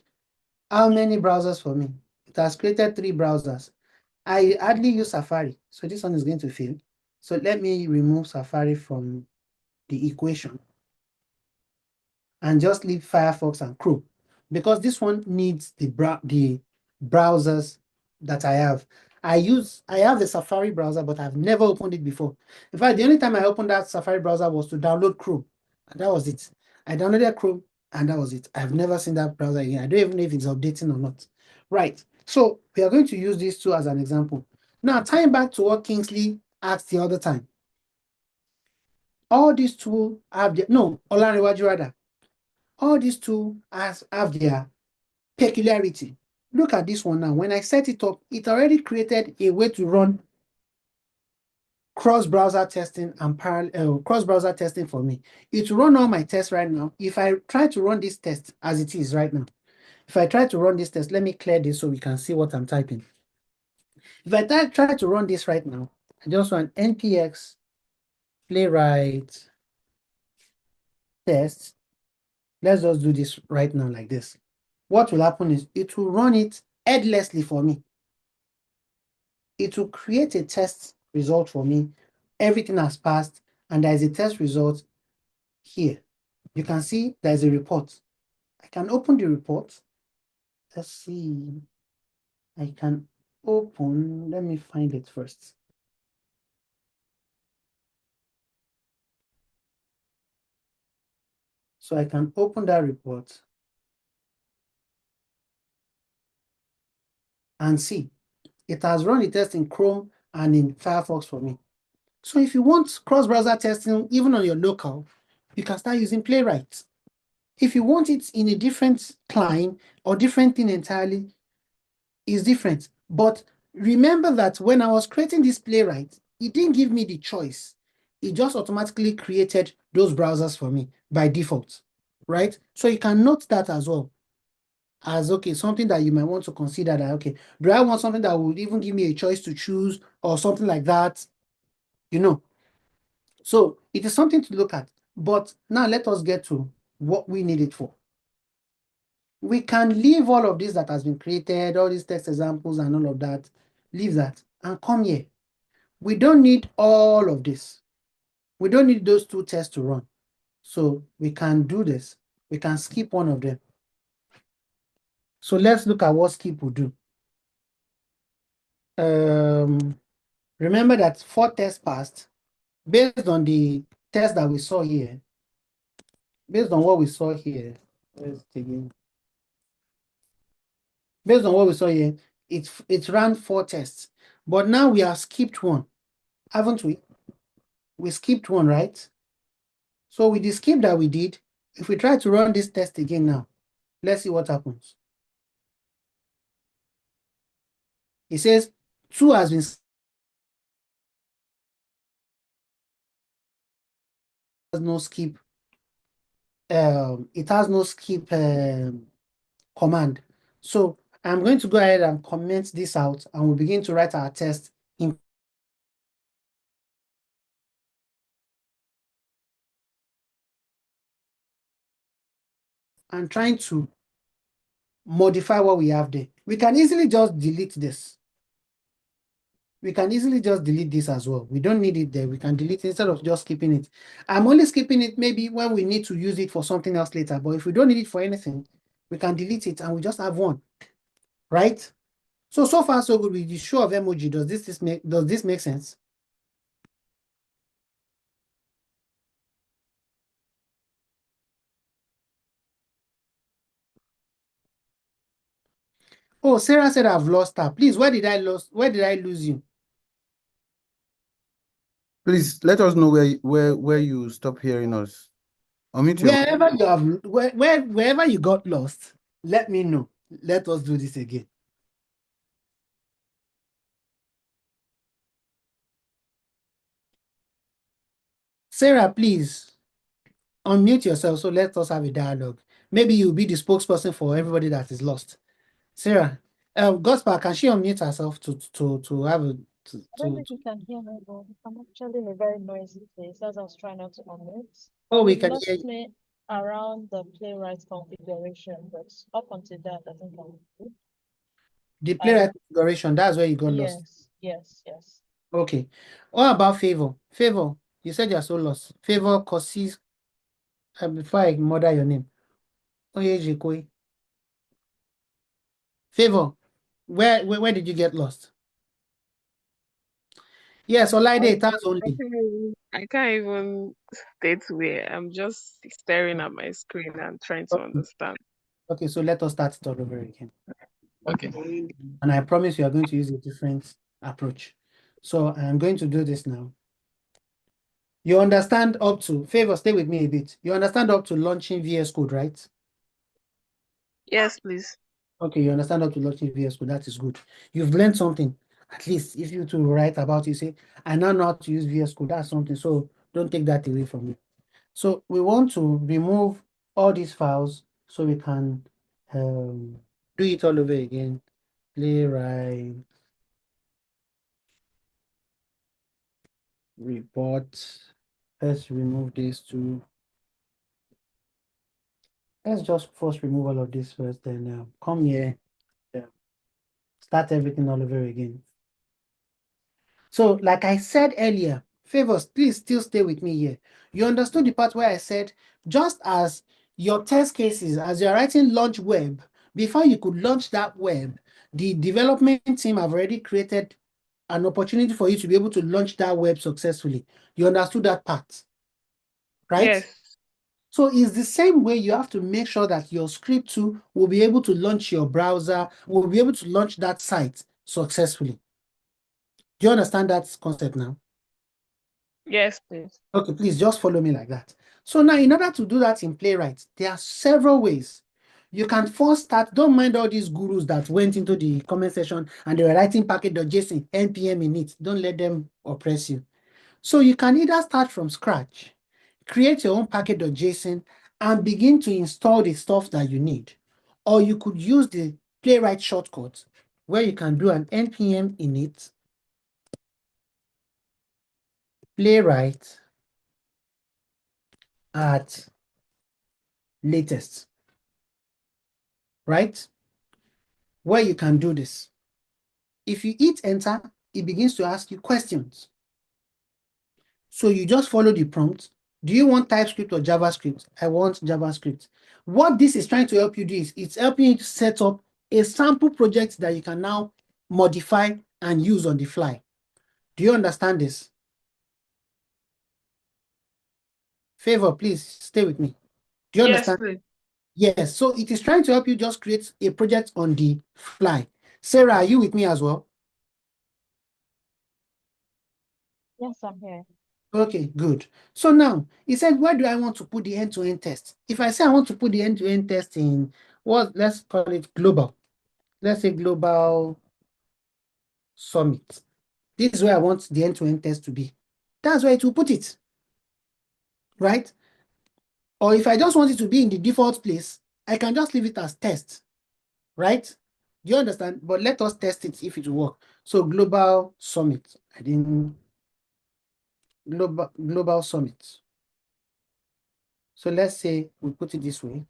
how many browsers for me? It has created 3 browsers. I hardly use Safari, so this one is going to fail. So let me remove Safari from the equation and just leave Firefox and Chrome, because this one needs the browsers that I have. I have the Safari browser, but I've never opened it before. In fact, the only time I opened that Safari browser was to download Chrome, and that was it. I downloaded Chrome, and that was it. I've never seen that browser again. I don't even know if it's updating or not. Right. So we are going to use these two as an example. Now, tying back to what Kingsley asked the other time. All these two have their, no, Olanrewaju rather. All these two have their peculiarity. Look at this one now. When I set it up, it already created a way to run cross-browser testing and parallel cross-browser testing for me. It will run all my tests right now. If I try to run this test as it is right now, if I try to run this test, let me clear this so we can see what I'm typing. If I try to run this right now, I just run npx playwright test. Let's just do this right now like this. What will happen is it will run it headlessly for me. It will create a test result for me. Everything has passed, and there is a test result here. You can see there is a report. I can open the report. Let's see. I can open, let me find it first. So I can open that report and see it has run the test in Chrome and in Firefox for me. So if you want cross-browser testing, even on your local, you can start using Playwright. If you want it in a different client or different thing entirely, is different. But remember that when I was creating this Playwright, it didn't give me the choice. It just automatically created those browsers for me by default, right? So you can note that as well as, okay, something that you might want to consider that, okay, do I want something that would even give me a choice to choose or something like that, you know? So it is something to look at. But now let us get to what we need it for. We can leave all of this that has been created, all these text examples and all of that, leave that and come here. We don't need all of this. We don't need those 2 tests to run. So we can do this. We can skip one of them. So let's look at what skip will do. Remember that 4 tests passed based on the test that we saw here. Based on what we saw here, based on what we saw here, it ran 4 tests. But now we have skipped one, haven't we? We skipped one, right? So with the skip that we did, if we try to run this test again now, let's see what happens. It says 2 has been no skip. It has no skip command. So I'm going to go ahead and comment this out, and we'll begin to write our test in and trying to modify what we have there. We can easily just delete this. We can easily just delete this as well. We don't need it there. We can delete it instead of just keeping it. I'm only skipping it maybe when we need to use it for something else later. But if we don't need it for anything, we can delete it and we just have one, right? So far so good with the show of emoji. Does this make sense? Oh, Sarah said I've lost her. Please, where did I lose you? Please let us know where you stop hearing us. Unmute your mic. Wherever you got lost, let me know. Let us do this again. Sarah, please unmute yourself so let us have a dialogue. Maybe you'll be the spokesperson for everybody that is lost. Sarah, Gospel, can she unmute herself to have a I don't think you can hear me, but I'm actually in a very noisy place as I was trying not to unmute. Oh, we You've can lost hear you. me around the playwright configuration, but up until that, I think I'm good. The playwright configuration, that's where you got lost. Yes. Okay. What about Favor? Favor, you said you're so lost. Favor Kosis, before I murder your name. Oyejikoi. Favor, where did you get lost? Yes, Olaide, it has only. I can't even state where. I'm just staring at my screen and trying to understand. Okay, so let us start it all over again. Okay. And I promise you are going to use a different approach. So I'm going to do this now. You understand up to, Favor, stay with me a bit. You understand up to launching VS Code, right? Yes, please. Okay, you understand up to launching VS Code. That is good. You've learned something. At least if you to write about it, you say, I now know how to use VS Code. That's something. So don't take that away from me. So we want to remove all these files so we can do it all over again. Playwright, report. Let's remove these two. Let's just first remove all of this first, then come here, start everything all over again. So, like I said earlier, Favors, please still stay with me here. You understood the part where I said, just as your test cases, as you're writing launch web, before you could launch that web, the development team have already created an opportunity for you to be able to launch that web successfully. You understood that part, right? Yes. So it's the same way you have to make sure that your script too will be able to launch your browser, will be able to launch that site successfully. Do you understand that concept now? Yes, please. Okay, please just follow me like that. So now, in order to do that in Playwright, there are several ways. You can first start, don't mind all these gurus that went into the comment section and they were writing package.json, npm in it. Don't let them oppress you. So you can either start from scratch, create your own package.json, and begin to install the stuff that you need. Or you could use the Playwright shortcut where you can do an npm init, Playwright at latest, right? Where you can do this. If you hit enter, it begins to ask you questions. So you just follow the prompt. Do you want TypeScript or JavaScript? I want JavaScript. What this is trying to help you do is it's helping you to set up a sample project that you can now modify and use on the fly. Do you understand this? Favor, please stay with me. Do you Yes, understand? please. Yes. So it is trying to help you just create a project on the fly. Sarah, are you with me as well? Yes, I'm here. Okay, good. So now, he said, where do I want to put the end-to-end test? If I say I want to put the end-to-end test in, let's call it global. Let's say global summit. This is where I want the end-to-end test to be. That's where it will put it, right? Or if I just want it to be in the default place, I can just leave it as test, right? Do you understand? But let us test it if it will work. So global summit. I didn't global summit. So let's say we put it this way.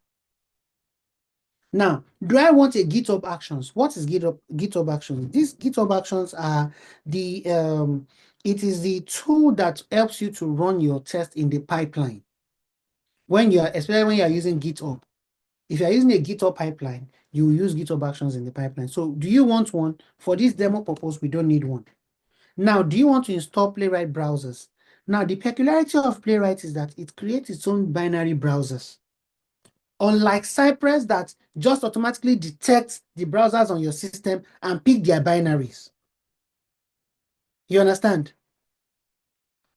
Now, do I want a GitHub Actions? What is GitHub Actions? These GitHub Actions are it is the tool that helps you to run your test in the pipeline. Especially when you're using GitHub. If you're using a GitHub pipeline, you will use GitHub Actions in the pipeline. So do you want one? For this demo purpose, we don't need one. Now, do you want to install Playwright browsers? Now, the peculiarity of Playwright is that it creates its own binary browsers. Unlike Cypress that just automatically detects the browsers on your system and pick their binaries. You understand?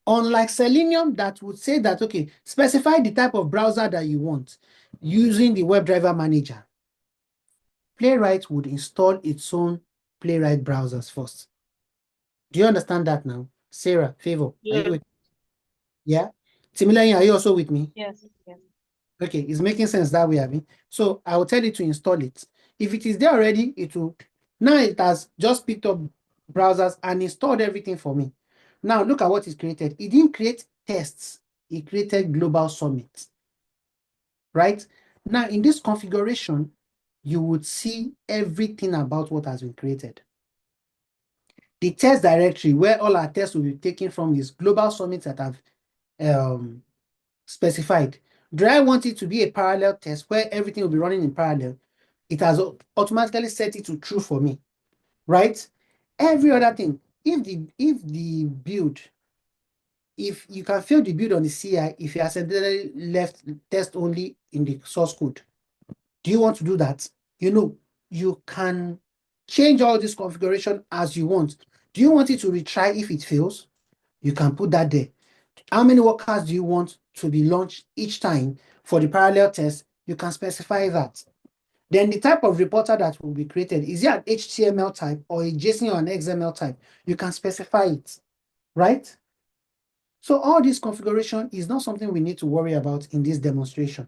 Unlike Selenium that would say that, okay, specify the type of browser that you want using the WebDriver manager. Playwright would install its own Playwright browsers first. Do you understand that now? Sarah, Favor, are Yeah. you with me? Yeah? Similarly, are you also with me? Yes, yes. Okay, it's making sense that way, Abby. So I will tell you to install it. If it is there already, it will. Now it has just picked up browsers and installed everything for me. Now look at what is created. It didn't create tests. It created global summit. Right? Now in this configuration, you would see everything about what has been created. The test directory where all our tests will be taken from is global summits that have specified. Do I want it to be a parallel test where everything will be running in parallel? It has automatically set it to true for me, right? Every other thing, if you can fail the build on the CI if you accidentally left test only in the source code. Do you want to do that? You can change all this configuration as you want. Do you want it to retry if it fails? You can put that there. How many workers do you want to be launched each time for the parallel test? You can specify that. Then the type of reporter that will be created, is it an HTML type or a JSON or an XML type? You can specify it, right? So all this configuration is not something we need to worry about in this demonstration.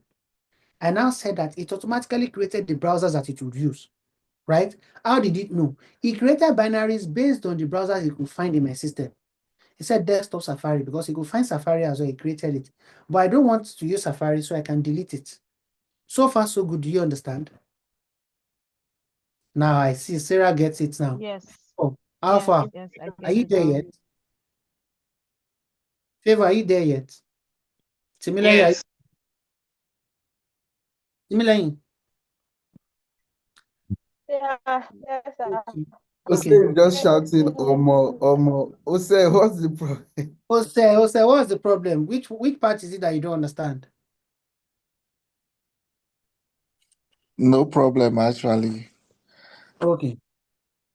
I now said that it automatically created the browsers that it would use, right? How did it know? It created binaries based on the browsers it could find in my system. He said desktop Safari because he could find Safari as well. He created it. But I don't want to use Safari, so I can delete it. So far, so good. Do you understand? Now I see Sarah gets it now. Yes. Oh, Yes, Alpha, yes, I are get you it there now. yet? Favor, are you there yet? Similarly, Yes. Similarly. Yeah, yes, sir. Okay. Ose just shouting, Omo, Omo. Ose, what's the problem? Jose, what's the problem? Which part is it that you don't understand? No problem, actually. Okay.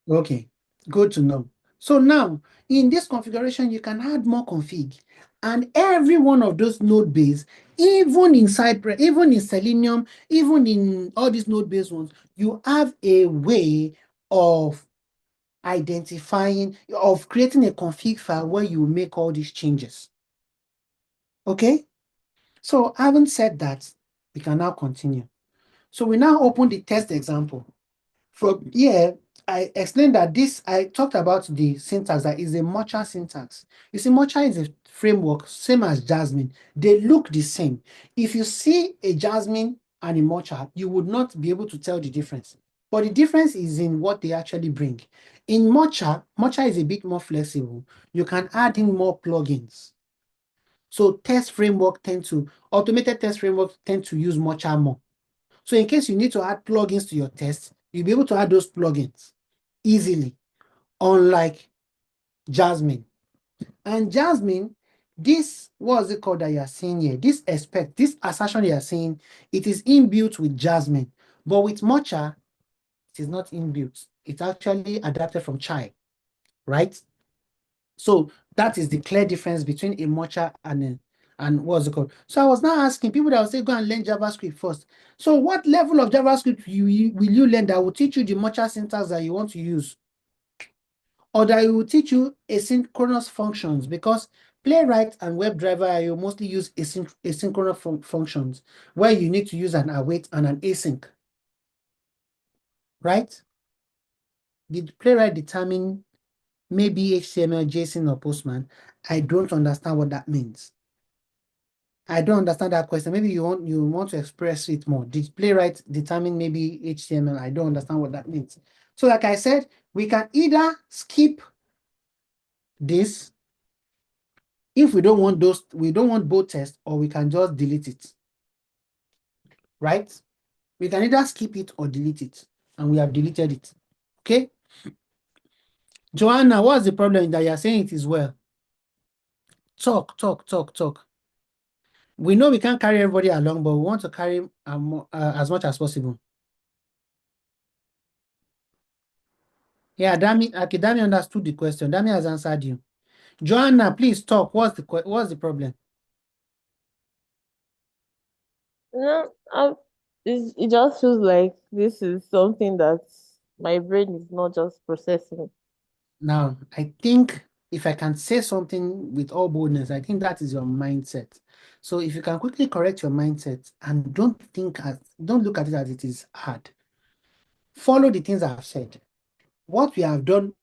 Okay. Good to know. So now, in this configuration, you can add more config. And every one of those node base, even in Cypress, even in Selenium, even in all these node based ones, you have a way of of creating a config file where you make all these changes. Okay? So having said that, we can now continue. So we now open the test example. From here, I explained that I talked about the syntax that is a Mocha syntax. You see, Mocha is a framework, same as Jasmine. They look the same. If you see a Jasmine and a Mocha, you would not be able to tell the difference. But the difference is in what they actually bring. In Mocha is a bit more flexible. You can add in more plugins. So automated test frameworks tend to use Mocha more. So in case you need to add plugins to your test, you'll be able to add those plugins easily, unlike Jasmine. And Jasmine, what's it called that you are seeing here? This assertion you are seeing, it is inbuilt with Jasmine. But with Mocha, it is not inbuilt. It's actually adapted from Chai, right? So that is the clear difference between a Mocha and what's it called? So I was now asking people that will say, go and learn JavaScript first. So what level of JavaScript will you learn that will teach you the Mocha syntax that you want to use? Or that it will teach you asynchronous functions? Because Playwright and WebdriverIO mostly use asynchronous functions where you need to use an await and an async, right? Did Playwright determine maybe HTML, JSON, or Postman? I don't understand what that means. I don't understand that question. Maybe you want to express it more. Did Playwright determine maybe HTML? I don't understand what that means. So like I said, we can either skip this if we don't want both tests, or we can just delete it. Right? We can either skip it or delete it, and we have deleted it. Okay? Joanna, what's the problem that you're saying it is well? Talk. We know we can't carry everybody along, but we want to carry as much as possible. Yeah, Dami understood the question. Dami has answered you. Joanna, please talk. What's the problem? No, it just feels like this is something that my brain is not just processing. Now, I think if I can say something with all boldness, I think that is your mindset. So if you can quickly correct your mindset and don't look at it as it is hard. Follow the things I've said. What we have done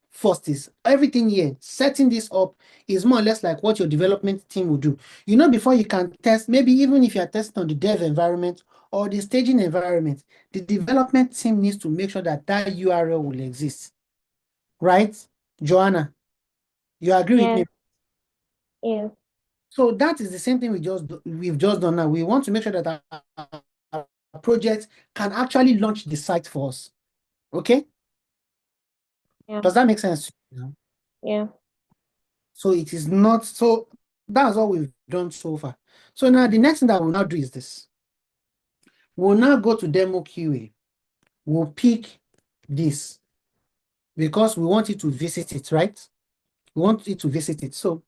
first is everything here, setting this up is more or less like what your development team will do. You know, before you can test, maybe even if you're testing on the dev environment or the staging environment, the development team needs to make sure that that URL will exist. Right? Joanna, you agree with me? Yeah. So that is the same thing we've just done now. We want to make sure that our project can actually launch the site for us. Okay? Yeah. Does that make sense? Yeah. So it is not, so that's all we've done so far. So now the next thing that we'll now do is this. We'll now go to demo QA. We'll pick this because we want it to visit it, right? We want it to visit it. So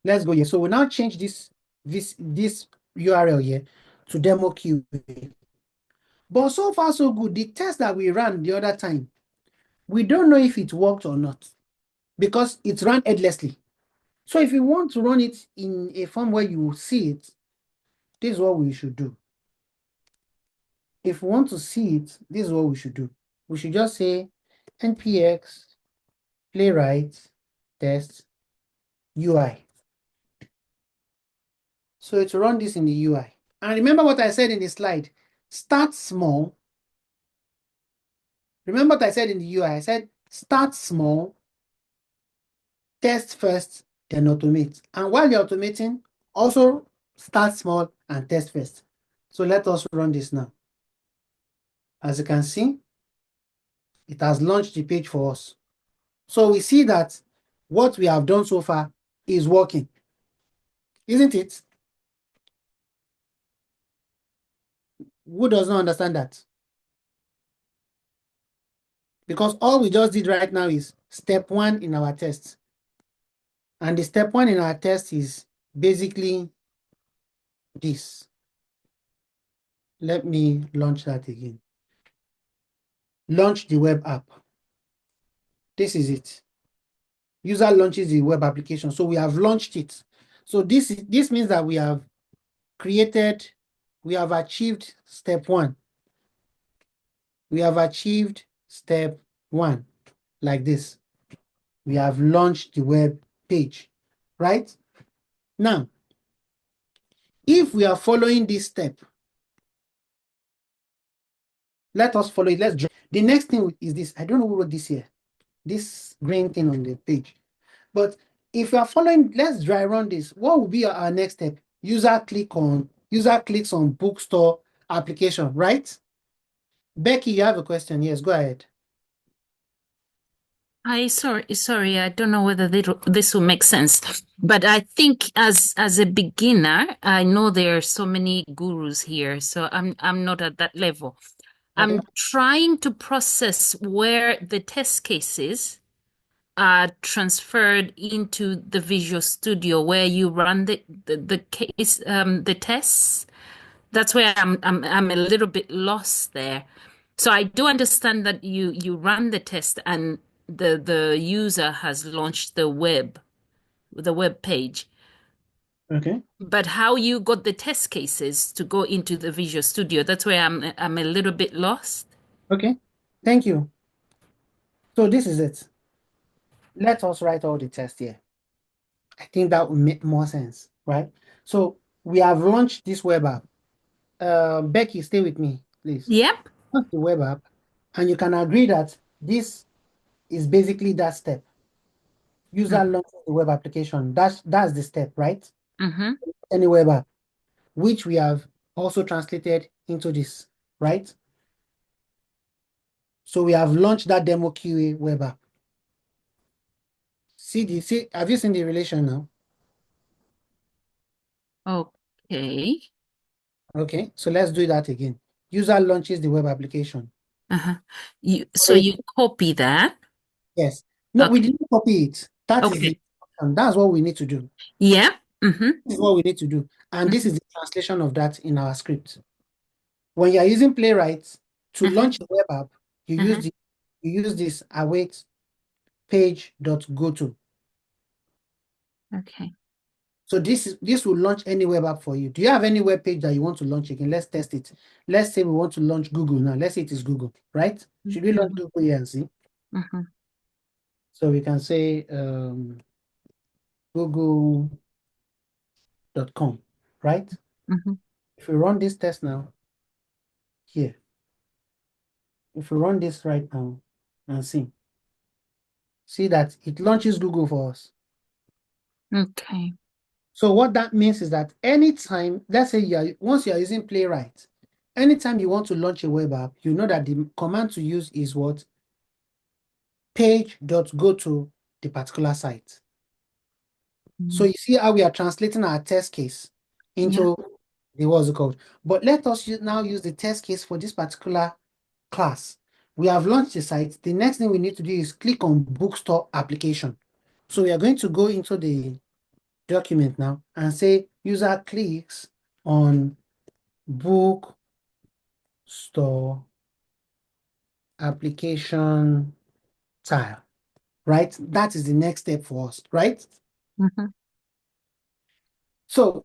let's go here. So we'll now change this URL here to demo QA. But so far so good. The test that we ran the other time, we don't know if it worked or not because it ran headlessly. So if you want to run it in a form where you see it, this is what we should do. If we want to see it, this is what we should do. We should just say npx playwright test UI. So to run this in the UI. And remember what I said in the slide, start small. Remember what I said in the UI, I said start small, test first, then automate. And while you're automating, also start small and test first. So let us run this now. As you can see, it has launched the page for us. So we see that what we have done so far is working, isn't it? Who does not understand that? Because all we just did right now is step 1 in our test. And the step 1 in our test is basically this. Let me launch that again. Launch the web app. This is it. User launches the web application. So we have launched it. So this means that we have achieved step 1. We have achieved step 1 like this. We have launched the web page, right? Now, if we are following this step, let us follow it. Let's draw. The next thing is this. I don't know who wrote this here. This green thing on the page. But if you are following, let's dry run this. What will be our next step? User clicks on bookstore application, right? Becky, you have a question. Yes, go ahead. Sorry, I don't know whether this will make sense, but I think as a beginner, I know there are so many gurus here, so I'm not at that level. I'm trying to process where the test cases are transferred into the Visual Studio, where you run the tests. That's where I'm a little bit lost there. So I do understand that you run the test and the user has launched the web page. Okay. But how you got the test cases to go into the Visual Studio, that's where I'm a little bit lost. Okay. Thank you. So this is it. Let us write all the tests here. I think that will make more sense, right? So we have launched this web app. Becky, stay with me, please. Yep. Launch the web app, and you can agree that this is basically that step. User launches the web application. That's the step, right? Mm-hmm. Any web app, which we have also translated into this, right? So we have launched that demo QA web app. See, have you seen the relation now? Okay. Okay, so let's do that again. User launches the web application. Uh-huh. So you copy that. Yes. No, we Okay. didn't copy it. That is Okay. that's what we need to do. Yeah. Mm-hmm. This is what we need to do. And this is the translation of that in our script. When you're using Playwright to launch a web app, you use this await page.goto. Okay. So this will launch any web app for you. Do you have any web page that you want to launch again? Let's test it. Let's say we want to launch Google now. Let's say it is Google, right? Should we launch Google here and see? Mm-hmm. So we can say google.com, right? Mm-hmm. If we run this test now, here, if we run this right now and see that it launches Google for us. Okay. So what that means is that anytime, let's say once you're using Playwright, anytime you want to launch a web app, you know that the command to use is what? Page.go to the particular site. So you see how we are translating our test case into the what's it called? But let us now use the test case for this particular class. We have launched the site. The next thing we need to do is click on bookstore application. So we are going to go into the document now and say user clicks on bookstore application tile, right? That is the next step for us, right? Mm-hmm. So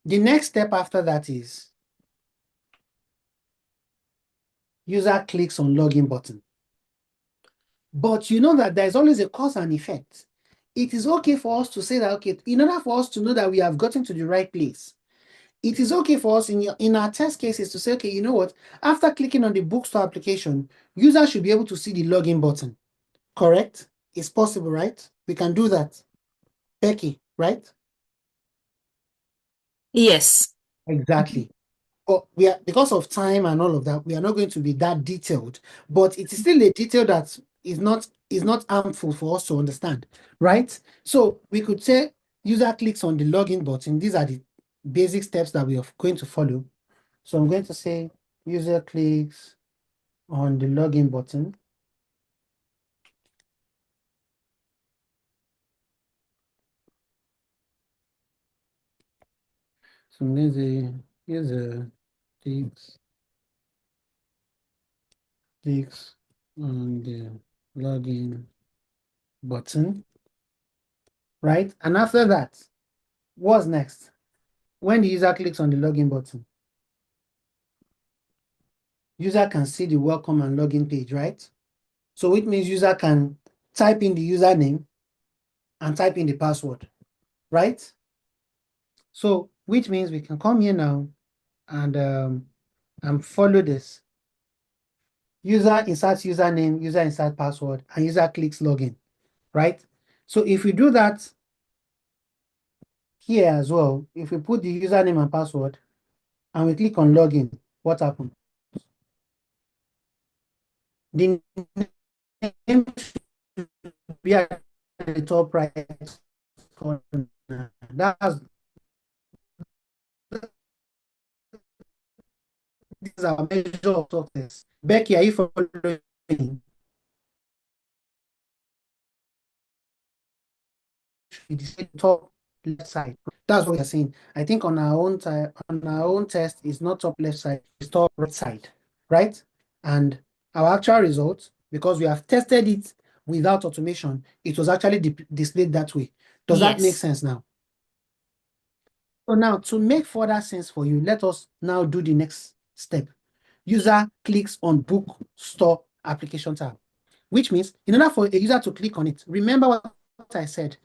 the next step after that is user clicks on login button. But you know that there's always a cause and effect. It is okay for us to say that, okay, in order for us to know that we have gotten to the right place, it is okay for us in our test cases to say, okay, you know what? After clicking on the bookstore application, user should be able to see the login button. Correct? It's possible, right? We can do that. Becky, right? Yes. Exactly. But we are, because of time and all of that, we are not going to be that detailed. But it is still a detail that is not harmful for us to understand, right? So we could say user clicks on the login button. These are the basic steps that we are going to follow. So I'm going to say user clicks on the login button. So I'm going to say user clicks on the login button, right? And after that, what's next? When the user clicks on the login button, user can see the welcome and login page, right? So it means user can type in the username and type in the password, right? So which means we can come here now and follow this. User inserts username, user inserts password, and user clicks login, right? So if we do that here as well, if we put the username and password and we click on login, what happens? The name should be at the top right corner. That's this is our measure of success. Becky, are you following? It's the top left side. That's what we're saying. I think on our own test, it's not top left side, it's top right side, right? And our actual results, because we have tested it without automation, it was actually displayed that way. Does that make Yes. sense now? So now to make further sense for you, let us now do the next step. User clicks on bookstore application tab, which means in order for a user to click on it, remember what I said.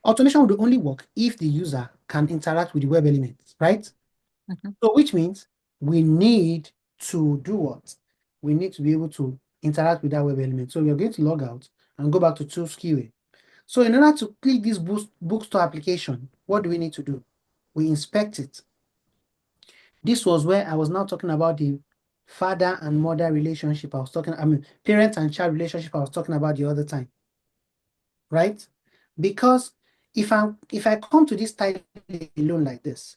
Automation would only work if the user can interact with the web elements, right? So which means we need to do what? We need to be able to interact with that web element. So we are going to log out and go back to Tools QA. So in order to click this bookstore application, what do we need to do? We inspect it. This was where I was now talking about the father and mother relationship. Parent and child relationship I was talking about the other time, right? Because if I come to this title alone like this,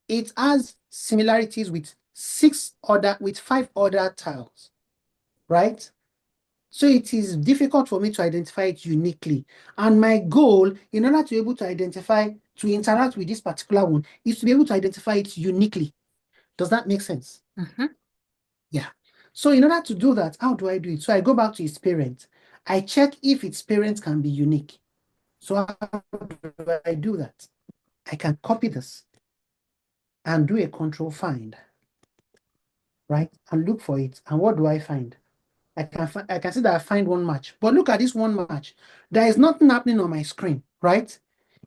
it has similarities with 5 other tiles, right? So it is difficult for me to identify it uniquely. And my goal, in order to be able to interact with this particular one, is to be able to identify it uniquely. Does that make sense? Yeah. So in order to do that, how do I do it? So I go back to its parent. I check if its parent can be unique. So how do I do that? I can copy this and do a control find, right? And look for it. And what do I find? I can see that I find one match. But look at this one match. There is nothing happening on my screen, right?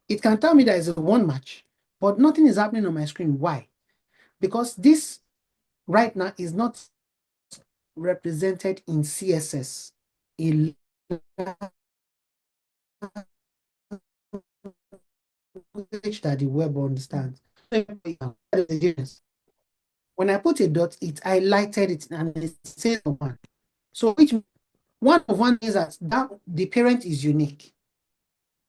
It can tell me there is a one match, but nothing is happening on my screen. Why? Because this right now is not represented in CSS, a language that the web understands. When I put a dot, it highlighted it and it says one. So which one of one is that the parent is unique.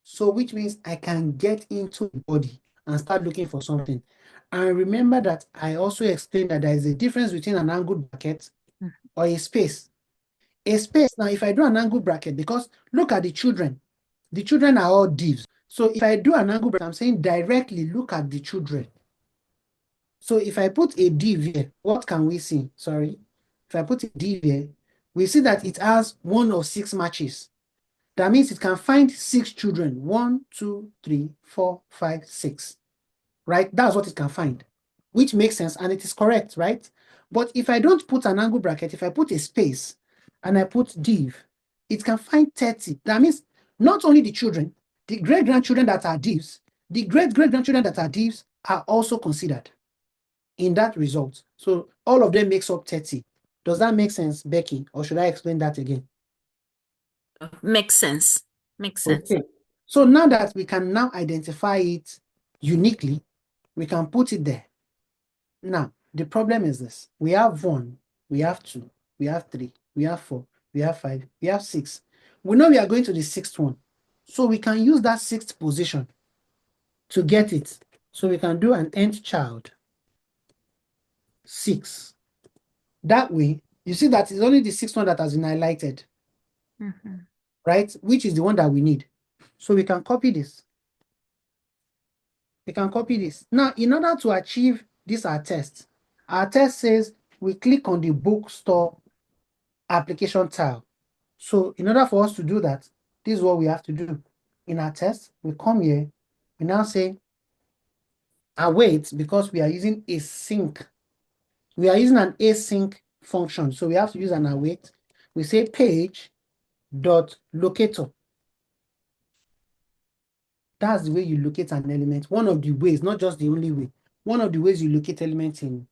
So which means I can get into the body and start looking for something. And remember that I also explained that there is a difference between an angled bracket or a space. A space, now if I do an angled bracket, because look at the children are all divs. So if I do an angled bracket, I'm saying directly look at the children. So if I put a div here, what can we see? Sorry. If I put a div here, we see that it has 1 of 6 matches. That means it can find 6 children. 1, 2, 3, 4, 5, 6. Right? That's what it can find, which makes sense and it is correct, right? But if I don't put an angle bracket, if I put a space and I put div, it can find 30. That means not only the children, the great-grandchildren that are divs, the great-great-grandchildren that are divs are also considered in that result. So all of them makes up 30. Does that make sense, Becky? Or should I explain that again? Makes sense. Makes sense. Okay. So now that we can now identify it uniquely, we can put it there. Now, the problem is this. We have 1, we have 2, we have 3, we have 4, we have 5, we have 6. We know we are going to the 6th one. So we can use that 6th position to get it. So we can do an nth child 6. That way, you see that it's only the 6th one that has been highlighted, right? Which is the one that we need. So we can copy this. We can copy this. Now, in order to achieve this our test says we click on the bookstore application tile. So in order for us to do that, this is what we have to do. In our test, we come here, we now say await because we are using async. We are using an async function. So we have to use an await. We say page dot locator. That's the way you locate an element. One of the ways, not just the only way. One of the ways you locate elements in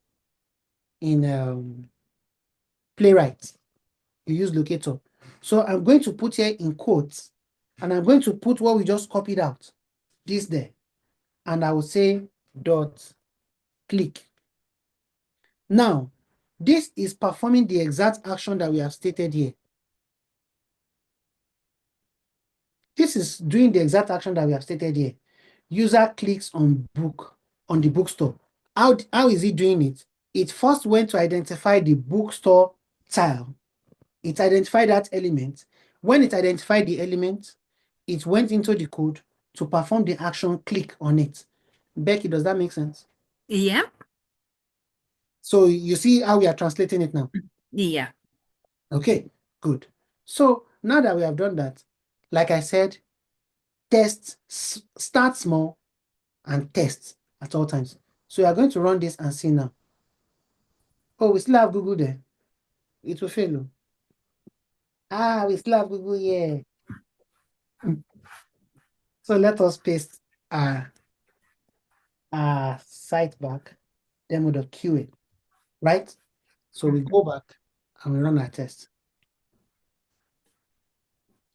Playwright. You use locator. So I'm going to put here in quotes, and I'm going to put what we just copied out, this there, and I will say dot click. Now, this is performing the exact action that we have stated here. This is doing the exact action that we have stated here. User clicks on the bookstore. How is it doing it? It first went to identify the bookstore tile. It identified that element. When it identified the element, it went into the code to perform the action click on it. Becky, does that make sense? Yeah. So you see how we are translating it now? Yeah. Okay, good. So now that we have done that, like I said, start small and test at all times. So we are going to run this and see now. Oh, we still have Google there. It will fail. We still have Google here. So let us paste our site back, demo.qa, right? So we go back and we run our test.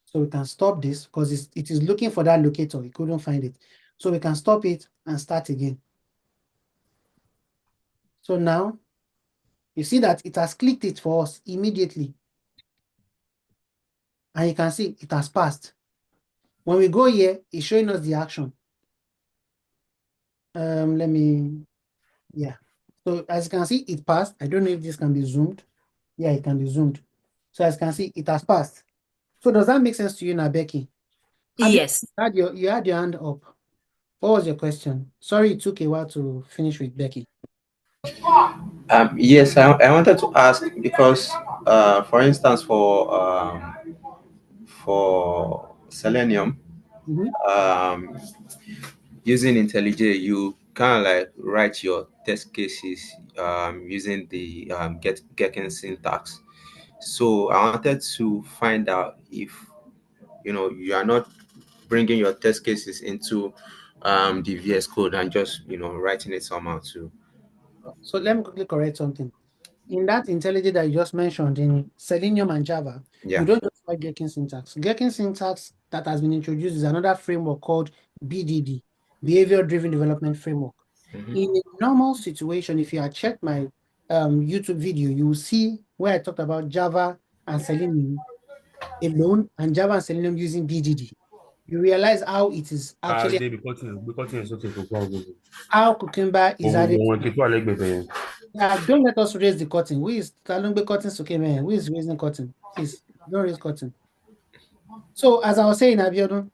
So we can stop this because it is looking for that locator. We couldn't find it. So we can stop it and start again. So now you see that it has clicked it for us immediately. And you can see it has passed. When we go here, it's showing us the action. Yeah. So as you can see, it passed. I don't know if this can be zoomed. Yeah, it can be zoomed. So as you can see, it has passed. So does that make sense to you now, Becky? Yes. You had your hand up. What was your question? Sorry, it took a while to finish with Becky. Yes, I wanted to ask because, for instance, for Selenium, Mhm. using IntelliJ, you kind of like write your test cases using the Gherkin syntax. So I wanted to find out if you are not bringing your test cases into the VS Code and just writing it somehow too. So let me quickly correct something. In that IntelliJ that you just mentioned in Selenium and Java, Yeah. you don't just write Gherkin syntax. Gherkin syntax that has been introduced is another framework called BDD, Behavior Driven Development Framework. In a normal situation, if you had checked my YouTube video, you will see where I talked about Java and Selenium alone and Java and Selenium using BDD. You realize how it is actually how Cucumber is added. Yeah, don't let us raise the curtain. Who is Talungbe curtain? Okay, man. Who is raising curtain? Please don't raise curtain. So as I was saying, Abiodun,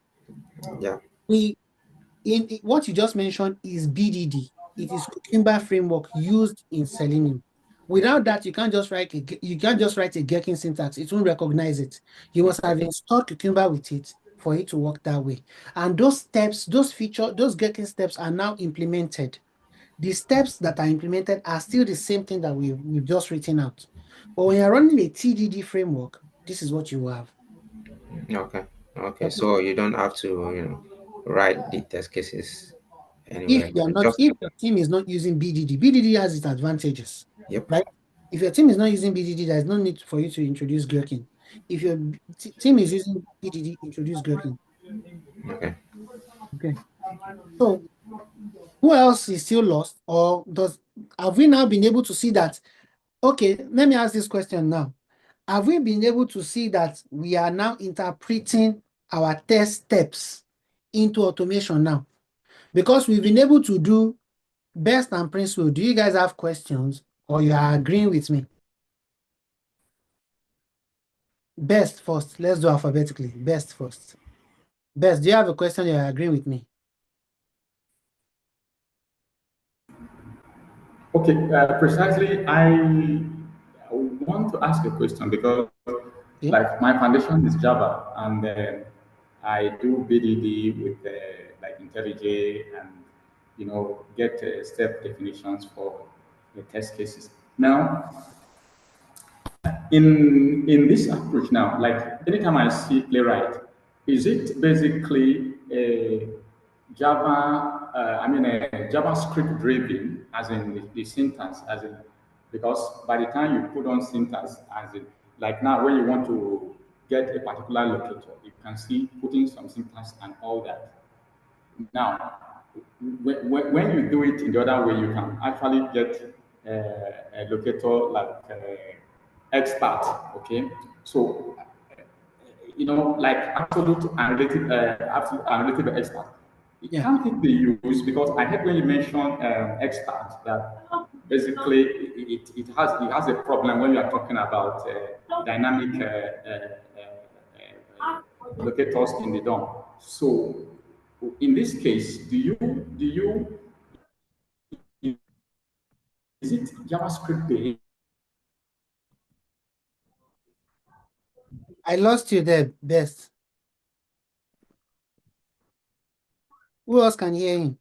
Yeah. what you just mentioned is BDD. It is Cucumber framework used in Selenium. Without that, you can't just write a Gherkin syntax. It won't recognize it. You must have installed Cucumber with it for it to work that way. And those steps, those Gherkin steps are now implemented. The steps that are implemented are still the same thing that we've just written out. But when you're running a TDD framework, this is what you have. Okay. So you don't have to, write the test cases anywhere. If your team is not using BDD has its advantages. Yep. Right? If your team is not using BDD, there's no need for you to introduce Gherkin. If your team is using BDD, introduce Gherkin. Okay. So who else is still lost? Or have we now been able to see that? Okay, let me ask this question now. Have we been able to see that we are now interpreting our test steps into automation now? Because we've been able to do best and principal. Do you guys have questions or you are agreeing with me? Best first. Let's do alphabetically. Best first. Best, do you have a question? You're agreeing with me? Okay, precisely, I want to ask a question because, like, my foundation is Java, and I do BDD with like IntelliJ, and get step definitions for the test cases. Now, in this approach now, like anytime I see Playwright, is it basically a Java, a JavaScript driven, as in the syntax, as in, because by the time you put on syntax, as in, like now when you want to get a particular locator, you can see putting some syntax and all that. Now, when you do it in the other way, you can actually get a locator like expert, okay? So, like absolute and relative expert. Can't it be used? Because I heard when you mentioned expert that basically it has a problem when you are talking about dynamic locators in the DOM. So in this case, is it JavaScript based? I lost you there, Best. Who else can hear him?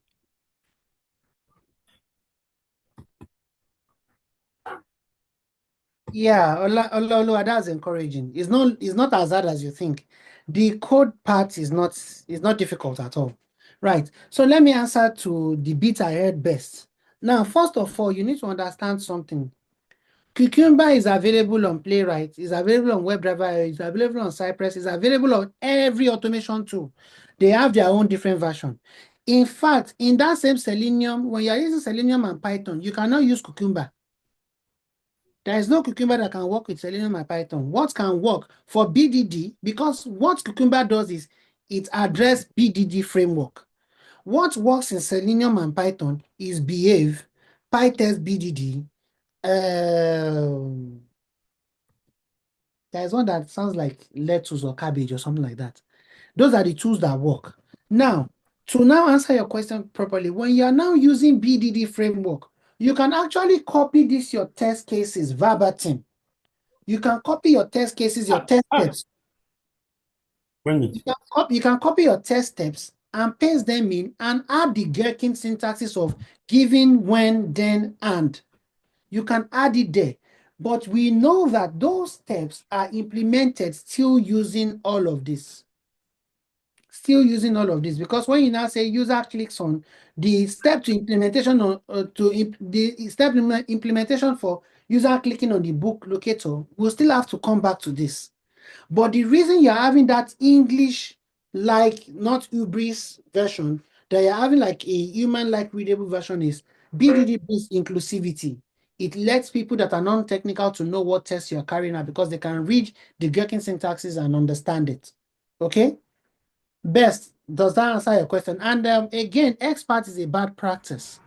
Yeah, Ola, that's encouraging. It's not as hard as you think. The code part is not difficult at all. Right. So let me answer to the bit I heard best. Now, first of all, you need to understand something. Cucumber is available on Playwright, is available on WebdriverIO, is available on Cypress, is available on every automation tool. They have their own different version. In fact, in that same Selenium, when you're using Selenium and Python, you cannot use Cucumber. There is no Cucumber that can work with Selenium and Python. What can work for BDD, because what Cucumber does is it addresses BDD framework. What works in Selenium and Python is Behave, PyTest BDD. There's one that sounds like lettuce or cabbage or something like that. Those are the tools that work. Now, to now answer your question properly, when you are now using BDD framework, you can actually copy your test cases verbatim. You can copy your test cases, your test steps. You can copy your test steps and paste them in and add the Gherkin syntaxes of given, when, then, and. You can add it there. But we know that those steps are implemented still using all of this. Because when you now say user clicks on the step to implementation implementation for user clicking on the book locator, we'll still have to come back to this. But the reason you're having that English, like not Ubris version, that you're having like a human-like readable version is BDD brings inclusivity. It lets people that are non-technical to know what tests you're carrying out because they can read the Gherkin syntaxes and understand it. Okay? Best, does that answer your question? And again, expert is a bad practice.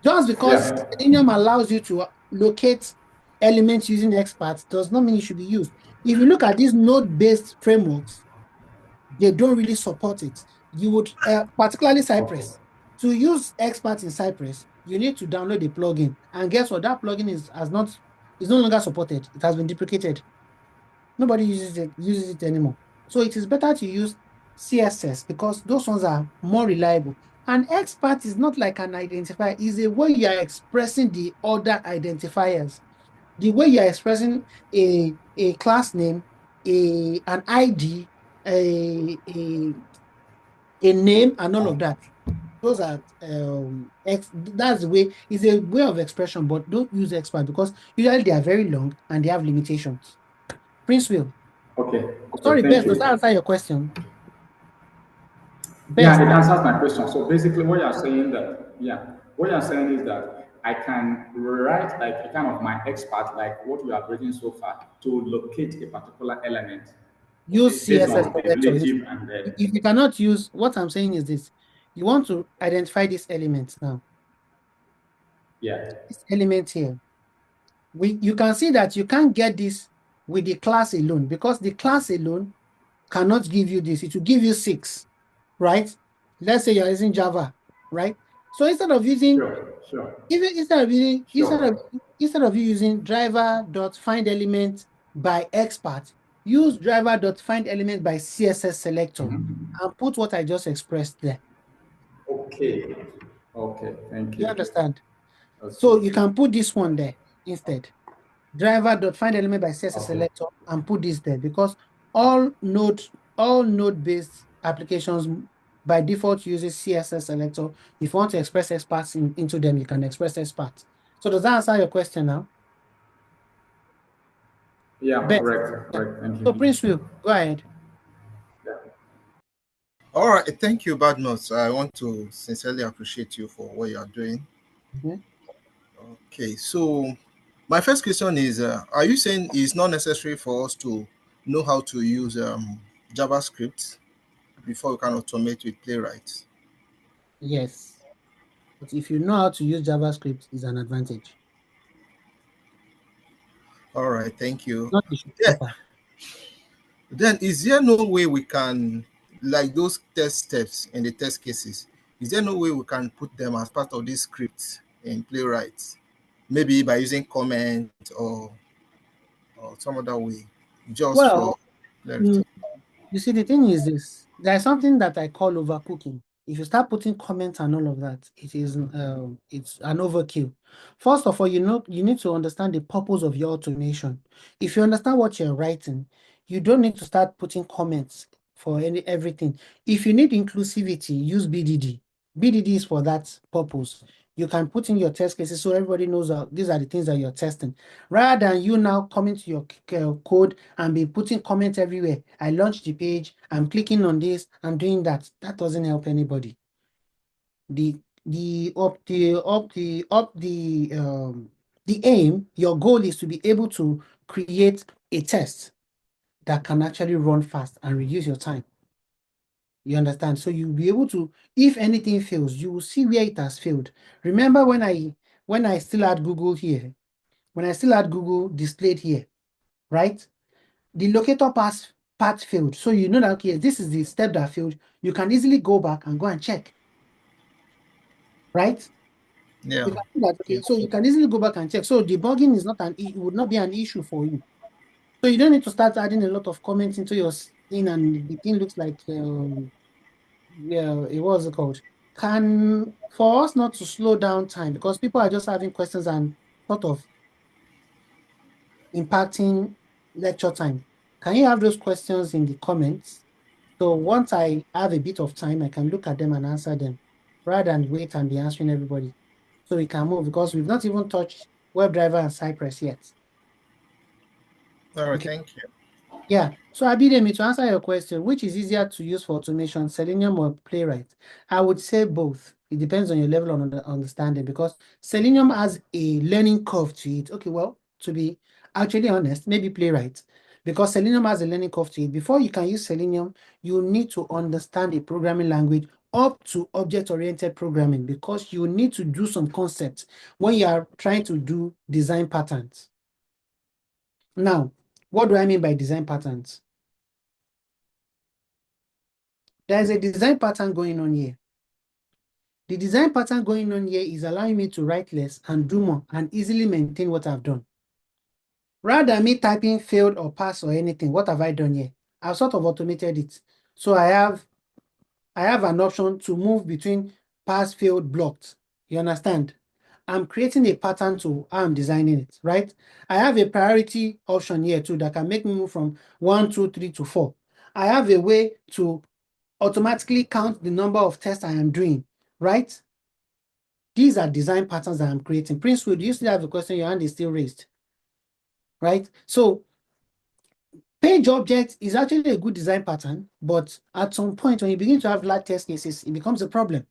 Just because Selenium allows you to locate elements using experts does not mean it should be used. If you look at these node-based frameworks, they don't really support it. You would, particularly Cypress, to use experts in Cypress, you need to download a plugin. And guess what? That plugin is no longer supported. It has been deprecated. Nobody uses it anymore. So it is better to use CSS because those ones are more reliable. An expert is not like an identifier, it's a way you are expressing the other identifiers. The way you are expressing a class name, an ID, a name, and all of that. Those are that's the way, it's a way of expression, but don't use expert because usually they are very long and they have limitations. Prince Will. Okay. Sorry, Thank Best, does you. that answer your question? Yeah, Best. it answers my question. So basically, what you're saying is that I can write like a kind of my expert, like what we have written so far, to locate a particular element. Use Okay, based CSS on the selector. relative and If you cannot use, what I'm saying is this: you want to identify this element now. yeah. This element here, you can see that you can't get this with the class alone because the class alone cannot give you this. It will give you 6, right? Let's say you're using Java, right? So instead of using Sure. instead of you using driver.findElement by expert, use driver.findElement by CSS selector and put what I just expressed there. Okay, thank You you. understand? Okay. So you can put this one there instead. Driver.findElement by CSS selector and put this there because all node-based applications by default uses CSS selector. If you want to express experts into them, you can express experts. So does that answer your question now? Yeah, Best. correct. Thank So you. Prince Will, go ahead. All right, thank you, Badmus. I want to sincerely appreciate you for what you are doing. Okay, so my first question is, are you saying it's not necessary for us to know how to use JavaScript before we can automate with Playwright? Yes, but if you know how to use JavaScript, is an advantage. All right, thank you. Not the showstopper. Then is there no way we can, like those test steps in the test cases, is there no way we can put them as part of this script in Playwright? Maybe by using comment or some other way, just for Well, clarity. you see, the thing is this: there's something that I call overcooking. If you start putting comments and all of that, it's an overkill. First of all, you need to understand the purpose of your automation. If you understand what you're writing, you don't need to start putting comments for everything. If you need inclusivity, use BDD. BDD is for that purpose. You can put in your test cases so everybody knows that these are the things that you're testing. Rather than you now coming to your code and be putting comments everywhere. I launched the page, I'm clicking on this, I'm doing that. That doesn't help anybody. The aim, your goal is to be able to create a test that can actually run fast and reduce your time. You understand? So you'll be able to, if anything fails, you will see where it has failed. Remember when I still had Google here, when I still had Google displayed here, right? The locator part failed. So you know that, okay, this is the step that failed. You can easily go back and go and check, right? Yeah. You can do that, okay? So you can easily go back and check. So debugging is not it would not be an issue for you. So you don't need to start adding a lot of comments into your thing and the thing looks like, yeah, it was called. For us not to slow down time because people are just having questions and sort of impacting lecture time. Can you have those questions in the comments? So once I have a bit of time, I can look at them and answer them rather than wait and be answering everybody. So we can move because we've not even touched WebDriver and Cypress yet. All right, Okay. thank you. Yeah. So Abidemi, to answer your question, which is easier to use for automation, Selenium or Playwright? I would say both. It depends on your level of understanding because Selenium has a learning curve to it. Okay, well, to be actually honest, maybe Playwright. Because Selenium has a learning curve to it. Before you can use Selenium, you need to understand a programming language up to object-oriented programming because you need to do some concepts when you are trying to do design patterns. Now, what do I mean by design patterns? There's a design pattern going on here. The design pattern going on here is allowing me to write less and do more and easily maintain what I've done. Rather than me typing failed or pass or anything, what have I done here? I've sort of automated it. So I have an option to move between pass, failed, blocked. You understand? I'm creating a pattern to how I'm designing it, right? I have a priority option here too that can make me move from 1, 2, 3 to 4. I have a way to automatically count the number of tests I am doing, right? These are design patterns that I'm creating. Prince Will, do you still have a question? Your hand is still raised, right? So page object is actually a good design pattern, but at some point when you begin to have large test cases, it becomes a problem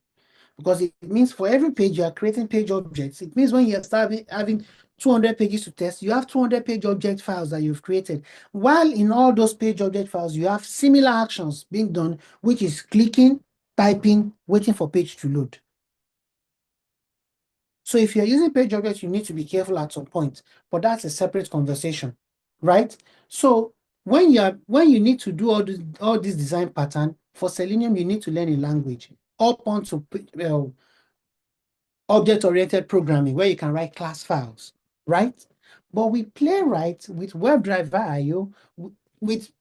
because it means for every page you are creating page objects. It means when you start having 200 pages to test, you have 200 page object files that you've created. While in all those page object files, you have similar actions being done, which is clicking, typing, waiting for page to load. So if you're using page objects, you need to be careful at some point, but that's a separate conversation, right? So when you need to do all this design pattern for Selenium, you need to learn a language up onto object-oriented programming where you can write class files, right? But with Playwright, with WebdriverIO, with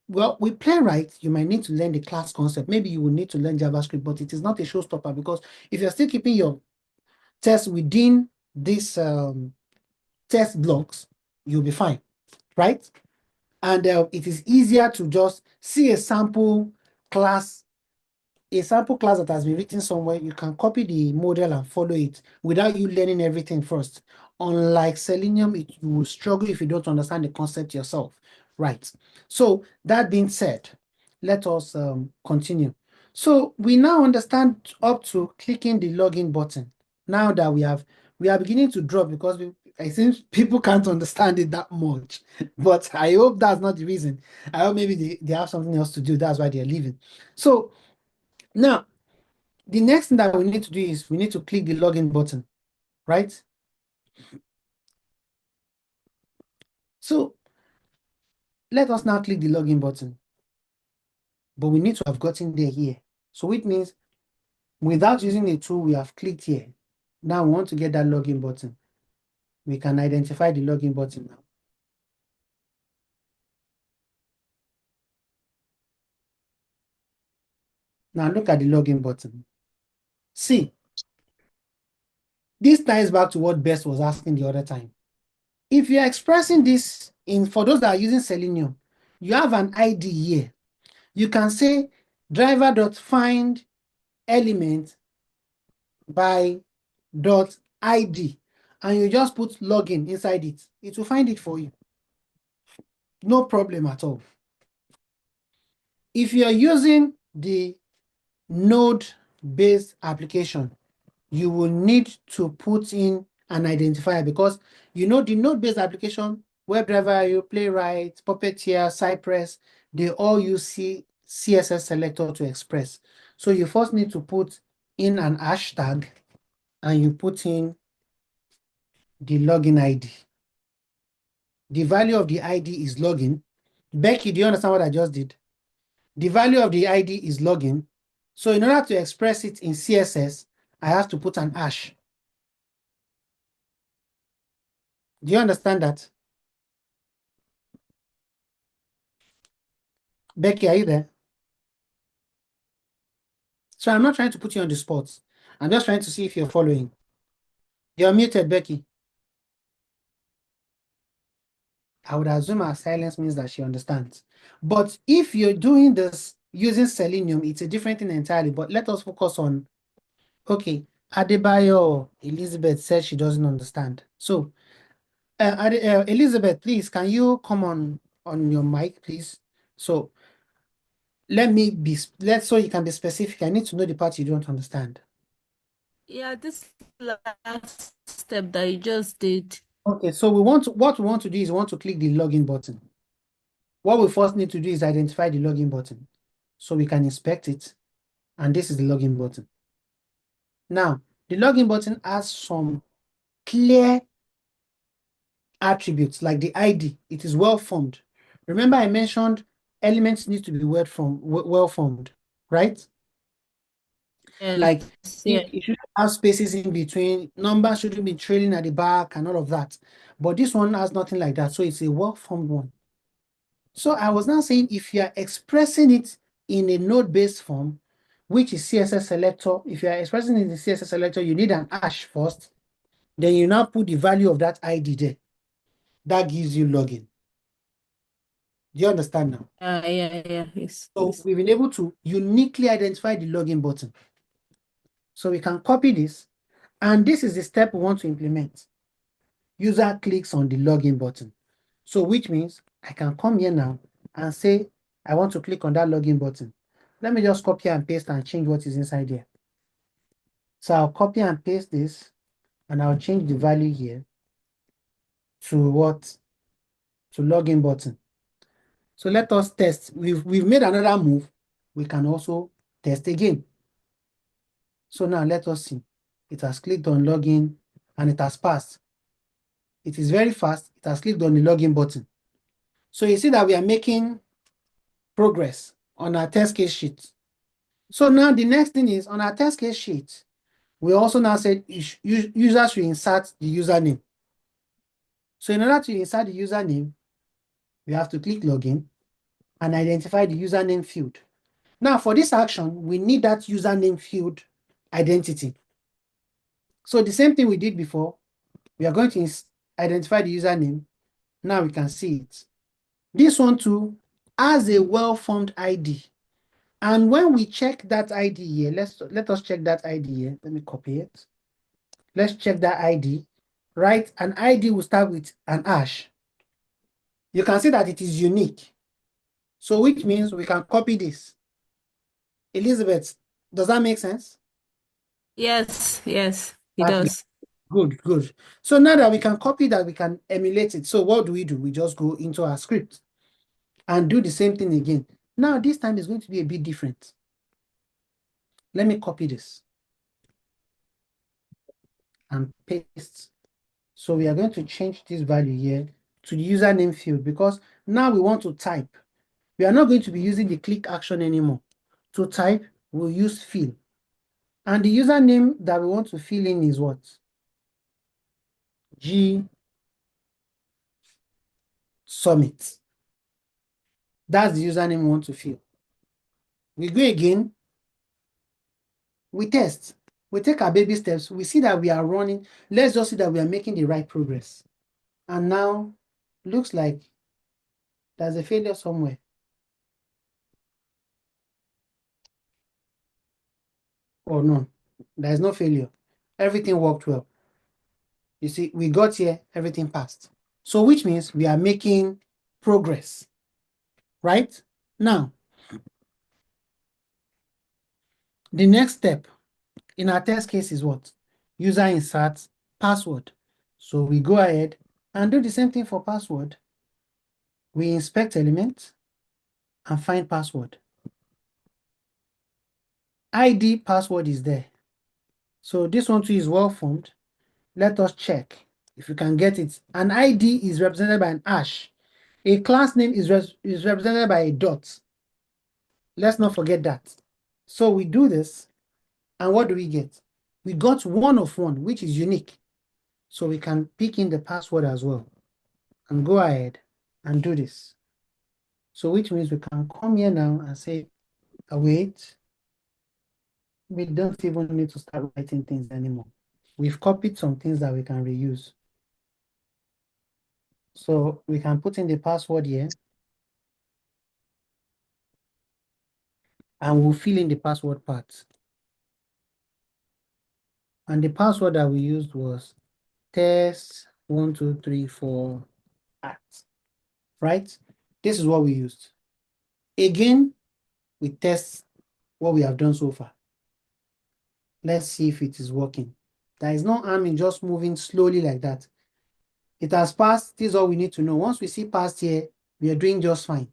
Playwright, you might need to learn the class concept. Maybe you will need to learn JavaScript, but it is not a showstopper because if you're still keeping your tests within these test blocks, you'll be fine, right? And it is easier to just see a sample class that has been written somewhere. You can copy the model and follow it without you learning everything first. Unlike Selenium, you will struggle if you don't understand the concept yourself, right? So that being said, let us continue. So we now understand up to clicking the login button. Now that we are beginning to drop because I think people can't understand it that much. But I hope that's not the reason. I hope maybe they have something else to do. That's why they're leaving. So now, the next thing that we need to do is we need to click the login button, right? So let us now click the login button. But we need to have gotten there here. So it means without using a tool, we have clicked here. Now we want to get that login button. We can identify the login button now. Now look at the login button. See, this ties back to what Bess was asking the other time. If you're expressing this for those that are using Selenium, you have an ID here. You can say driver.find element by .id, and you just put login inside it. It will find it for you. No problem at all. If you're using the node-based application, you will need to put in an identifier because the node-based application, WebdriverIO, Playwright, Puppeteer, Cypress, they all use CSS selector to express. So you first need to put in an hashtag and you put in the login ID. The value of the ID is login. Becky, do you understand what I just did? The value of the ID is login. So in order to express it in CSS, I have to put an hash. Do you understand that? Becky, are you there? So I'm not trying to put you on the spot. I'm just trying to see if you're following. You're muted, Becky. I would assume our silence means that she understands. But if you're doing this using Selenium, it's a different thing entirely. But let us focus on, okay, Adebayo Elizabeth said she doesn't understand. So, Elizabeth, please, can you come on your mic, please? So, so you can be specific. I need to know the part you don't understand. Yeah, this last step that you just did. Okay, so what we want to do is we want to click the login button. What we first need to do is identify the login button so we can inspect it. And this is the login button. Now, the login button has some clear attributes like the ID. It is well formed. Remember I mentioned elements need to be well formed, right? Yes, Like yeah. it should have spaces in between, numbers shouldn't be trailing at the back and all of that. But this one has nothing like that. So it's a well-formed one. So I was now saying if you are expressing it in a node-based form, which is CSS selector, if you are expressing it in the CSS selector, you need an hash first. Then you now put the value of that ID there. That gives you login. Do you understand now? Yeah, yes. So Yes. we've been able to uniquely identify the login button. So we can copy this, and this is the step we want to implement. User clicks on the login button. So which means I can come here now and say, I want to click on that login button. Let me just copy and paste and change what is inside here. So I'll copy and paste this, and I'll change the value here to what? To login button. So let us test. We've made another move. We can also test again. So now let us see. It has clicked on login and it has passed. It is very fast. It has clicked on the login button. So you see that we are making progress on our test case sheet. So now the next thing is on our test case sheet, we also now said users should insert the username. So in order to insert the username, we have to click login and identify the username field. Now for this action, we need that username field identity. So the same thing we did before, we are going to identify the username. Now we can see it. This one too has a well-formed ID. And when we check that ID here, let us check that ID here. Let me copy it. Let's check that ID. Right? An ID will start with an hash. You can see that it is unique. So which means we can copy this. Elizabeth, does that make sense? Yes, it That's does. good. So now that we can copy that, we can emulate it. So what do? We just go into our script and do the same thing again. Now this time is going to be a bit different. Let me copy this and paste. So we are going to change this value here to the username field because now we want to type. We are not going to be using the click action anymore. To type, we'll use fill. And the username that we want to fill in is what? G Summit. That's the username we want to fill. We go again. We test. We take our baby steps. We see that we are running. Let's just see that we are making the right progress. And now, looks like there's a failure somewhere. Oh no, there's no failure. Everything worked well. You see, we got here, everything passed. So which means we are making progress, right? Now, the next step in our test case is what? User inserts password. So we go ahead and do the same thing for password. We inspect element and find password. ID password is there. So this one too is well formed. Let us check if you can get it. An ID is represented by an hash. A class name is represented by a dot. Let's not forget that. So we do this, and what do we get? We got 1 of 1, which is unique. So we can pick in the password as well and go ahead and do this. So which means we can come here now and say, wait, we don't even need to start writing things anymore. We've copied some things that we can reuse. So we can put in the password here and we'll fill in the password part. And the password that we used was test 1, 2, 3, 4 at, right? This is what we used. Again, we test what we have done so far. Let's see if it is working. There is no harm in just moving slowly like that. It has passed. This is all we need to know. Once we see passed here, we are doing just fine,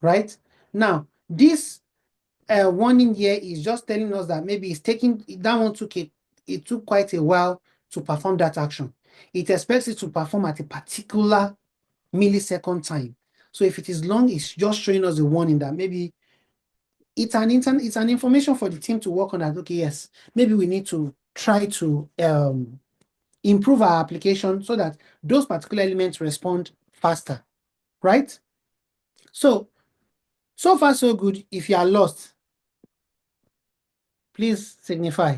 right? Now, this warning here is just telling us that maybe it's taking, that one took it took quite a while to perform that action. It expects it to perform at a particular millisecond time. So if it is long, it's just showing us a warning that maybe it's an information for the team to work on that. Okay, yes, maybe we need to try to improve our application so that those particular elements respond faster, right? So far so good. If you are lost, please signify.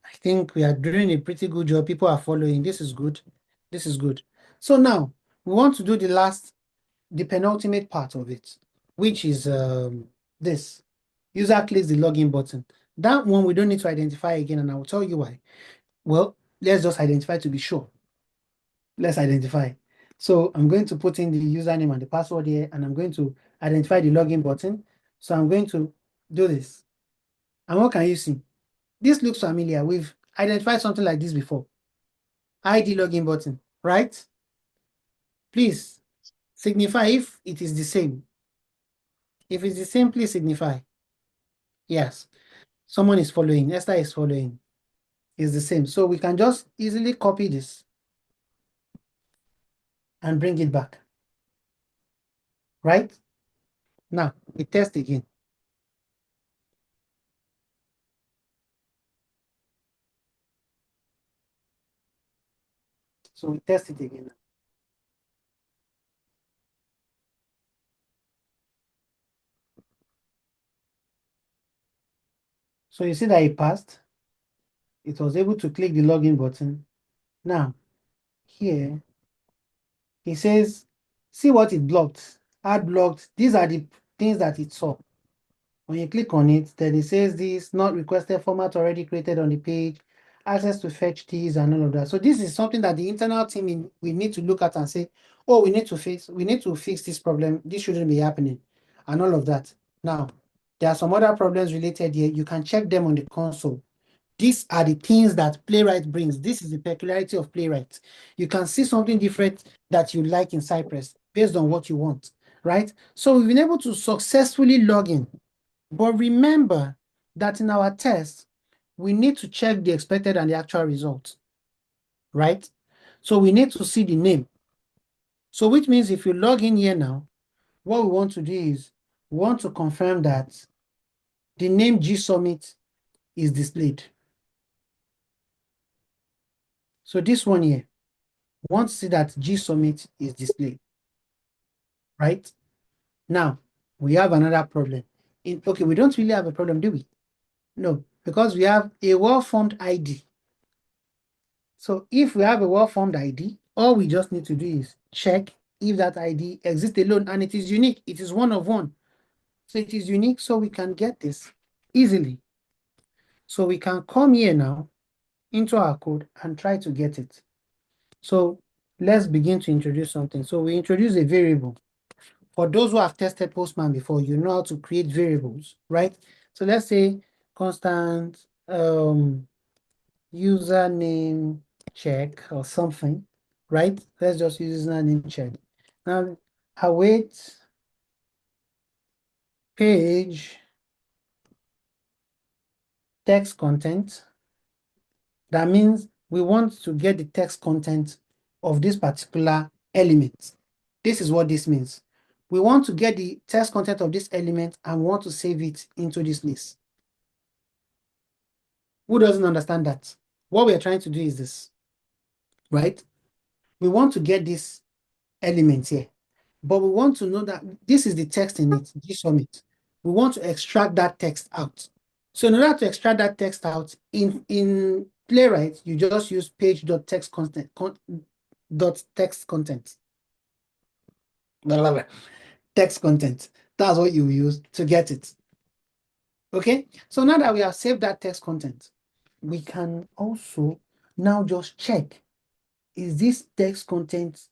I think we are doing a pretty good job. People are following. This is good. This is good. So now we want to do the penultimate part of it, which is this. User clicks the login button. That one we don't need to identify again, and I will tell you why. Well, let's just identify to be sure. Let's identify. So I'm going to put in the username and the password here, and I'm going to identify the login button. So I'm going to do this. And what can you see? This looks familiar. We've identified something like this before. ID login button, right? Please signify if it is the same. If it's the same, please signify. Yes. Someone is following. Esther is following. It's the same. So we can just easily copy this and bring it back. Right? Now, we test again. So we test it again. So you see that it passed. It was able to click the login button. Now, here, it says, see what it blocked. Add blocked. These are the things that it saw. When you click on it, then it says this, not requested format already created on the page, access to fetch keys and all of that. So this is something that the internal team we need to look at and say, oh, we need to fix this problem. This shouldn't be happening and all of that. Now, there are some other problems related here. You can check them on the console. These are the things that Playwright brings. This is the peculiarity of Playwright. You can see something different that you like in Cypress based on what you want, right? So we've been able to successfully log in. But remember that in our test, we need to check the expected and the actual result, right? So we need to see the name. So which means if you log in here now, what we want to do is we want to confirm that the name GSummit is displayed. So this one here, we want to see that GSummit is displayed, right? Now, we have another problem. okay, we don't really have a problem, do we? No, because we have a well-formed ID. So if we have a well-formed ID, all we just need to do is check if that ID exists alone and it is unique. It is one of one. So it is unique, so we can get this easily. So we can come here now into our code and try to get it. So let's begin to introduce something. So we introduce a variable. For those who have tested Postman before, you know how to create variables, right? So let's say constant username check or something, right? Let's just use username check. Now await page text content. That means we want to get the text content of this particular element. This is what this means. We want to get the text content of this element and want to save it into this list. Who doesn't understand that? What we are trying to do is this, right? We want to get this element here, but we want to know that this is the text in it, this summit. We want to extract that text out. So in order to extract that text out, in Playwright, you just use page.text content, text content. Text content. That's what you use to get it. Okay, so now that we have saved that text content, we can also now just check, is this text content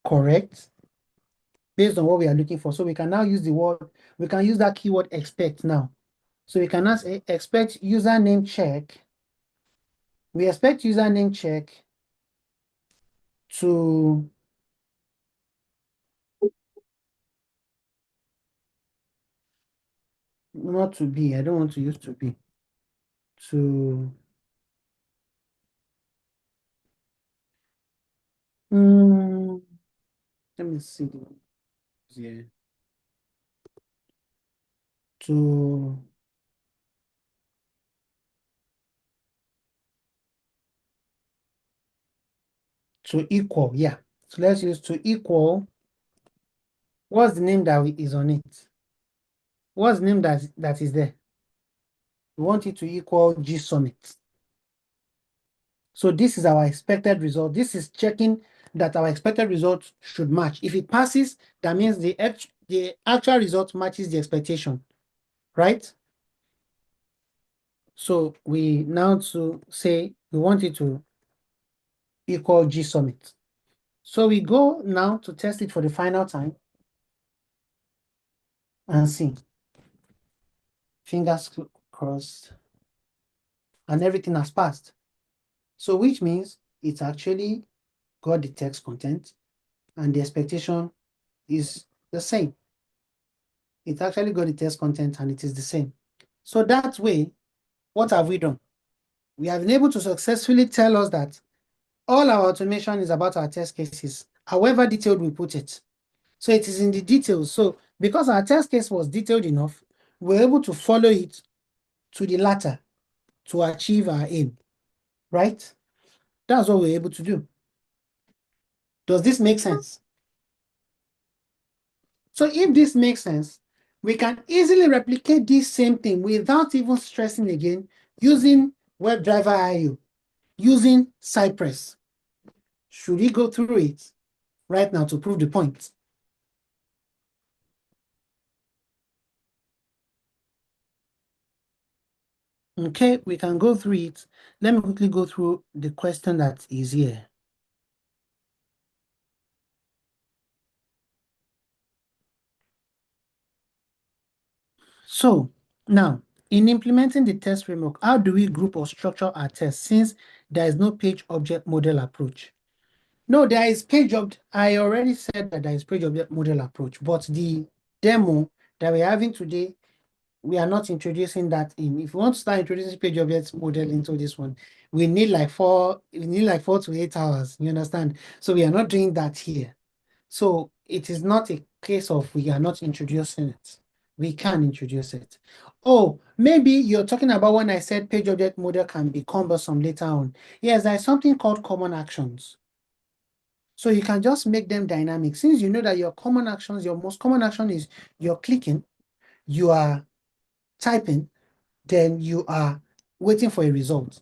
correct based on what we are looking for? So we can now use the word, we can use that keyword expect now. So we can now say expect username check. We expect username check to not to be, I don't want to use to be, to let me see here. To equal, yeah. So let's use to equal. What's the name that is on it? What's the name that is there? We want it to equal G summit. So this is our expected result. This is checking that our expected result should match. If it passes, that means the actual result matches the expectation, right? So we now to say we want it to equal G summit. So we go now to test it for the final time and see. Fingers crossed. And everything has passed. So which means it's actually got the text content and the expectation is the same. It actually got the text content and it is the same. So that way, what have we done? We have been able to successfully tell us that all our automation is about our test cases, however detailed we put it. So it is in the details. So because our test case was detailed enough, we're able to follow it to the latter to achieve our aim, right? That's what we're able to do. Does this make sense? So if this makes sense, we can easily replicate this same thing without even stressing again using WebdriverIO, using Cypress. Should we go through it right now to prove the point? Okay, we can go through it. Let me quickly go through the question that is here. So now, in implementing the test framework, how do we group or structure our tests since there is no page object model approach? No, there is page object. I already said that there is page object model approach, but the demo that we're having today, we are not introducing that in. If you want to start introducing page object model into this one, we need like 4 to 8 hours. You understand? So we are not doing that here. So it is not a case of we are not introducing it. We can introduce it. Oh, maybe you're talking about when I said page object model can be cumbersome later on. Yes, there's something called common actions. So you can just make them dynamic. Since you know that your common actions, your most common action is you're clicking, you are typing, then you are waiting for a result.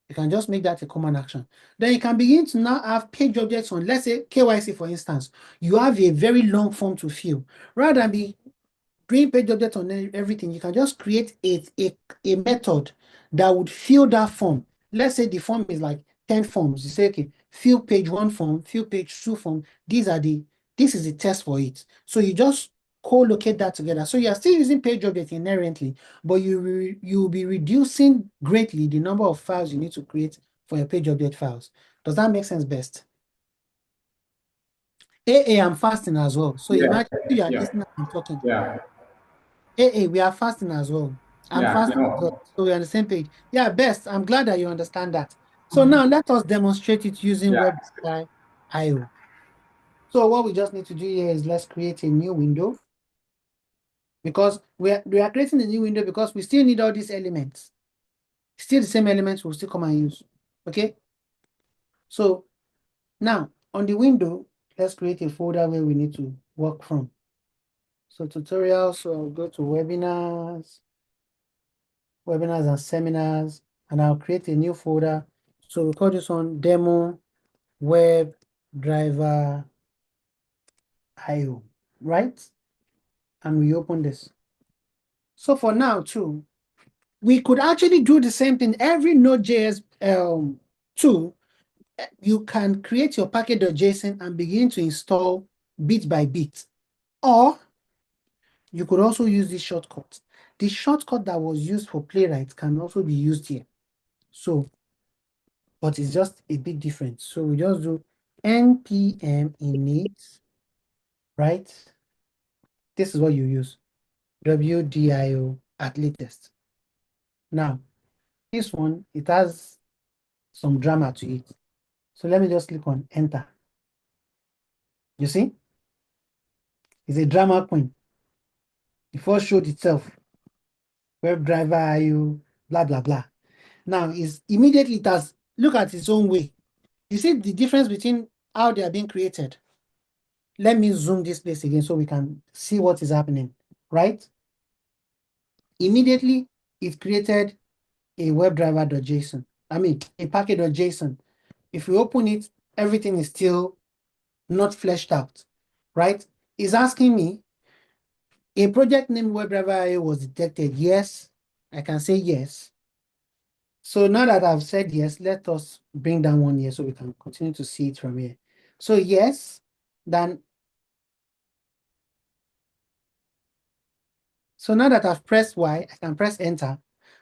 You can just make that a common action. Then you can begin to now have page objects on, let's say KYC, for instance. You have a very long form to fill. Rather than be doing page objects on everything, you can just create a method that would fill that form. Let's say the form is like 10 forms. You say, okay, fill page 1 form, fill page 2 form. This is the test for it. So you just co-locate that together. So you are still using page object inherently, but you'll be reducing greatly the number of files you need to create for your page object files. Does that make sense best? I'm fasting as well. So Yeah, imagine you are yeah, listening and talking. yeah, We are fasting as well. I'm yeah, fasting as well. So we're on the same page. Yeah, best. I'm glad that you understand that. So now let us demonstrate it using yeah. WebdriverIO. So what we just need to do here is let's create a new window, because we are creating a new window because we still need all these elements. Still the same elements we'll still come and use. Okay. So now on the window, let's create a folder where we need to work from. So tutorials, so I'll go to webinars and seminars, and I'll create a new folder. So we call this one demo web driver IO, right? And we open this. So for now too, we could actually do the same thing. Every Node.js tool, you can create your package.json and begin to install bit by bit. Or you could also use this shortcut. The shortcut that was used for Playwright can also be used here. So, but it's just a bit different. So we just do npm init, right? This is what you use, wdio at latest. Now, this one, it has some drama to it. So let me just click on enter. You see? It's a drama queen. It first showed itself. WebdriverIO, blah, blah, blah. Now, is immediately it has, look at its own way. You see the difference between how they are being created? Let me zoom this place again so we can see what is happening, right? Immediately, it created a WebDriver.json. I mean, a package.json. If we open it, everything is still not fleshed out, right? It's asking me, a project named WebdriverIO was detected. Yes, I can say yes. So now that I've said yes, let us bring down one here so we can continue to see it from here. So yes, then. So now that I've pressed Y, I can press enter.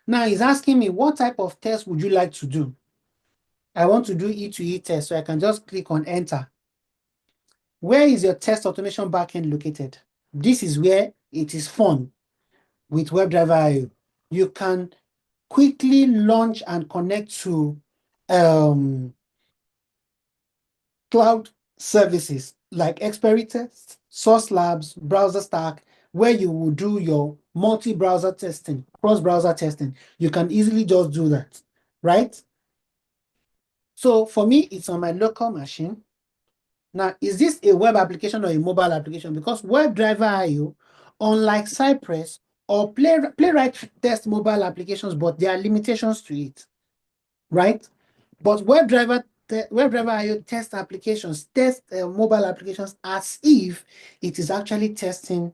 Now it's asking me, what type of test would you like to do? I want to do E2E test, so I can just click on enter. Where is your test automation backend located? This is where it is fun with WebdriverIO. You can quickly launch and connect to cloud services like Experitest, Source Labs, Browser Stack, where you will do your multi-browser testing, cross-browser testing. You can easily just do that, right? So for me, it's on my local machine. Now, is this a web application or a mobile application? Because WebdriverIO, unlike Cypress or Playwright test mobile applications, but there are limitations to it, right? But WebdriverIO test applications, mobile applications as if it is actually testing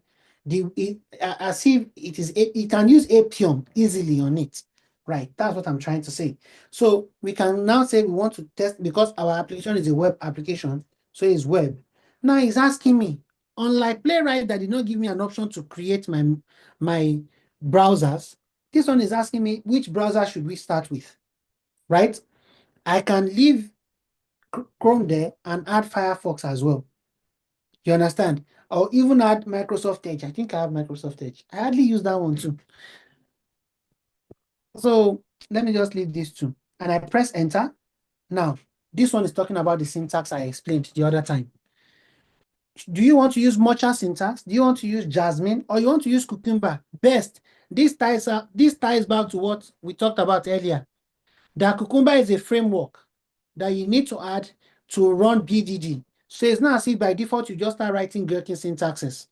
as if it can use Appium easily on it. Right, that's what I'm trying to say. So we can now say we want to test because our application is a web application, so it's web. Now it's asking me, unlike Playwright that did not give me an option to create my browsers, this one is asking me which browser should we start with, right? I can leave Chrome there and add Firefox as well. You understand? Or even add Microsoft Edge. I think I have Microsoft Edge. I hardly use that one too. So let me just leave these two. And I press enter. Now, this one is talking about the syntax I explained the other time. Do you want to use Mocha syntax? Do you want to use Jasmine? Or you want to use Cucumber? Best. This ties back to what we talked about earlier. That Cucumber is a framework that you need to add to run BDD. So it's not as if by default you just start writing Gherkin syntaxes.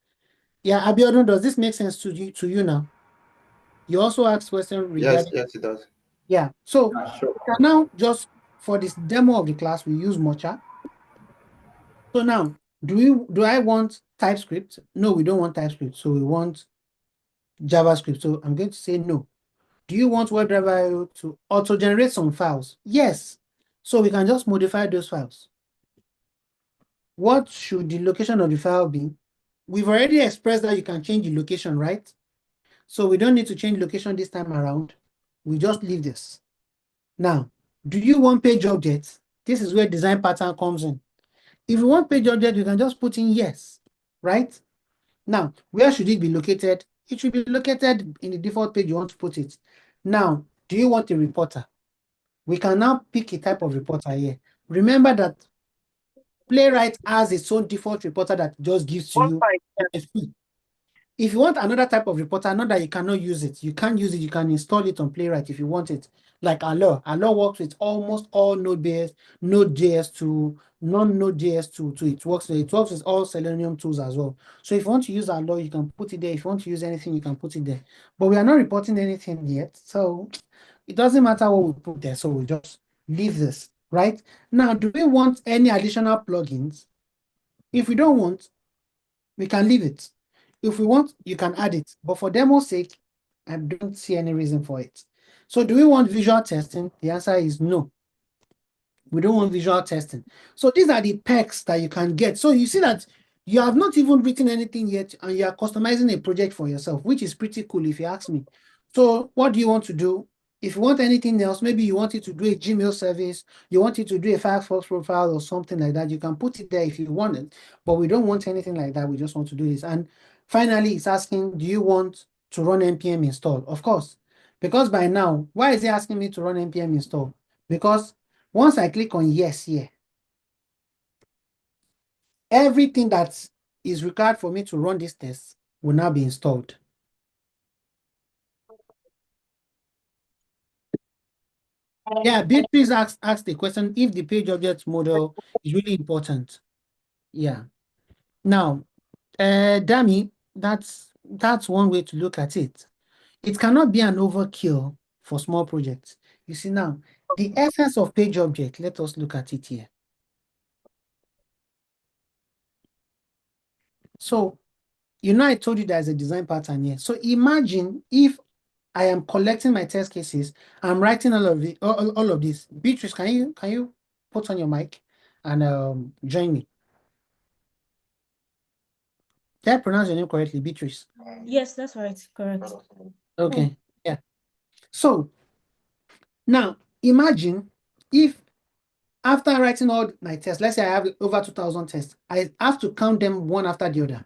Yeah, Abiodun, does this make sense to you now? You also asked question Yes, regarding, yes, it does. yeah. So Sure. now just for this demo of the class, we use Mocha. So now, do I want TypeScript? No, we don't want TypeScript. So we want JavaScript. So I'm going to say no. Do you want WebdriverIO to auto-generate some files? Yes. So we can just modify those files. What should the location of the file be? We've already expressed that you can change the location, right? So we don't need to change location this time around. We just leave this. Now, do you want page objects? This is where design pattern comes in. If you want page object, you can just put in yes, right? Now, where should it be located? It should be located in the default page you want to put it. Now, do you want a reporter? We can now pick a type of reporter here. Remember that Playwright has its own default reporter that just gives to you a fee. If you want another type of reporter, not that you cannot use it. You can use it. You can install it on Playwright if you want it. Like Allo. Allo works with almost all Node.js to non-Node.js to it works with all Selenium tools as well. So if you want to use Allo, you can put it there. If you want to use anything, you can put it there. But we are not reporting anything yet. So it doesn't matter what we put there. So we just leave this, right? Now, do we want any additional plugins? If we don't want, we can leave it. If we want, you can add it. But for demo's sake, I don't see any reason for it. So do we want visual testing? The answer is no. We don't want visual testing. So these are the perks that you can get. So you see that you have not even written anything yet, and you are customizing a project for yourself, which is pretty cool if you ask me. So what do you want to do? If you want anything else, maybe you want it to do a Gmail service, you want it to do a Firefox profile or something like that, you can put it there if you want it. But we don't want anything like that. We just want to do this. And finally, it's asking, do you want to run npm install? Of course, because by now, why is it asking me to run npm install? Because once I click on yes here, everything that is required for me to run this test will now be installed. Yeah, Beatrice asked the question if the page object model is really important. Yeah. Now, Dami, that's one way to look at it. It cannot be an overkill for small projects. You see now, the essence of page object, let us look at it here. So, I told you there's a design pattern here. So imagine if I am collecting my test cases, I'm writing all of it, all of this. Beatrice, can you put on your mic and join me? Did I pronounce your name correctly, Beatrice? Yes, that's right. Correct. Okay, yeah. So now imagine if after writing all my tests, let's say I have over 2,000 tests, I have to count them one after the other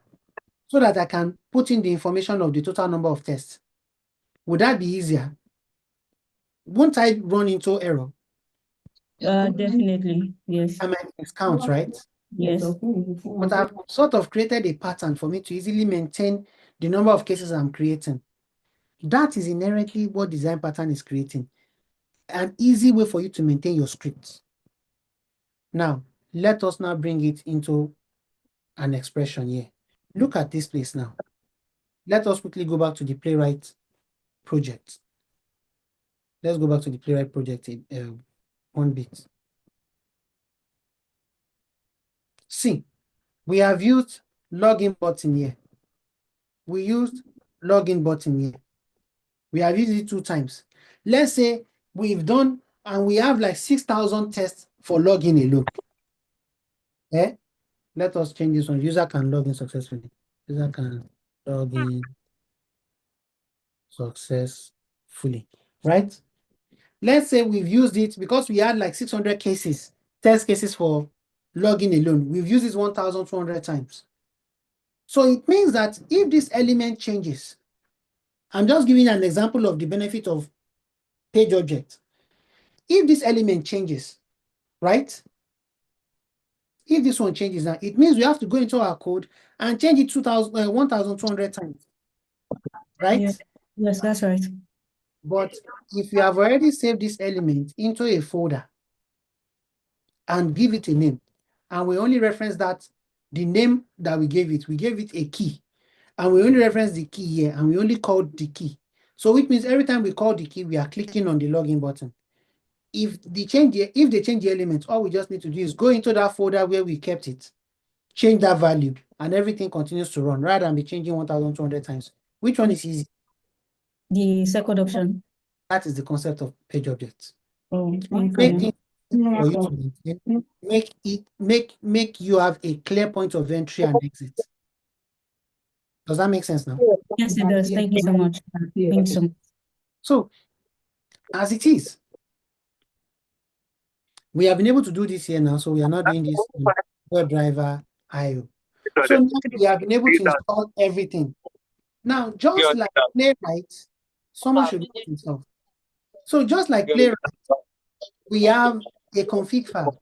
so that I can put in the information of the total number of tests. Would that be easier? Won't I run into error? Definitely, yes. I might miscount, right? Yes. But I've sort of created a pattern for me to easily maintain the number of cases I'm creating. That is inherently what design pattern is creating. An easy way for you to maintain your scripts. Now, let us now bring it into an expression here. Look at this place now. Let us quickly go back to the Playwright project. Let's go back to the Playwright project one bit. See, we have used login button here. We used login button here. We have used it 2 times. Let's say we've done, and we have like 6,000 tests for login alone. Eh? Let us change this one. User can log in successfully. User can log in successfully, right? Let's say we've used it because we had like 600 cases, test cases for login alone. We've used it 1,200 times. So it means that if this element changes, I'm just giving an example of the benefit of page object. If this element changes, right? If this one changes now, it means we have to go into our code and change it 1,200 times, right? Yeah. Yes, that's right. But if you have already saved this element into a folder and give it a name, and we only reference that, the name that we gave it a key, and we only reference the key here, and we only called the key. So which means every time we call the key, we are clicking on the login button. If they change the element, all we just need to do is go into that folder where we kept it, change that value, and everything continues to run rather than be changing 1,200 times. Which one is easy? The second option. That is the concept of page objects. Oh, Make okay. it for you to maintain, make you have a clear point of entry and exit. Does that make sense now? Yes, it does. Thank you so much. Thank you so much. So, as it is, we have been able to do this here now, so we are not doing this in WebdriverIO. So now we have been able to install everything. Now, just like Playwright, someone should know himself. So just like Playwright, we have a config file.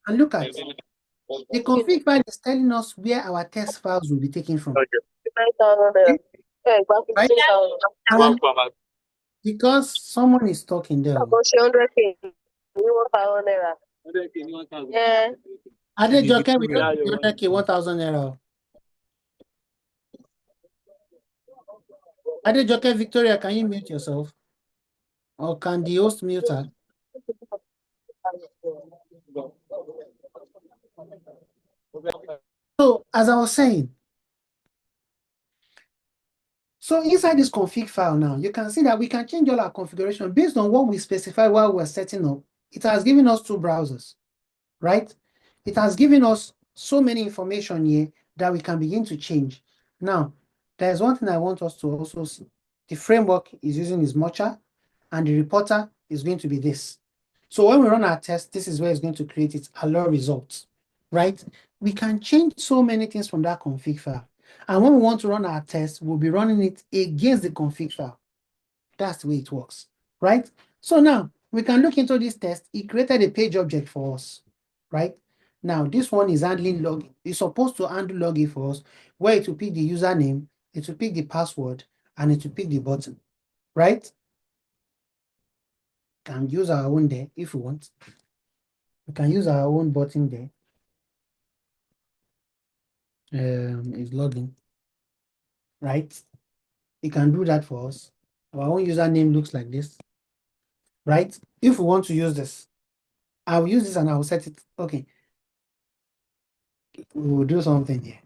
And look at the config file is telling us where our test files will be taken from. Right? And because someone is talking there. Adejoke, we don't give you 100K, 1,000 naira. Adejoke, Victoria, can you mute yourself? Or can the host mute her? So, as I was saying, so inside this config file now, you can see that we can change all our configuration based on what we specify while we're setting up. It has given us 2 browsers, right? It has given us so many information here that we can begin to change. Now, there's one thing I want us to also see. The framework is using is Mocha, and the reporter is going to be this. So when we run our test, this is where it's going to create its alert results, right? We can change so many things from that config file. And when we want to run our test, we'll be running it against the config file. That's the way it works, right? So now we can look into this test. It created a page object for us, right? Now this one is handling login. It's supposed to handle login for us, where it will pick the username, it will pick the password, and it will pick the button, right? Can use our own there if we want. We can use our own button there. Is login, right? It can do that for us. Our own username looks like this, right? If we want to use this, I'll use this and I'll set it. Okay. We will do something here.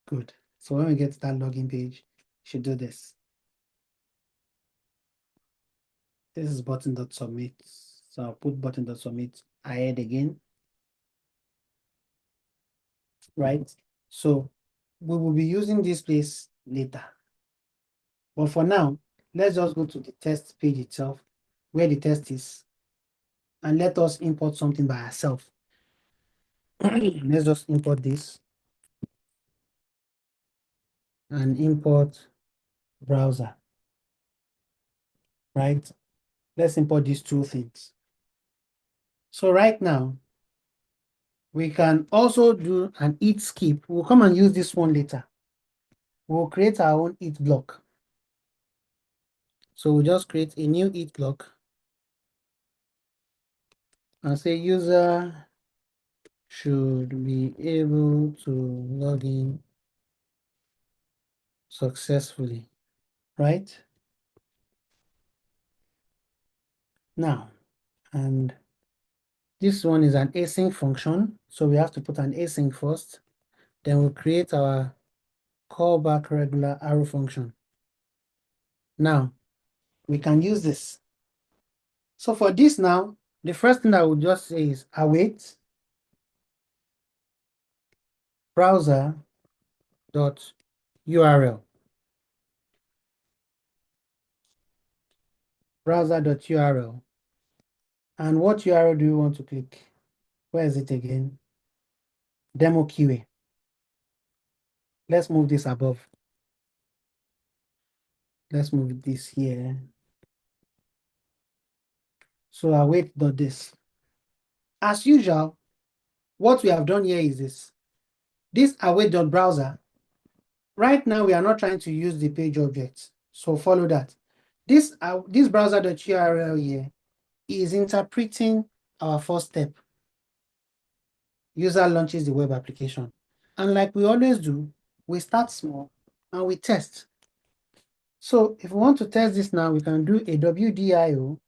Good. So when we get to that login page, we should do this. This is button.submit. So I'll put button.submit ahead again. Right? So we will be using this place later. But for now, let's just go to the test page itself, where the test is, and let us import something by ourselves. Let's just import this and import browser, right? Let's import these 2 things. So right now, we can also do an eat skip. We'll come and use this one later. We'll create our own eat block. So we'll just create a new eat block and say user should be able to log in successfully, right? Now, and this one is an async function, so we have to put an async first. Then we'll create our callback regular arrow function. Now, we can use this. So for this now, the first thing I would just say is await browser.url. Browser.url. And what URL do you want to click? Where is it again? Demo QA. Let's move this above. Let's move this here. So await.this. As usual, what we have done here is this. This await.browser, right now we are not trying to use the page object. So follow that. This browser.url here is interpreting our first step. User launches the web application. And like we always do, we start small and we test. So if we want to test this now, we can do a WDIO.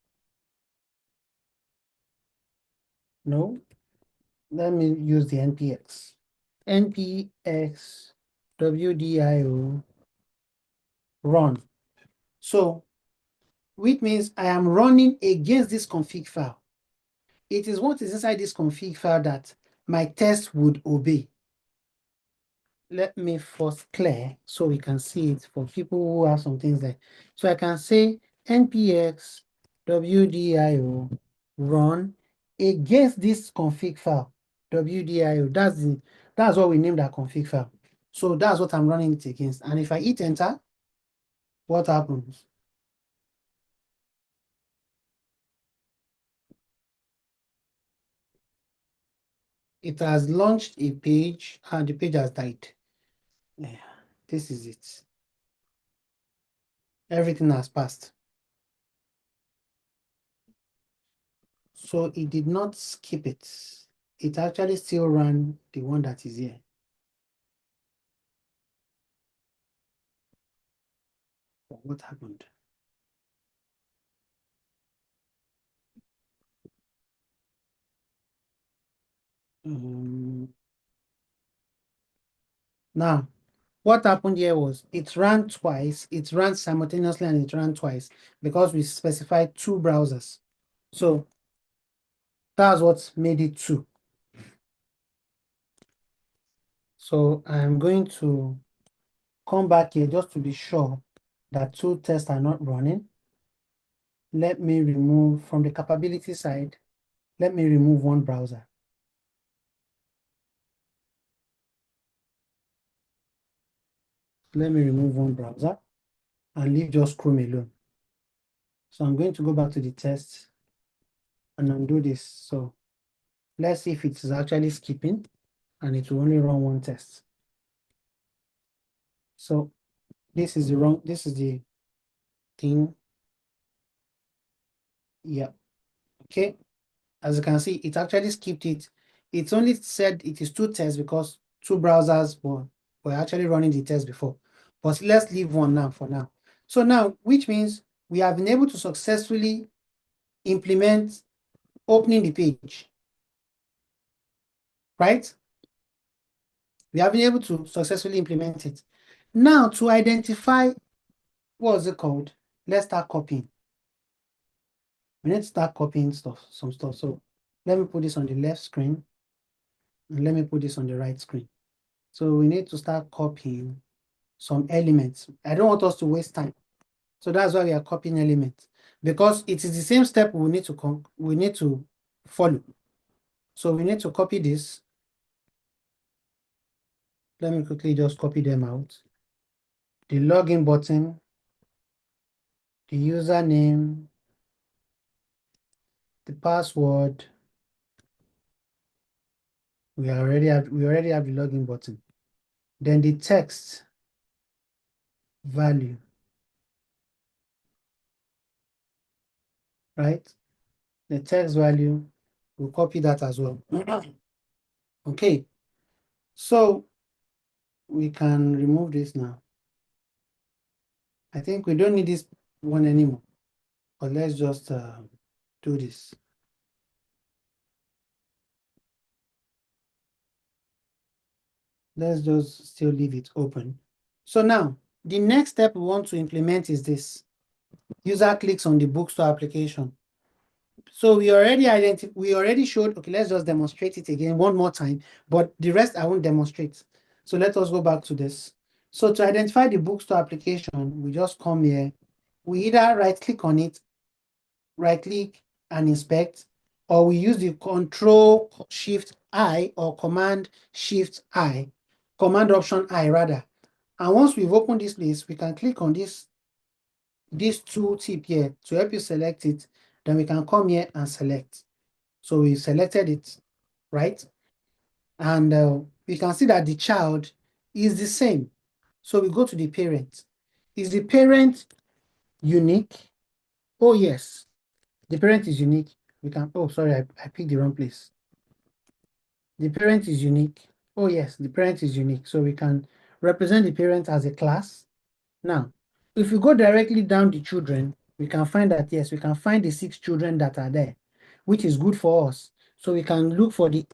No, let me use the NPX. NPX WDIO run. So, which means I am running against this config file. It is what is inside this config file that my test would obey. Let me first clear so we can see it for people who have some things there. So I can say npx wdio run against this config file wdio. That's what we named our config file. So that's what I'm running it against. And if I hit enter, what happens? It has launched a page and the page has died. Yeah, this is it. Everything has passed. So it did not skip it. It actually still ran the one that is here. What happened? Now, what happened here was it ran twice, it ran simultaneously and it ran twice because we specified two browsers. So that's what made it two. So I'm going to come back here just to be sure that two tests are not running. Let me remove from the capability side, let me remove one browser. Let me remove one browser and leave just Chrome alone. So I'm going to go back to the test and undo this. So let's see if it is actually skipping and it will only run one test. So this is the thing. Yeah. Okay. As you can see, it actually skipped it. It's only said it is two tests because two browsers were actually running the test before. But let's leave one now for now. So now, which means we have been able to successfully implement opening the page, right? We have been able to successfully implement it. Now, to identify what's it called, let's start copying. We need to start copying some stuff. So let me put this on the left screen and let me put this on the right screen. So we need to start copying some elements. I don't want us to waste time. So that's why we are copying elements because it is the same step we need to follow. So we need to copy this. Let me quickly just copy them out. The login button, the username, the password. We already have the login button. Then the text value, right? The text value, we'll copy that as well. Okay, so we can remove this now. I think we don't need this one anymore, but let's just do this. Let's just still leave it open. So now, the next step we want to implement is this. User clicks on the bookstore application. So we already showed, okay, let's just demonstrate it again one more time, but the rest I won't demonstrate. So let us go back to this. So to identify the bookstore application, we just come here. We either right click on it, right click and inspect, or we use the Control Shift I or Command Shift I, Command Option I rather. And once we've opened this place, we can click on this tool tip here to help you select it. Then we can come here and select. So we selected it, right? And we can see that the child is the same. So we go to the parent. Is the parent unique? Oh, yes. The parent is unique. We can, oh, sorry, I picked the wrong place. The parent is unique. Oh, yes, the parent is unique. So we can represent the parent as a class. Now, if we go directly down the children, we can find that, yes, we can find the 6 children that are there, which is good for us. So we can look for the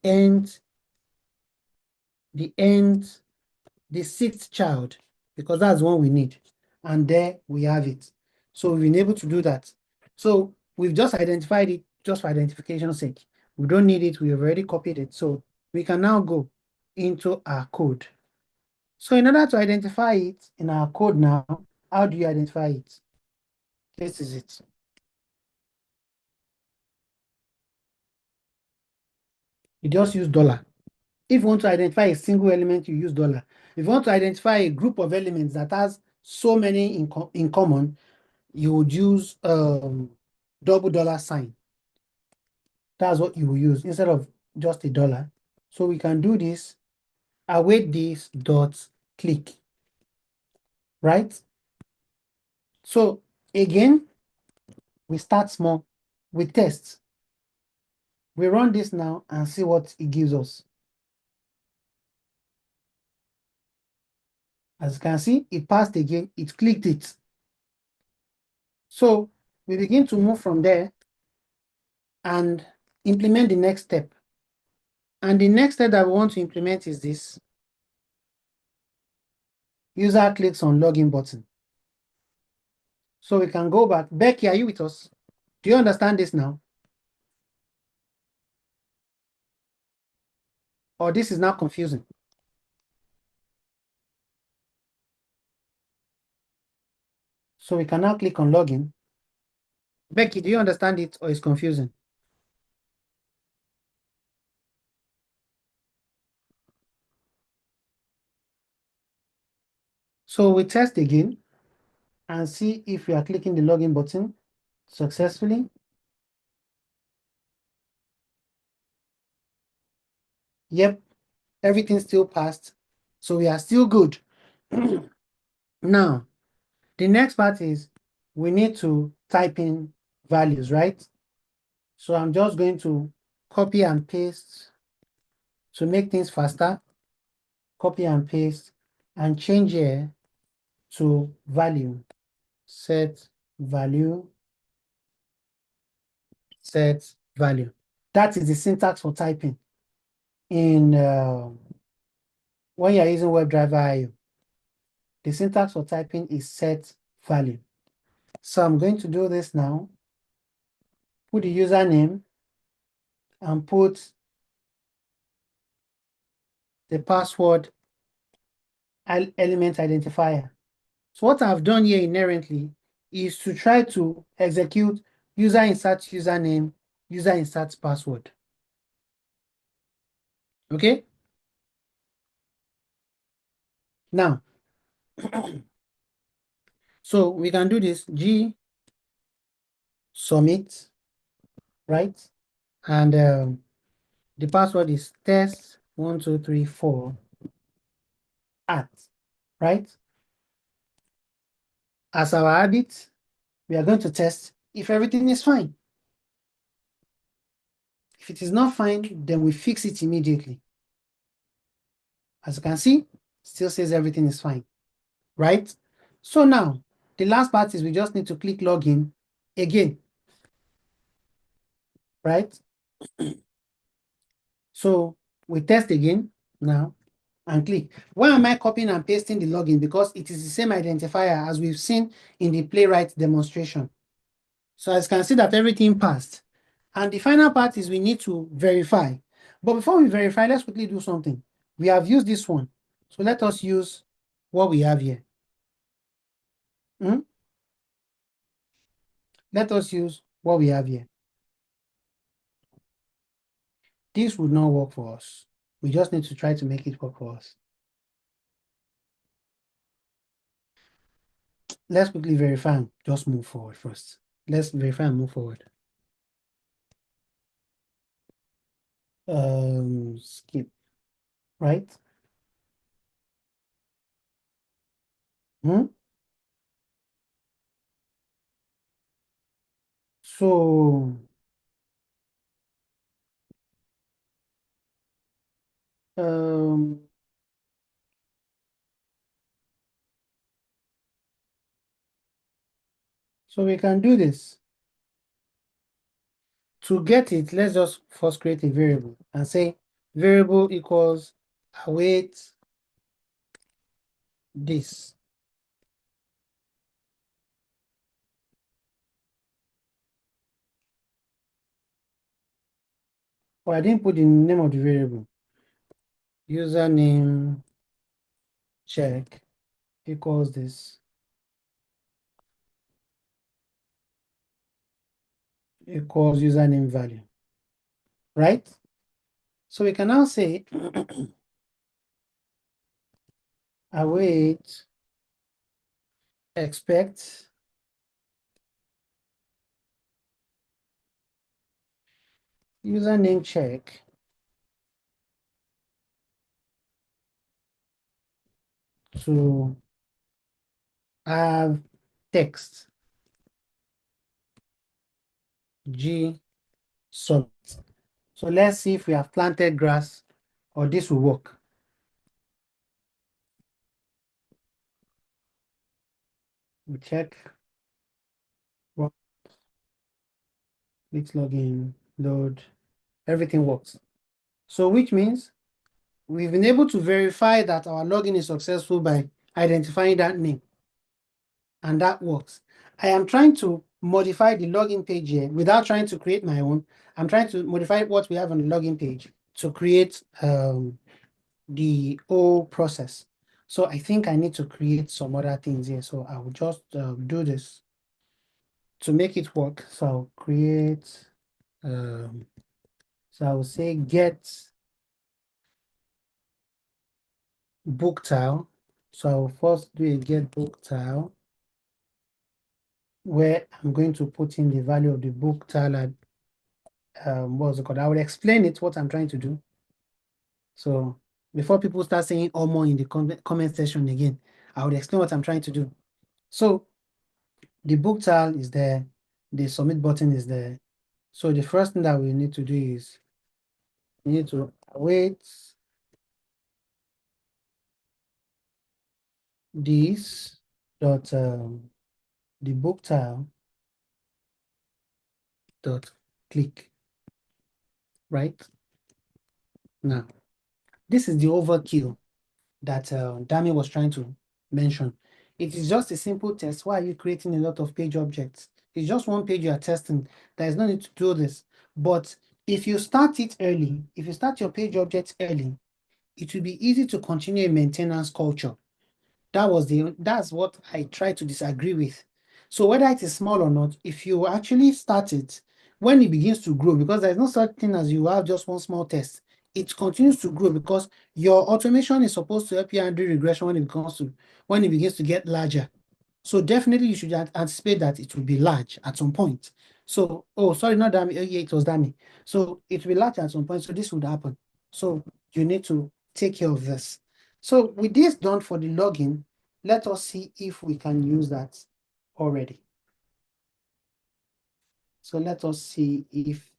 sixth child, because that's one we need. And there we have it. So we've been able to do that. So we've just identified it just for identification's sake. We don't need it. We've already copied it. So we can now go into our code. So in order to identify it in our code now, how do you identify it? This is it. You just use $. If you want to identify a single element, you use $. If you want to identify a group of elements that has so many in common, you would use double $sign. That's what you will use instead of just $1. So we can do this, await this dot click, right? So again, we start small, we test. We run this now and see what it gives us. As you can see, it passed again, it clicked it. So we begin to move from there and implement the next step. And the next step that we want to implement is this. User clicks on login button. So we can go back. Becky, are you with us? Do you understand this now? Or this is now confusing? So we can now click on login. Becky, do you understand it or is confusing? So we test again and see if we are clicking the login button successfully. Yep, everything still passed. So we are still good. Now, the next part is we need to type in values, right? So I'm just going to copy and paste to make things faster. Copy and paste and change here to value. Set value. Set value. That is the syntax for typing in when you're using WebdriverIO. The syntax for typing is set value. So I'm going to do this now. Put the username and put the password element identifier. So what I've done here inherently is to try to execute user insert username, user insert password. Okay? Now, so we can do this G submit, right? And the password is test1234 at, right? As our habit, we are going to test if everything is fine. If it is not fine, then we fix it immediately. As you can see, still says everything is fine, right? So now, the last part is we just need to click login again, right? So we test again now and click. Why am I copying and pasting the login? Because it is the same identifier as we've seen in the Playwright demonstration. So as you can see that everything passed. And the final part is we need to verify. But before we verify, let's quickly do something. We have used this one. So let us use what we have here. Let us use what we have here. This would not work for us. We just need to try to make it work for us. Let's quickly verify and just move forward first. Let's verify and move forward. Skip, right? So um, So we can do this. To get it, let's just first create a variable and say variable equals await this. Or I didn't put the name of the variable. Username check equals this. Equals username value. Right? So we can now say await expect username check to have text G submit. So let's see if we have planted grass or this will work. We check. Let's log in, load, everything works. So which means we've been able to verify that our login is successful by identifying that name. And that works. I am trying to modify the login page here without trying to create my own. I'm trying to modify what we have on the login page to create the whole process. So I think I need to create some other things here. So I will just do this to make it work. So I'll create, so I will say get book tile. So I'll first do a get book tile where I'm going to put in the value of the book tile at what's it called? I will explain it what I'm trying to do. So before people start saying or more in the comment section again, I would explain what I'm trying to do. So the book tile is there, the submit button is there. So the first thing that we need to do is we need to await this dot the book tile dot click, right? Now this is the overkill that Dami was trying to mention. It is just a simple test. Why are you creating a lot of page objects? It's just one page you are testing. There is no need to do this. But if you start it early, if you start your page objects early, it will be easy to continue a maintenance culture. That's what I try to disagree with. So whether it is small or not, if you actually start it, when it begins to grow, because there's no such thing as you have just one small test, it continues to grow because your automation is supposed to help you handle regression when it begins to get larger. So definitely you should anticipate that it will be large at some point. So, oh, sorry, not Dami. Yeah, it was Dami. So it will be large at some point. So this would happen. So you need to take care of this. So with this done for the login, let us see if we can use that already. So let us see if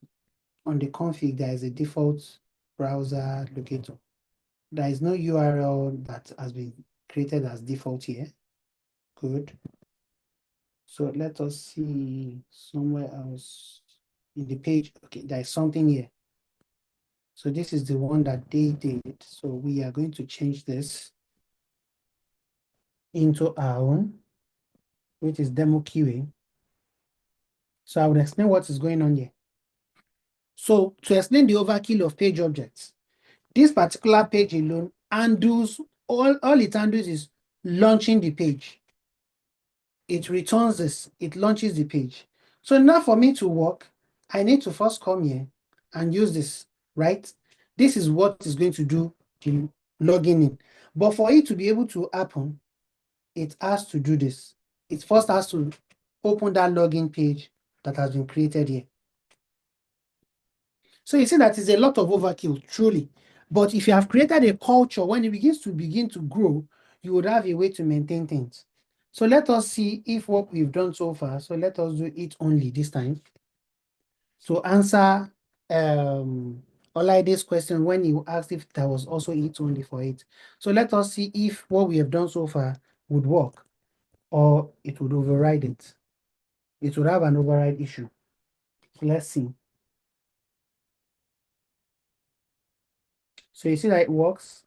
on the config there is a default browser locator. There is no URL that has been created as default here. Good. So let us see somewhere else in the page. Okay, there is something here. So this is the one that they did. So we are going to change this into our own, which is demo QA. So I will explain what is going on here. So to explain the overkill of page objects, this particular page alone handles, all it handles is launching the page. It returns this, it launches the page. So now for me to work, I need to first come here and use this, right? This is what is going to do the logging in. But for it to be able to happen, it has to do this. It first has to open that login page that has been created here. So you see that is a lot of overkill, truly. But if you have created a culture, when it begins to grow, you would have a way to maintain things. So let us see if what we've done so far. So let us do it only this time. So answer Olaide's question when you asked if there was also it only for it. So let us see if what we have done so far would work or it would override it. it will have an override issue. So let's see. So you see that it works,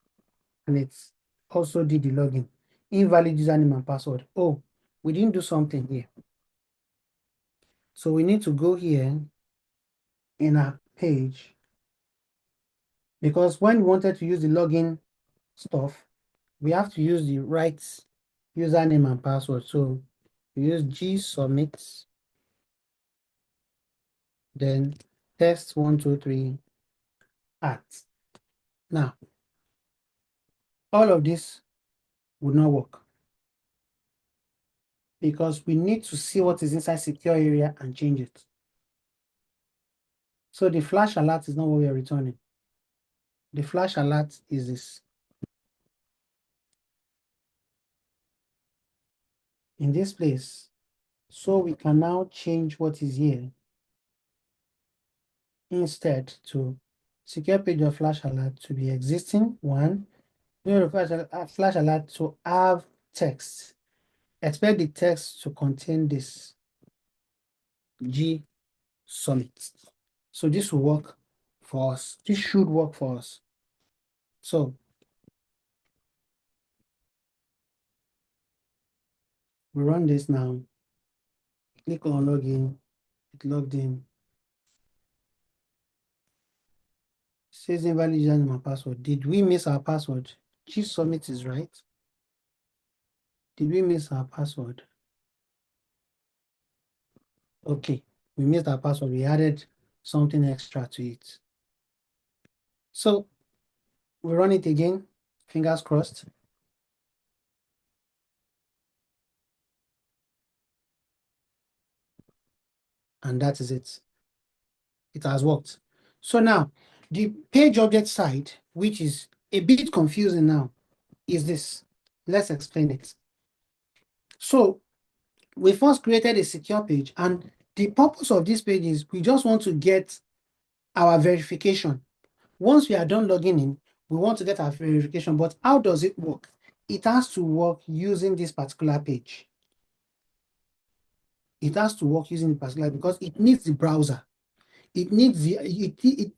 and it's also did the login. Invalid username and password. Oh, we didn't do something here. So we need to go here in our page, because when we wanted to use the login stuff, we have to use the right username and password. So we use gsubmit, then test123 at. Now, all of this would not work because we need to see what is inside secure area and change it. So the flash alert is not what we are returning. The flash alert is this. In this place. So we can now change what is here instead to secure page of flash alert to be existing one. We require a flash alert to have text. Expect the text to contain this G summit. So this will work for us. This should work for us. So we run this now. Click on login. It logged in. Says invalid username and password. Did we miss our password? G summit is right. Did we miss our password? Okay, we missed our password. We added something extra to it. So we run it again, fingers crossed. And that is it. It has worked. So now the page object side, which is a bit confusing now, is this. Let's explain it. So we first created a secure page, and the purpose of this page is we just want to get our verification. Once we are done logging in, we want to get our verification, but how does it work? It has to work using this particular page. It has to work using the particular because it needs the browser. It needs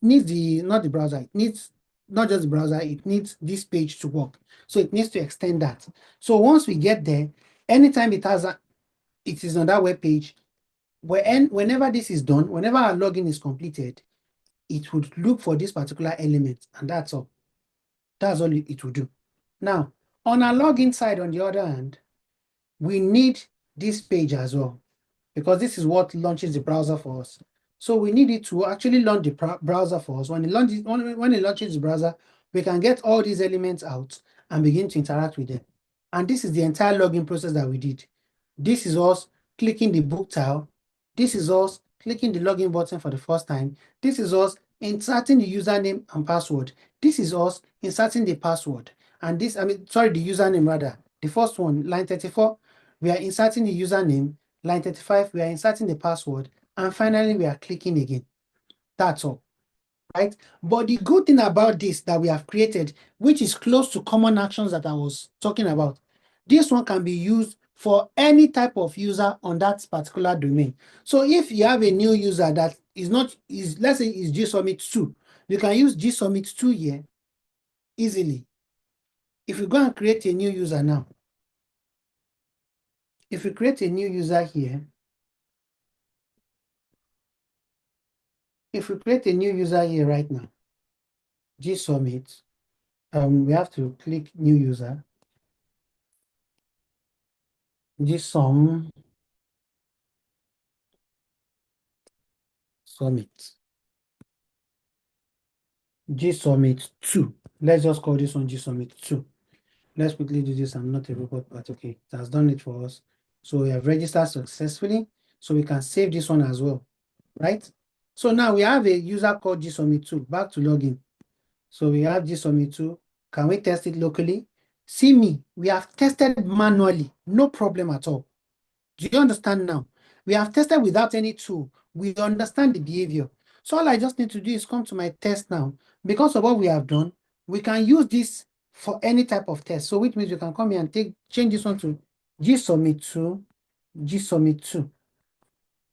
not the browser, it needs not just the browser, it needs this page to work. So it needs to extend that. So once we get there, anytime it is on that web page, whenever this is done, whenever our login is completed, it would look for this particular element, and that's all. That's all it will do. Now, on our login side, on the other hand, we need this page as well, because this is what launches the browser for us. So we need it to actually launch the browser for us. When it launches the browser, we can get all these elements out and begin to interact with them. And this is the entire login process that we did. This is us clicking the book tile. This is us clicking the login button for the first time. This is us inserting the username and password. This is us inserting the password. And the username rather. The first one, line 34, we are inserting the username. Line 35, we are inserting the password. And finally, we are clicking again. That's all, right? But the good thing about this that we have created, which is close to common actions that I was talking about, this one can be used for any type of user on that particular domain. So if you have a new user that let's say is GSubmit2, you can use GSubmit2 here easily. If you go and create a new user now, if you create a new user here, if we create a new user here right now, GSubmit, we have to click new user. GSubmit. GSubmit2. Let's just call this one GSubmit2. Let's quickly do this. I'm not a robot, but okay, it has done it for us. So we have registered successfully. So we can save this one as well, right? So now we have a user called GSubmit2. Back to login. So we have GSubmit2. Can we test it locally? See me, we have tested manually, no problem at all. Do you understand now? We have tested without any tool. We understand the behavior. So all I just need to do is come to my test now. Because of what we have done, we can use this for any type of test. So which means you can come here and change this one to GSubmit2, GSubmit2.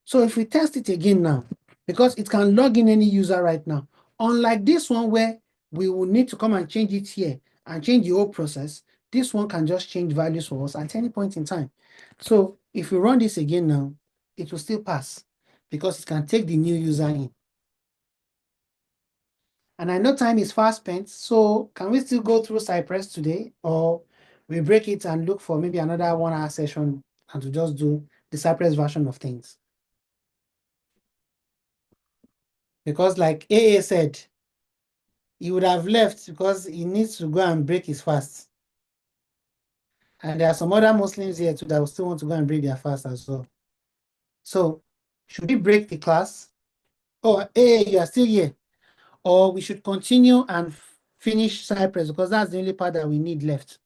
So if we test it again now, because it can log in any user right now, unlike this one where we will need to come and change it here and change the whole process, this one can just change values for us at any point in time. So if we run this again now, it will still pass because it can take the new user in. And I know time is fast spent, so can we still go through Cypress today, or we break it and look for maybe another 1 hour session and to just do the Cypress version of things? Because like AA said, he would have left because he needs to go and break his fast. And there are some other Muslims here too that will still want to go and break their fast as well. So should we break the class? Oh, AA, you are still here. Or we should continue and finish Cypress because that's the only part that we need left.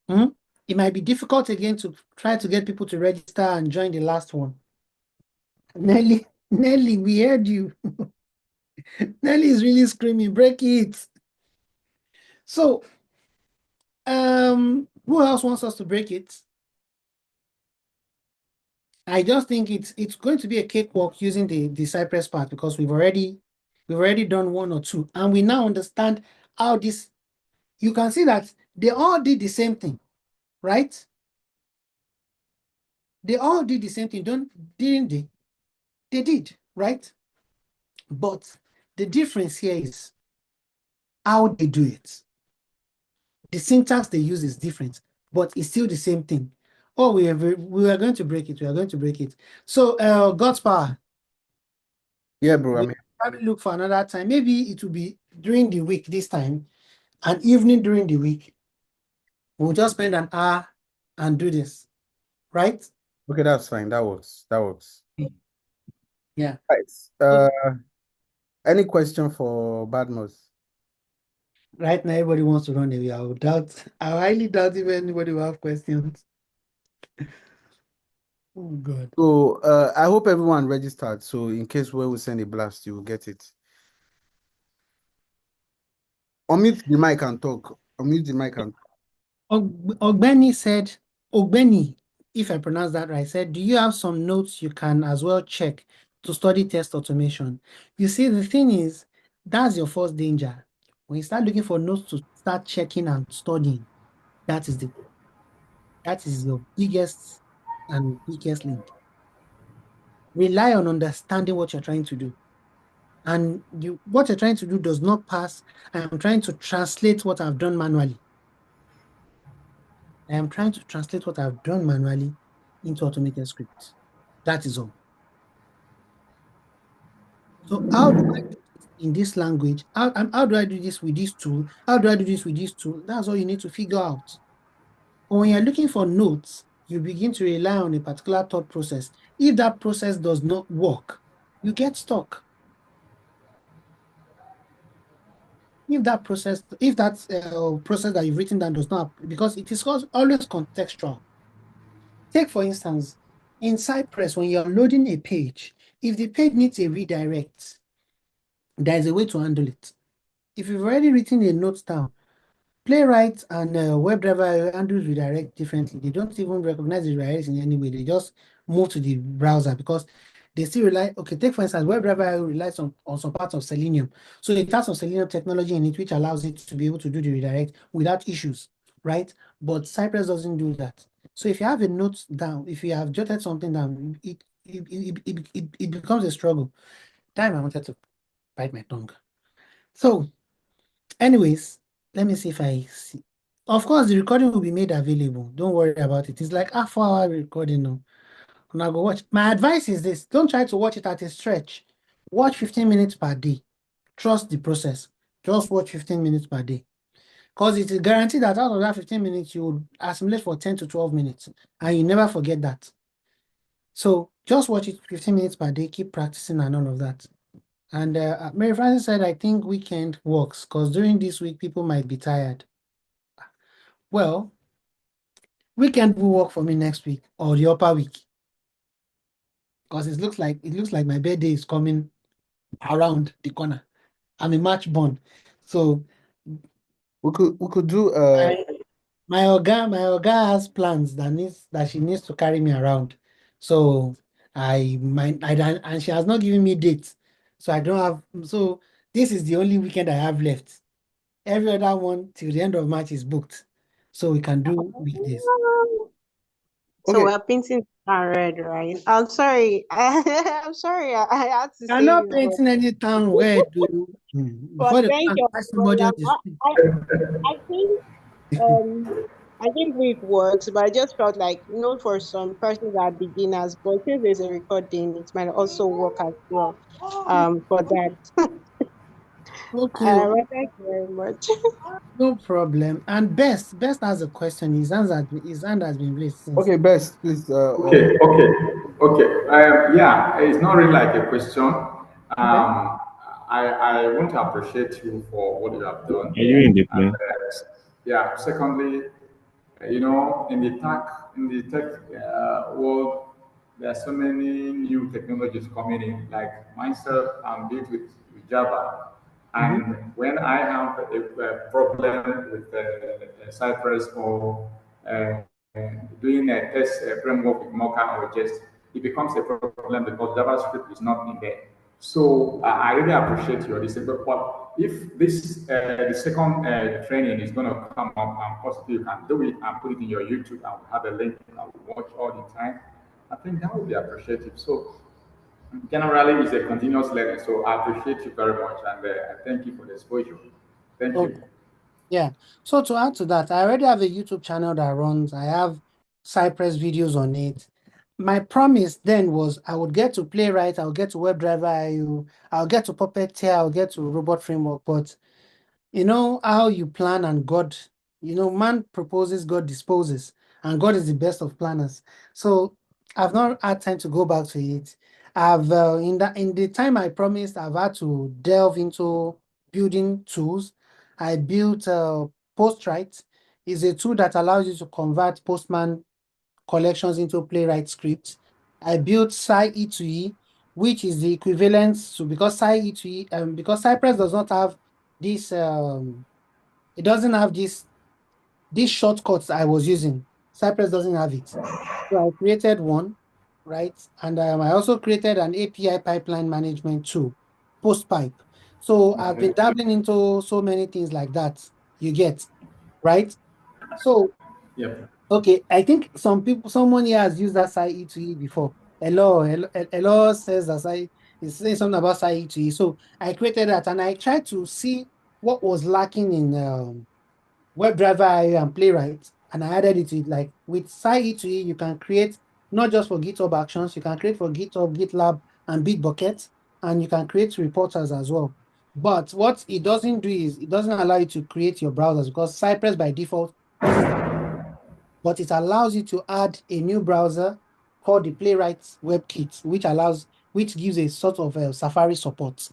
It might be difficult again to try to get people to register and join the last one. Nelly, we heard you. Nelly is really screaming, break it. So, who else wants us to break it? I just think it's going to be a cakewalk using the Cypress part because we've already done 1 or 2, and we now understand how this. You can see that they all did the same thing, right? They all did the same thing, didn't they? They did, right? But the difference here is how they do it. The syntax they use is different, but it's still the same thing. Oh, we are going to break it. We are going to break it. So, God's power. Yeah, bro. I We'll mean, probably look for another time. Maybe it will be during the week this time, and evening during the week. We'll just spend an hour and do this, right? okay, that's fine. That works. That works. Yeah. Right. Any question for Badmus? Right now, everybody wants to run away. I highly doubt if anybody will have questions. Oh, God. So I hope everyone registered. So in case when we send a blast, you will get it. Unmute the mic and talk. Unmute the mic and Ogbeni said, Ogbeni, if I pronounce that right, said, do you have some notes you can as well check to study test automation? You see, the thing is, that's your first danger. When you start looking for notes to start checking and studying, that is your biggest and weakest link. Rely on understanding what you're trying to do. And what you're trying to do does not pass. I'm trying to translate what I've done manually. I am trying to translate what I've done manually into automated scripts. That is all. So how do I do this in this language? How do I do this with this tool? How do I do this with this tool? That's all you need to figure out. But when you're looking for notes, you begin to rely on a particular thought process. If that process does not work, you get stuck. If that process that you've written down does not, because it is always contextual. Take, for instance, in Cypress, when you're loading a page, if the page needs a redirect, there's a way to handle it. If you've already written a note down, Playwright and WebdriverIO handle redirect differently. They don't even recognize the redirect in any way. They just move to the browser because they still rely. Okay, take for instance, WebdriverIO relies on some parts of Selenium. So it has some Selenium technology in it which allows it to be able to do the redirect without issues, right? But Cypress doesn't do that. So if you have a note down, if you have jotted something down, it becomes a struggle. Damn, I wanted to bite my tongue. So, anyways, let me see if I see. Of course, the recording will be made available. Don't worry about it. It's like a 4 hour recording now. And I'll go watch. My advice is this: don't try to watch it at a stretch. Watch 15 minutes per day. Trust the process. Just watch 15 minutes per day. Because it is guaranteed that out of that 15 minutes, you will assimilate for 10 to 12 minutes. And you never forget that. So just watch it 15 minutes per day, keep practicing and all of that. And Mary Frances said, I think weekend works because during this week, people might be tired. Well, weekend will work for me next week or the upper week. Because it looks like my birthday is coming around the corner. I'm a March born. So we could do my oga has plans that she needs to carry me around. So and she has not given me dates. So I don't have, so this is the only weekend I have left. Every other one till the end of March is booked. So we can do weekdays. So Okay, we're painting red, right? I'm sorry. I'm sorry. I had to I'm say not this, painting any town red, though. but Before they thank come and you. catch But somebody on yeah, the street. I think I think it works, but I just felt like, for some persons that are beginners, but since there's a recording, it might also work as well. For that. Okay, Thank you very much. no problem. And Best has a question. His hand has been raised since. okay, Best, please. Okay. Yeah, it's not really like a question. Okay. I want to appreciate you for what you have done. Are you in the And plane? yeah, secondly, in the tech world, there are so many new technologies coming in. Like myself, I'm built with Java, Mhm. and when I have a problem with Cypress or doing a test framework with Mocha or Jest, it becomes a problem because JavaScript is not in there. So I really appreciate your this. But if the second training is going to come up and possibly you can do it and put it in your YouTube and have a link and I will watch all the time, I think that would be appreciative. So generally, it's a continuous learning. So I appreciate you very much and I thank you for the exposure. Thank Okay. you. Yeah. So to add to that, I already have a YouTube channel that runs. I have Cypress videos on it. My promise then was I would get to Playwright, I'll get to WebdriverIO, I'll get to Puppeteer, I'll get to Robot Framework. But you know how you plan and God, man proposes, God disposes, and God is the best of planners. So I've not had time to go back to it. I've in the time I promised, I've had to delve into building tools. I built Postwrite. Is a tool that allows you to convert Postman collections into Playwright scripts. I built SciE2E, which is the equivalent to, because SciE2E, because Cypress does not have this it doesn't have these shortcuts I was using. Cypress doesn't have it. So I created one, right? And I also created an API pipeline management tool, PostPipe. So I've been dabbling into so many things like that. You get, right? So Yep. okay, I think someone here has used that SciE2E before. Hello says that is saying something about SciE2E. So I created that and I tried to see what was lacking in WebdriverIO and Playwright, and I added it to it. Like with SciE2E, you can create not just for GitHub Actions, you can create for GitHub, GitLab, and Bitbucket, and you can create reporters as well. But what it doesn't do is it doesn't allow you to create your browsers because Cypress by default uses that, but it allows you to add a new browser called the Playwright WebKit, which gives a sort of Safari support,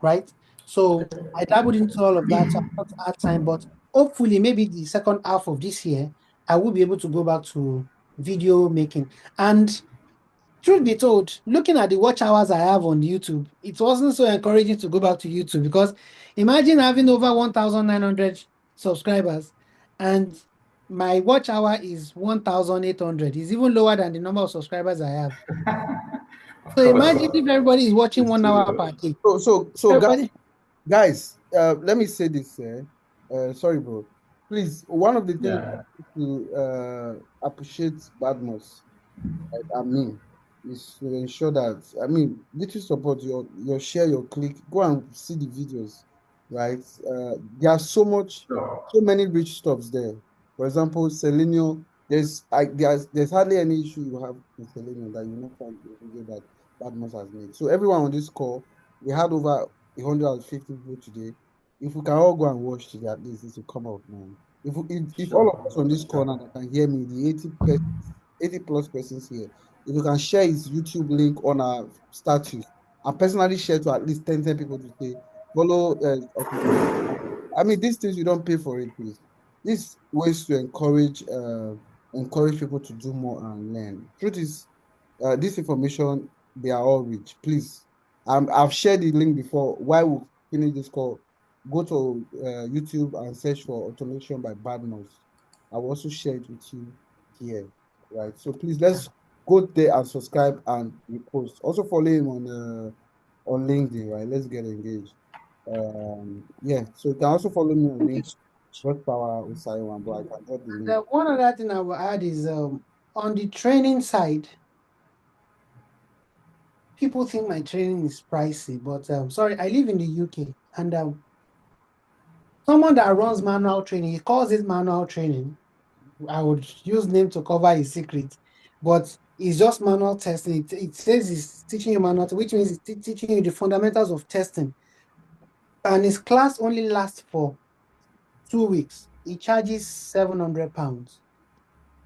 right? So I dabbled into all of that. So I not had time, but hopefully, maybe the second half of this year, I will be able to go back to video making. And truth be told, looking at the watch hours I have on YouTube, it wasn't so encouraging to go back to YouTube because imagine having over 1,900 subscribers and my watch hour is 1,800. It's even lower than the number of subscribers I have. Of So course. imagine if everybody is watching It's 1 too hour low. per day. So Everybody, guys, let me say this. Sorry, bro. Please, one of the things Yeah. to appreciate Badmus, I mean, is to ensure that, little support, your share, your click, go and see the videos, right? There are Sure. so many rich stuffs there. For example, Selenium, there's hardly any issue you have with Selenium that you not find in the video that Badmus has made. So everyone on this call, we had over 150 people today. If we can all go and watch today, at least this will come out, man. If all of us on this call now that can hear me, the 80 plus persons here, if you can share his YouTube link on our status and personally share to at least 10 people to say, follow. These things you don't pay for it, please. This ways to encourage people to do more and learn. Truth is, this information, they are all rich. Please, I've shared the link before. While we finish this call, go to YouTube and search for automation by Badmus. I will also share it with you here, right? So please let's go there and subscribe and repost. Also follow him on LinkedIn, right? Let's get engaged. Yeah, so you can also follow me on LinkedIn, What Power Usaiwan, but I can drop the link. The one other thing I will add is on the training side, people think my training is pricey, but sorry, I live in the UK, and someone that runs manual training, he calls it manual training. I would use name to cover his secret, but it's just manual testing. It says it's teaching you manual, which means it's teaching you the fundamentals of testing. And his class only lasts for 2 weeks. He charges £700.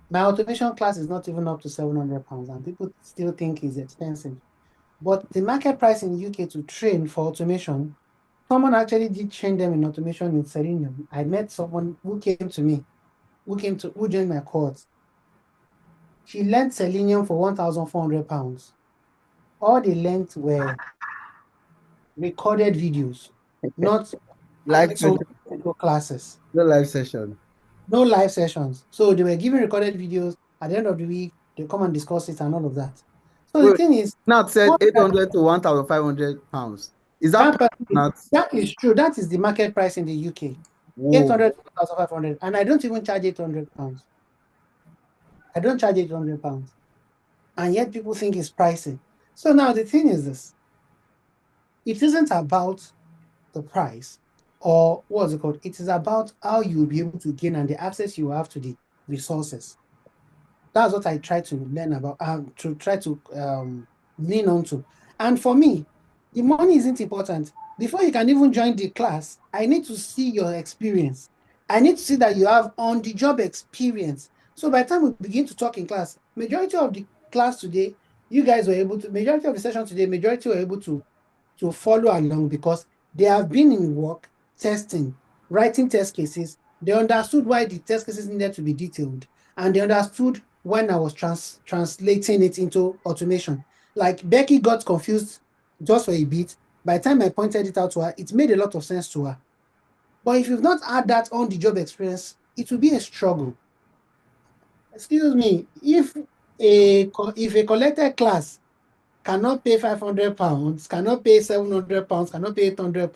My automation class is not even up to £700, and people still think it's expensive. But the market price in the UK to train for automation, someone actually did train them in automation in Selenium. I met someone who came to me, who joined my course. She learned Selenium for £1,400. All they learned were recorded videos, not Live actual session, classes. no live session. No live sessions. So they were giving recorded videos. At the end of the week, they come and discuss it and all of that. So the Wait, thing is, not said what 800 to 1,500 pounds. Is that not? that is true. That is the market price in the UK. Whoa. 800 to 1,500. And I don't even charge £800. I don't charge £800. And yet people think it's pricey. So now the thing is this. It isn't about the price or what's it called? It is about how you'll be able to gain and the access you have to the resources. That's what I try to learn about, to try to lean onto. And for me, the money isn't important. Before you can even join the class, I need to see your experience. I need to see that you have on-the-job experience. So by the time we begin to talk in class, majority of the class today, you guys were able to, majority of the session today, majority were able to follow along because they have been in work, testing, writing test cases. They understood why the test cases needed to be detailed, and they understood when I was translating it into automation. Like Becky got confused just for a bit. By the time I pointed it out to her, it made a lot of sense to her. But if you've not had that on-the-job experience, it will be a struggle. Excuse me, if a collected class cannot pay £500, cannot pay £700, cannot pay £800,